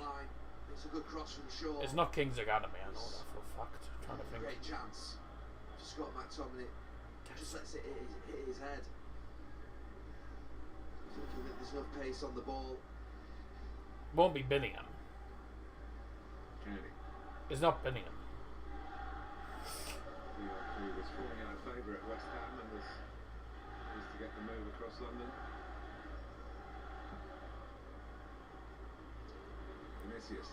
Speaker 3: It's not King's Academy, I know that for a fact. I'm trying to think.
Speaker 4: Great chance. Scott McTominay just lets it hit his head. Thinking that there's enough pace on the ball.
Speaker 3: Won't be Billingham. It's not Billingham.
Speaker 1: He was falling out of favour at West Ham and was to get the move across London. Vinicius.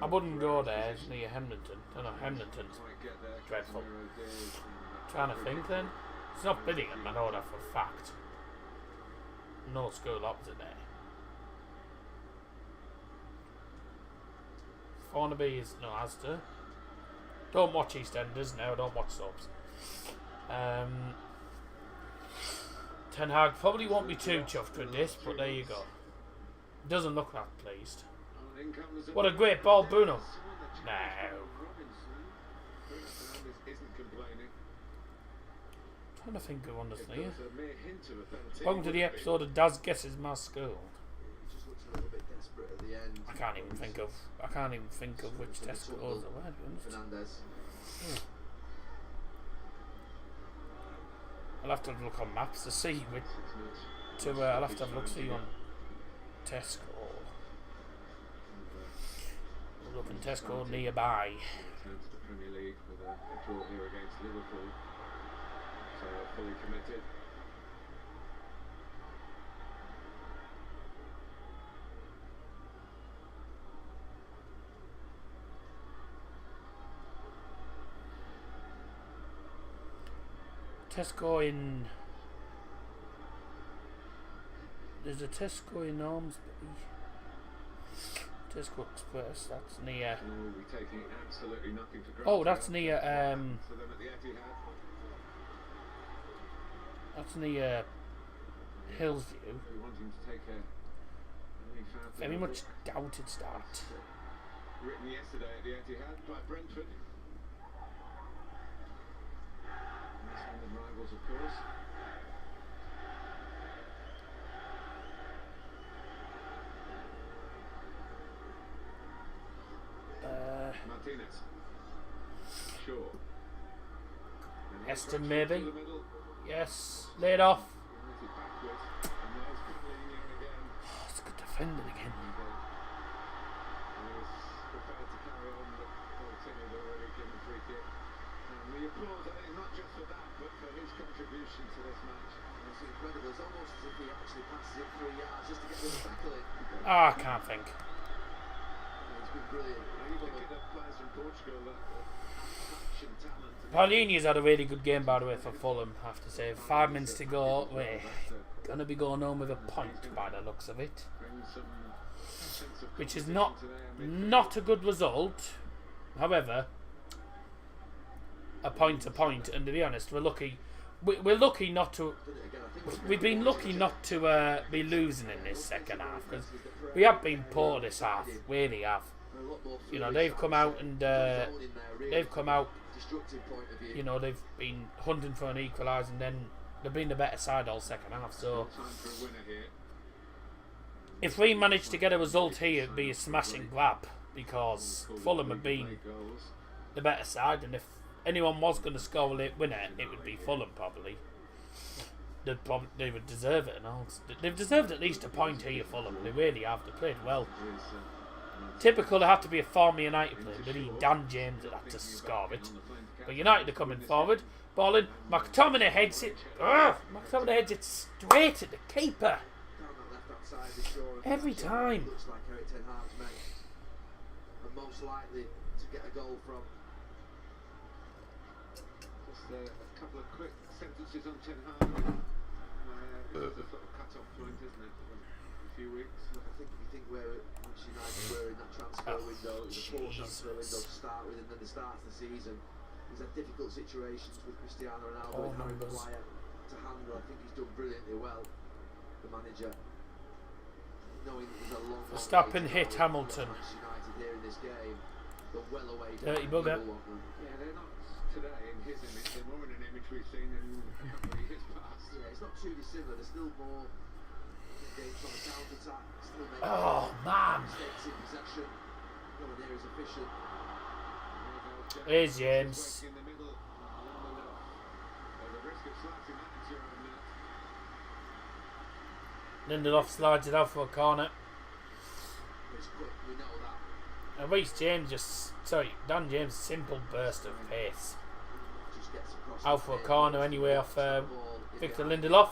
Speaker 3: I wouldn't go there, it's near Hamilton. I know Hamilton's dreadful. Trying to think then. It's not Billingham, I know that for a fact. no school opposite there. Thornaby is no Asda. Don't watch EastEnders now. Don't watch subs. Ten Hag probably won't be too chuffed with this, but there you go. Doesn't look that pleased. What a great ball, Bruno. No. I'm trying to think who on this here. Welcome to the episode of Daz Guesses My School. I can't even think of which test scores there were, to be honest. I'll have to look on maps to see which. I'll have to have a look see on Tesco. We'll look in Tesco nearby.
Speaker 1: Return to the Premier League with a draw here against Liverpool. So fully committed.
Speaker 3: Tesco in. There's a Tesco in Ormsby. Tesco Express. That's near.
Speaker 1: We'll be taking absolutely nothing for granted.
Speaker 3: Oh, that's near.
Speaker 1: For them at the Etihad.
Speaker 3: That's near Hillsview.
Speaker 1: We want him to take a
Speaker 3: Very much doubted start.
Speaker 1: Written yesterday at the Etihad by Brentford. That's one of the rivals, of course. Martinez. Sure.
Speaker 3: Heston maybe. Yes. Lay it off. Oh, it's a good defending again.
Speaker 1: The applause, I think, not just for that, but for his contribution to this match. It's incredible. It's almost as if he actually passes it 3 yards just to get the tackle in.
Speaker 3: I can't think.
Speaker 1: It's been brilliant. You look at the players from Portugal that touch and talent.
Speaker 3: Paulini's had a really good game, by the way, for Fulham, I have to say. 5 minutes to go. We're going to be going home with a point by the looks of it. Which is not a good result. However, a point, and to be honest, we're lucky. We're lucky not to. We've been lucky not to be losing in this second half, because we have been poor this half. Really have. You know, they've come out and you know, they've been hunting for an equaliser, and then they've been the better side all second half. So if we manage to get a result here, it'd be a smashing grab, because Fulham have been the better side, and if anyone was going to score a late winner, it would be Fulham probably. They would deserve it, and all. They've deserved at least a point here, Fulham. They really have. They played well. Typical, they have to be a former United player. Really, Dan James would have to score it. But United are coming forward. Ball in. McTominay heads it. McTominay heads it straight at the keeper. Every time.
Speaker 4: Looks like Eric Ten Hag's men are most likely to get a goal from.
Speaker 1: Just a couple of quick sentences on Ten Hag. It's a sort of cut-off point, isn't it? A few weeks.
Speaker 4: I think where Manchester United were in that transfer window, it was a poor transfer window to start with, and then the start of the season, he's had difficult situations with Cristiano Ronaldo and Harry Maguire to handle. I think he's done brilliantly well, the manager. Knowing that there's a long
Speaker 3: Verstappen hit Hamilton.
Speaker 4: Manchester United here in this game, they're well away from
Speaker 3: Dirty bugger.
Speaker 1: Yeah, they're not today in his image. They're more in an image we've seen in a couple of years past.
Speaker 4: Yeah, it's not too dissimilar. There's still more games on the counter-attack. Still making mistakes in possession. No one here is efficient.
Speaker 3: Here's James.
Speaker 1: In the middle, the risk of slicing that into your own net.
Speaker 3: Lindelof slides it out for a corner.
Speaker 4: It's quick, we know that.
Speaker 3: And Reece James Dan James, simple burst of pace.
Speaker 4: Just gets across
Speaker 3: Out for a corner anyway off Victor Lindelof.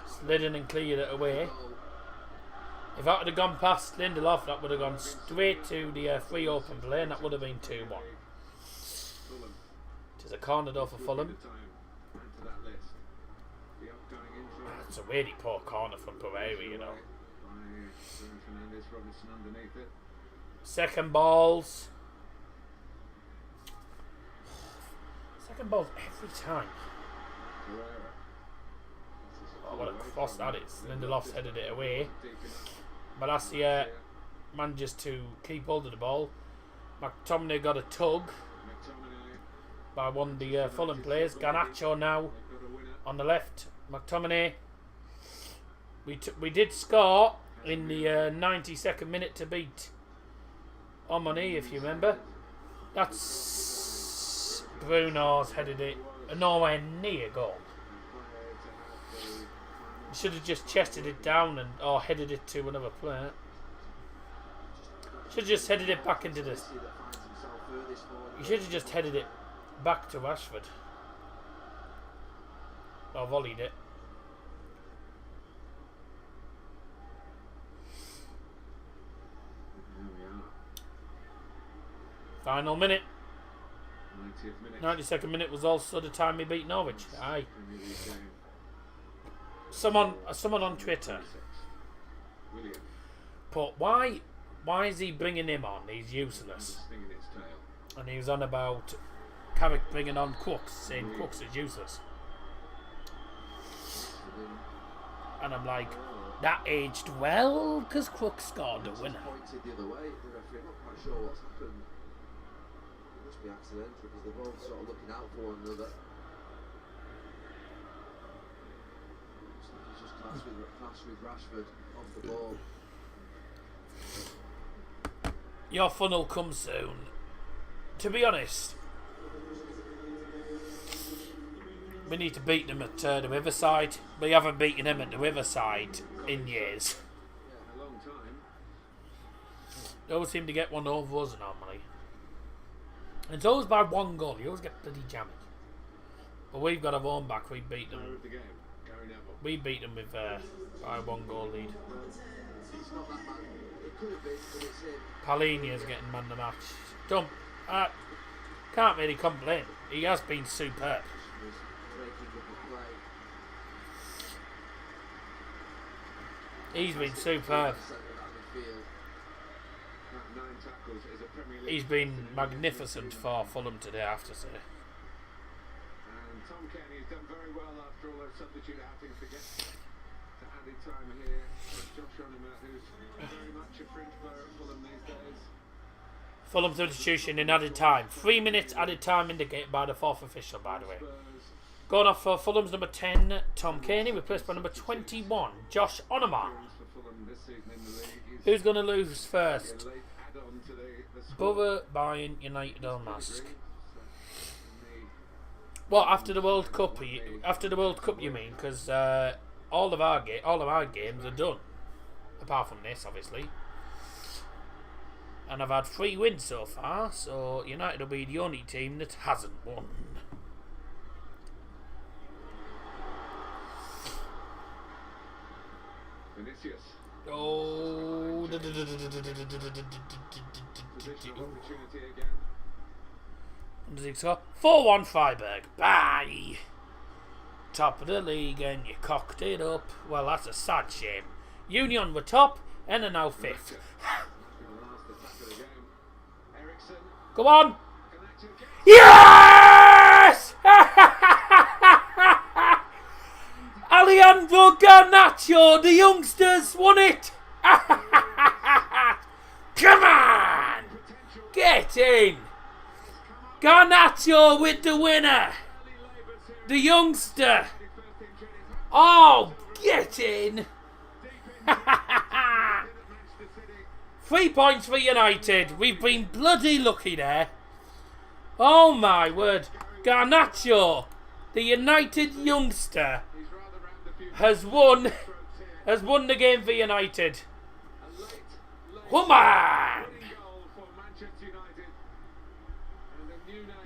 Speaker 3: Slid in and cleared it away. If that would have gone past Lindelof, that would have gone straight to the free open play, and that would have been 2-1. It is a corner though for Fulham. That's a really poor corner from Pereira, you know.
Speaker 1: Fernandes Robinson underneath it.
Speaker 3: Second balls. Second balls every time.
Speaker 1: Pereira.
Speaker 3: Oh, what a cross that is. Lindelof's headed it away. Malacia manages to keep hold of the ball. McTominay got a tug by one of the Fulham players. Garnacho now on the left. McTominay. We did score in the 92nd minute to beat Omani, if you remember. That's Bruno's headed it nowhere near goal. He should have just chested it down or headed it to another player. Should have just headed it back into this. You should have just headed it back to Rashford. Or volleyed it. Final minute. 92nd minute was also the time we beat Norwich. Aye. Someone on Twitter put, why is he bringing him on? He's useless. And he was on about Carrick bringing on Crooks, saying Crooks is useless. And I'm like, that aged well, because Crooks scored the winner.
Speaker 4: Pointed the other way. The referee, I'm not quite sure what's happened. It must be accidental because they're both sort of looking out for one another. He's just class with Rashford off the ball.
Speaker 3: Your funnel comes soon. To be honest, we need to beat them at the Riverside. We haven't beaten them at the Riverside in years.
Speaker 1: Yeah, a long time.
Speaker 3: They always seem to get one over us normally. And it's always by one goal. You always get bloody jammy. But we've got our own back. We beat them. We beat them with by 1 goal lead. Palhinha's getting man the match. Can't really complain. He has been superb. He's been superb. He's been magnificent for Fulham today, I have to say.
Speaker 1: And Tom Kenny's done very well after all those substitute outings to get to added time here. Josh Onima, who's very much a fringe player at Fulham these days.
Speaker 3: Fulham substitution in added time. 3 minutes added time indicated by the 4th official, by the way. Going off for Fulham's number 10, Tom Caney, replaced by number 21, Josh Onima. Who's going to lose first? Borough, Bayern, United or Mask? Well, after the World Cup, you mean? Because all of our games are done, apart from this, obviously. And I've had 3 wins so far, so United will be the only team that hasn't won.
Speaker 1: Vinicius.
Speaker 3: Oh,
Speaker 1: Opportunity again.
Speaker 3: does he score? 4-1 Freiburg. Bye. Top of the league and you cocked it up. Well, that's a sad shame. Union were top and are now 5th. Go on. Yes! Alejandro Garnacho, the youngsters won it. Come on. Get in. Garnacho with the winner. The youngster. Oh, get in. 3 points for United. We've been bloody lucky there. Oh my word. Garnacho, the United youngster, has won the game for United. Woman!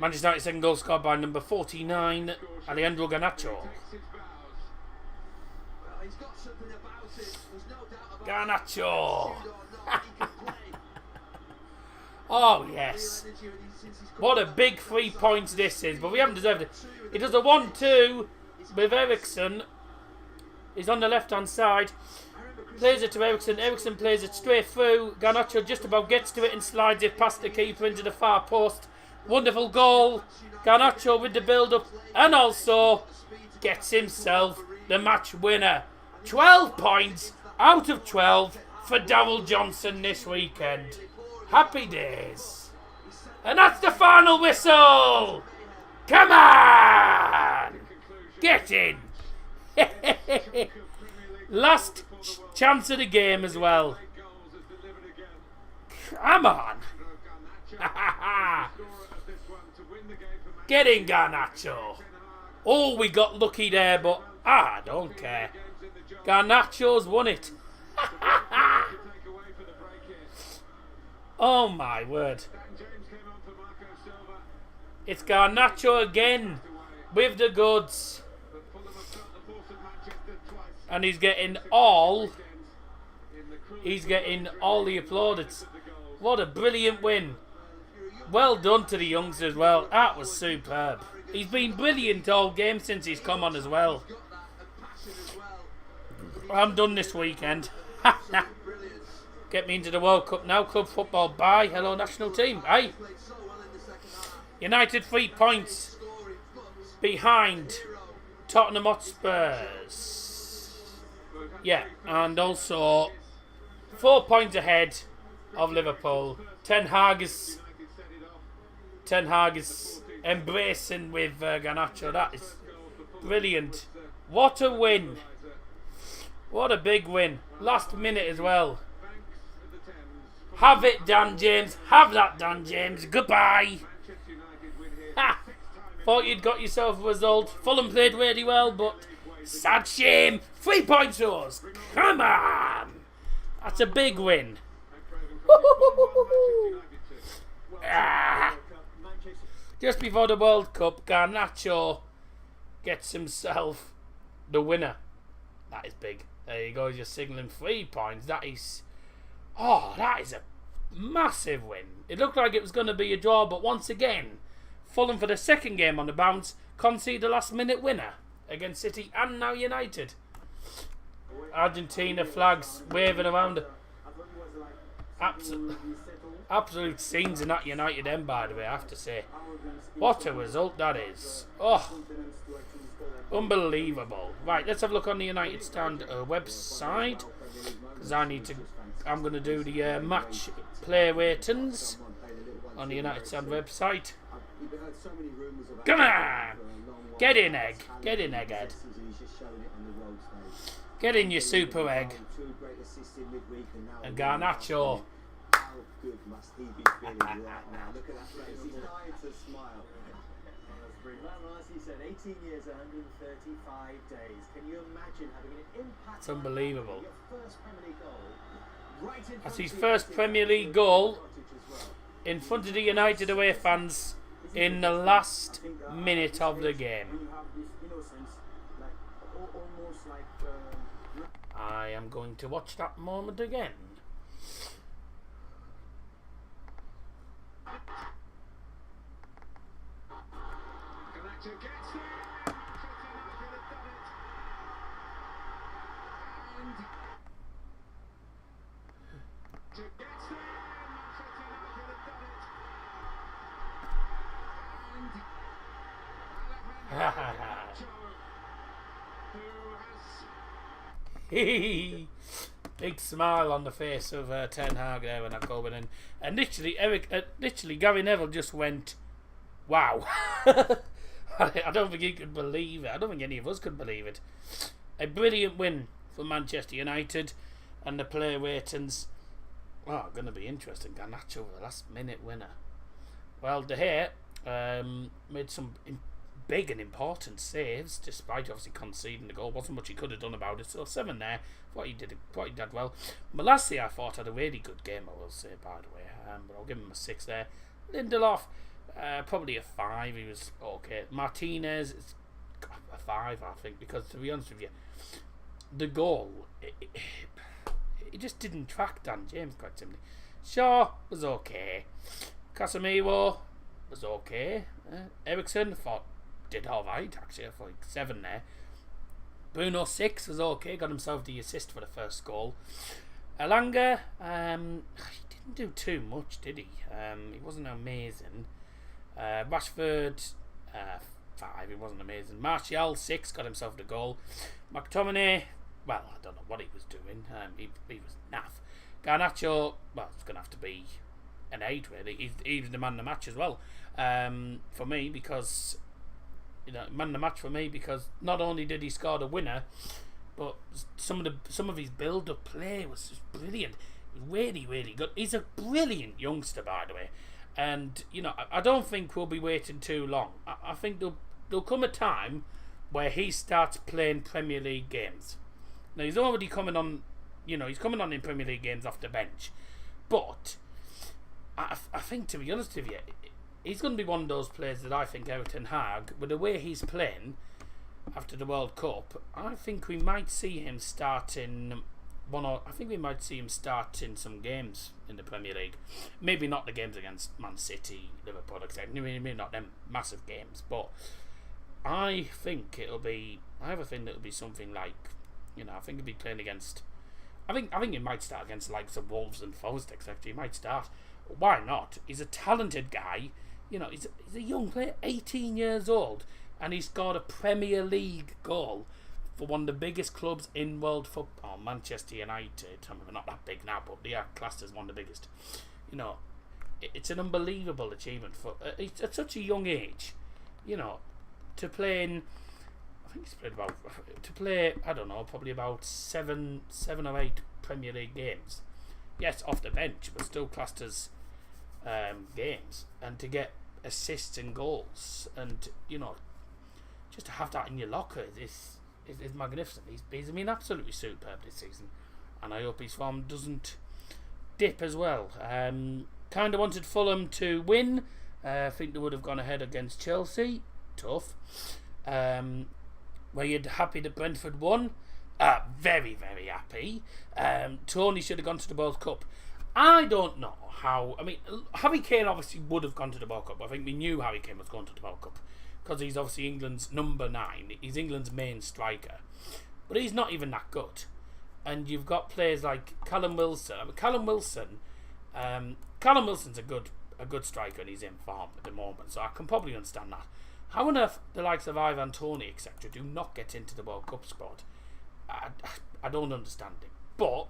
Speaker 3: Manchester United second goal scored by number 49, Alejandro Garnacho. Garnacho! Oh yes. What a big 3 points this is, but we haven't deserved it. He does a 1-2 with Ericsson. He's on the left-hand side. Plays it to Ericsson. Ericsson plays it straight through. Garnacho just about gets to it and slides it past the keeper into the far post. Wonderful goal. Garnacho with the build-up and also gets himself the match winner. 12 points out of 12 for Darryl Johnson this weekend. Happy days. And that's the final whistle. Come on. Get in. Last chance of the game as well. Come on. Get in, Garnacho. Oh, we got lucky there, but I don't care. Garnacho's won it. Oh my word. It's Garnacho again with the goods. And he's getting all the plaudits. What a brilliant win. Well done to the youngsters as well. That was superb. He's been brilliant all game since he's come on as well. I'm done this weekend. Get me into the World Cup now. Club football. Bye. Hello, national team. Aye. United 3 points behind Tottenham Hotspurs. Yeah, and also 4 points ahead of Liverpool. Ten Hag is embracing with Garnacho. That is brilliant. What a win. What a big win. Last minute as well. Have it, Dan James. Have that, Dan James. Goodbye. Ha! Thought you'd got yourself a result. Fulham played really well, but sad shame. 3 points to us. Come on. That's a big win. Just before the World Cup, Garnacho gets himself the winner. That is big. There you go, just signalling 3 points. That is a massive win. It looked like it was going to be a draw, but once again, Fulham for the second game on the bounce concede the last minute winner against City and now United. Argentina flags waving around. Absolute scenes in that United end, by the way, I have to say. What a result that is. Oh, unbelievable. Right, let's have a look on the United Stand website, because I'm going to do the match play ratings on the United Stand website. Come on! Get in, Egg. Get in, Egghead. Get in, your super egg. And Garnacho.
Speaker 5: How good must he be feeling right now? Look at that face. He's dying to smile. He said 18 years, 135 days. Can you imagine having an impact?
Speaker 3: It's unbelievable.
Speaker 5: Your first Premier League goal. Right in
Speaker 3: That's his first Premier League goal in front of the United away fans in the last minute of the game. I am going to watch that moment again. Big smile on the face of Ten Hag there when that goal went in, and literally Gary Neville just went, "Wow!" I don't think he could believe it. I don't think any of us could believe it. A brilliant win for Manchester United, and the player ratings are going to be interesting. Garnacho, the last minute winner. Well, De Gea made some big and important saves, despite obviously conceding the goal. Wasn't much he could have done about it. So 7 there. Thought he did well. Malassi, I thought, had a really good game, I will say, by the way. But I'll give him a 6 there. Lindelof, probably a 5. He was okay. Martinez, it's a 5, I think, because to be honest with you, the goal, it just didn't track Dan James quite simply. Shaw was okay. Casemiro was okay. Ericsson, thought did alright actually. I thought 7 there. Bruno 6 was okay, got himself the assist for the first goal. Elanga, he didn't do too much, did he? He wasn't amazing. Rashford, 5, he wasn't amazing. Martial 6, got himself the goal. McTominay, well, I don't know what he was doing. He was naff. Garnacho, well, it's going to have to be an 8 really. He was the man of the match as well for me, because man of the match for me because not only did he score the winner, but some of his build-up play was just brilliant. Really, really good. He's a brilliant youngster, by the way, and I don't think we'll be waiting too long. I think there'll come a time where he starts playing Premier League games. Now he's already coming on. He's coming on in Premier League games off the bench, but I think, to be honest with you, he's going to be one of those players that I think Erik ten Hag, with the way he's playing after the World Cup, I think we might see him starting some games in the Premier League. Maybe not the games against Man City, Liverpool, etc. Maybe not them massive games, but I have a thing that it'll be something like, I think he'll be playing against. I think he might start against like some Wolves and Forest, etc. He might start. Why not? He's a talented guy. He's a young player, 18 years old, and he scored a Premier League goal for one of the biggest clubs in world football, Manchester United. I mean, they're not that big now, but they are classed as one of the biggest. It's an unbelievable achievement for at such a young age. To play in. I think he's played I don't know, probably about 7 or 8 Premier League games. Yes, off the bench, but still classed as games. And to get assists and goals, and just to have that in your locker is magnificent. He's been absolutely superb this season, and I hope his form doesn't dip as well. Kind of wanted Fulham to win. I think they would have gone ahead against Chelsea. Tough. Were you happy that Brentford won? Very, very happy. Tony should have gone to the World Cup. I don't know how. I mean, Harry Kane obviously would have gone to the World Cup. I think we knew Harry Kane was going to the World Cup because he's obviously England's number 9. He's England's main striker. But he's not even that good. And you've got players like Callum Wilson. I mean, Callum Wilson's a good striker, and he's in form at the moment. So I can probably understand that. How on earth the likes of Ivan Toney, etc., do not get into the World Cup squad? I don't understand it. But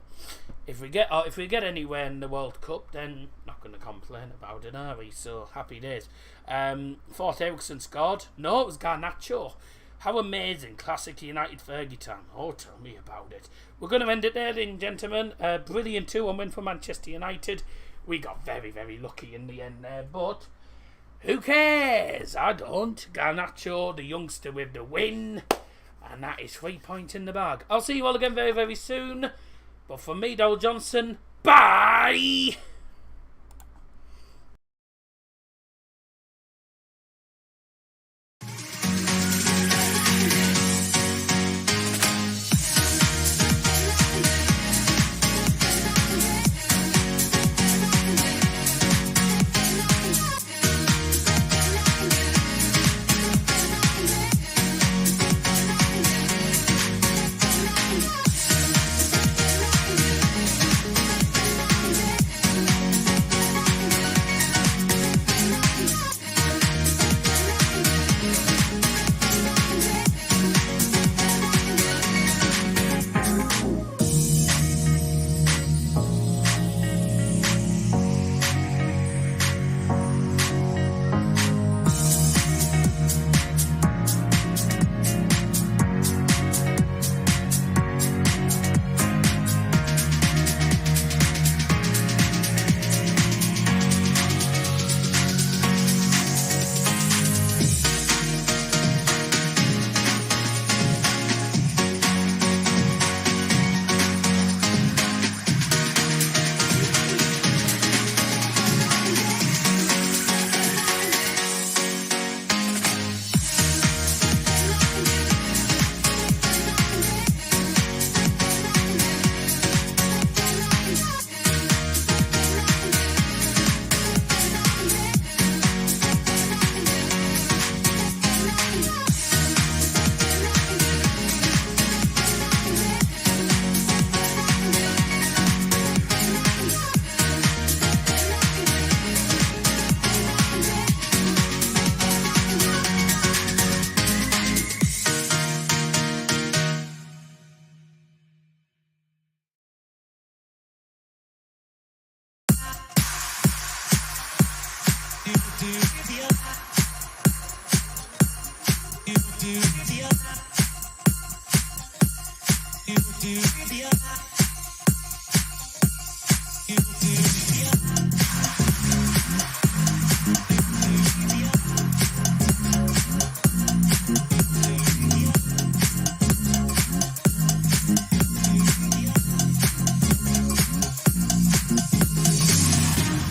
Speaker 3: if we get anywhere in the World Cup, then not going to complain about it, are we? So happy days. Thought Ericsson scored. No, it was Garnacho. How amazing! Classic United Fergie time. Oh, tell me about it. We're going to end it there, ladies and gentlemen. Brilliant 2-1 win for Manchester United. We got very, very lucky in the end there, but who cares? I don't. Garnacho, the youngster, with the win. And that is 3 points in the bag. I'll see you all again very, very soon. But for me, Dale Johnson, bye!
Speaker 6: do,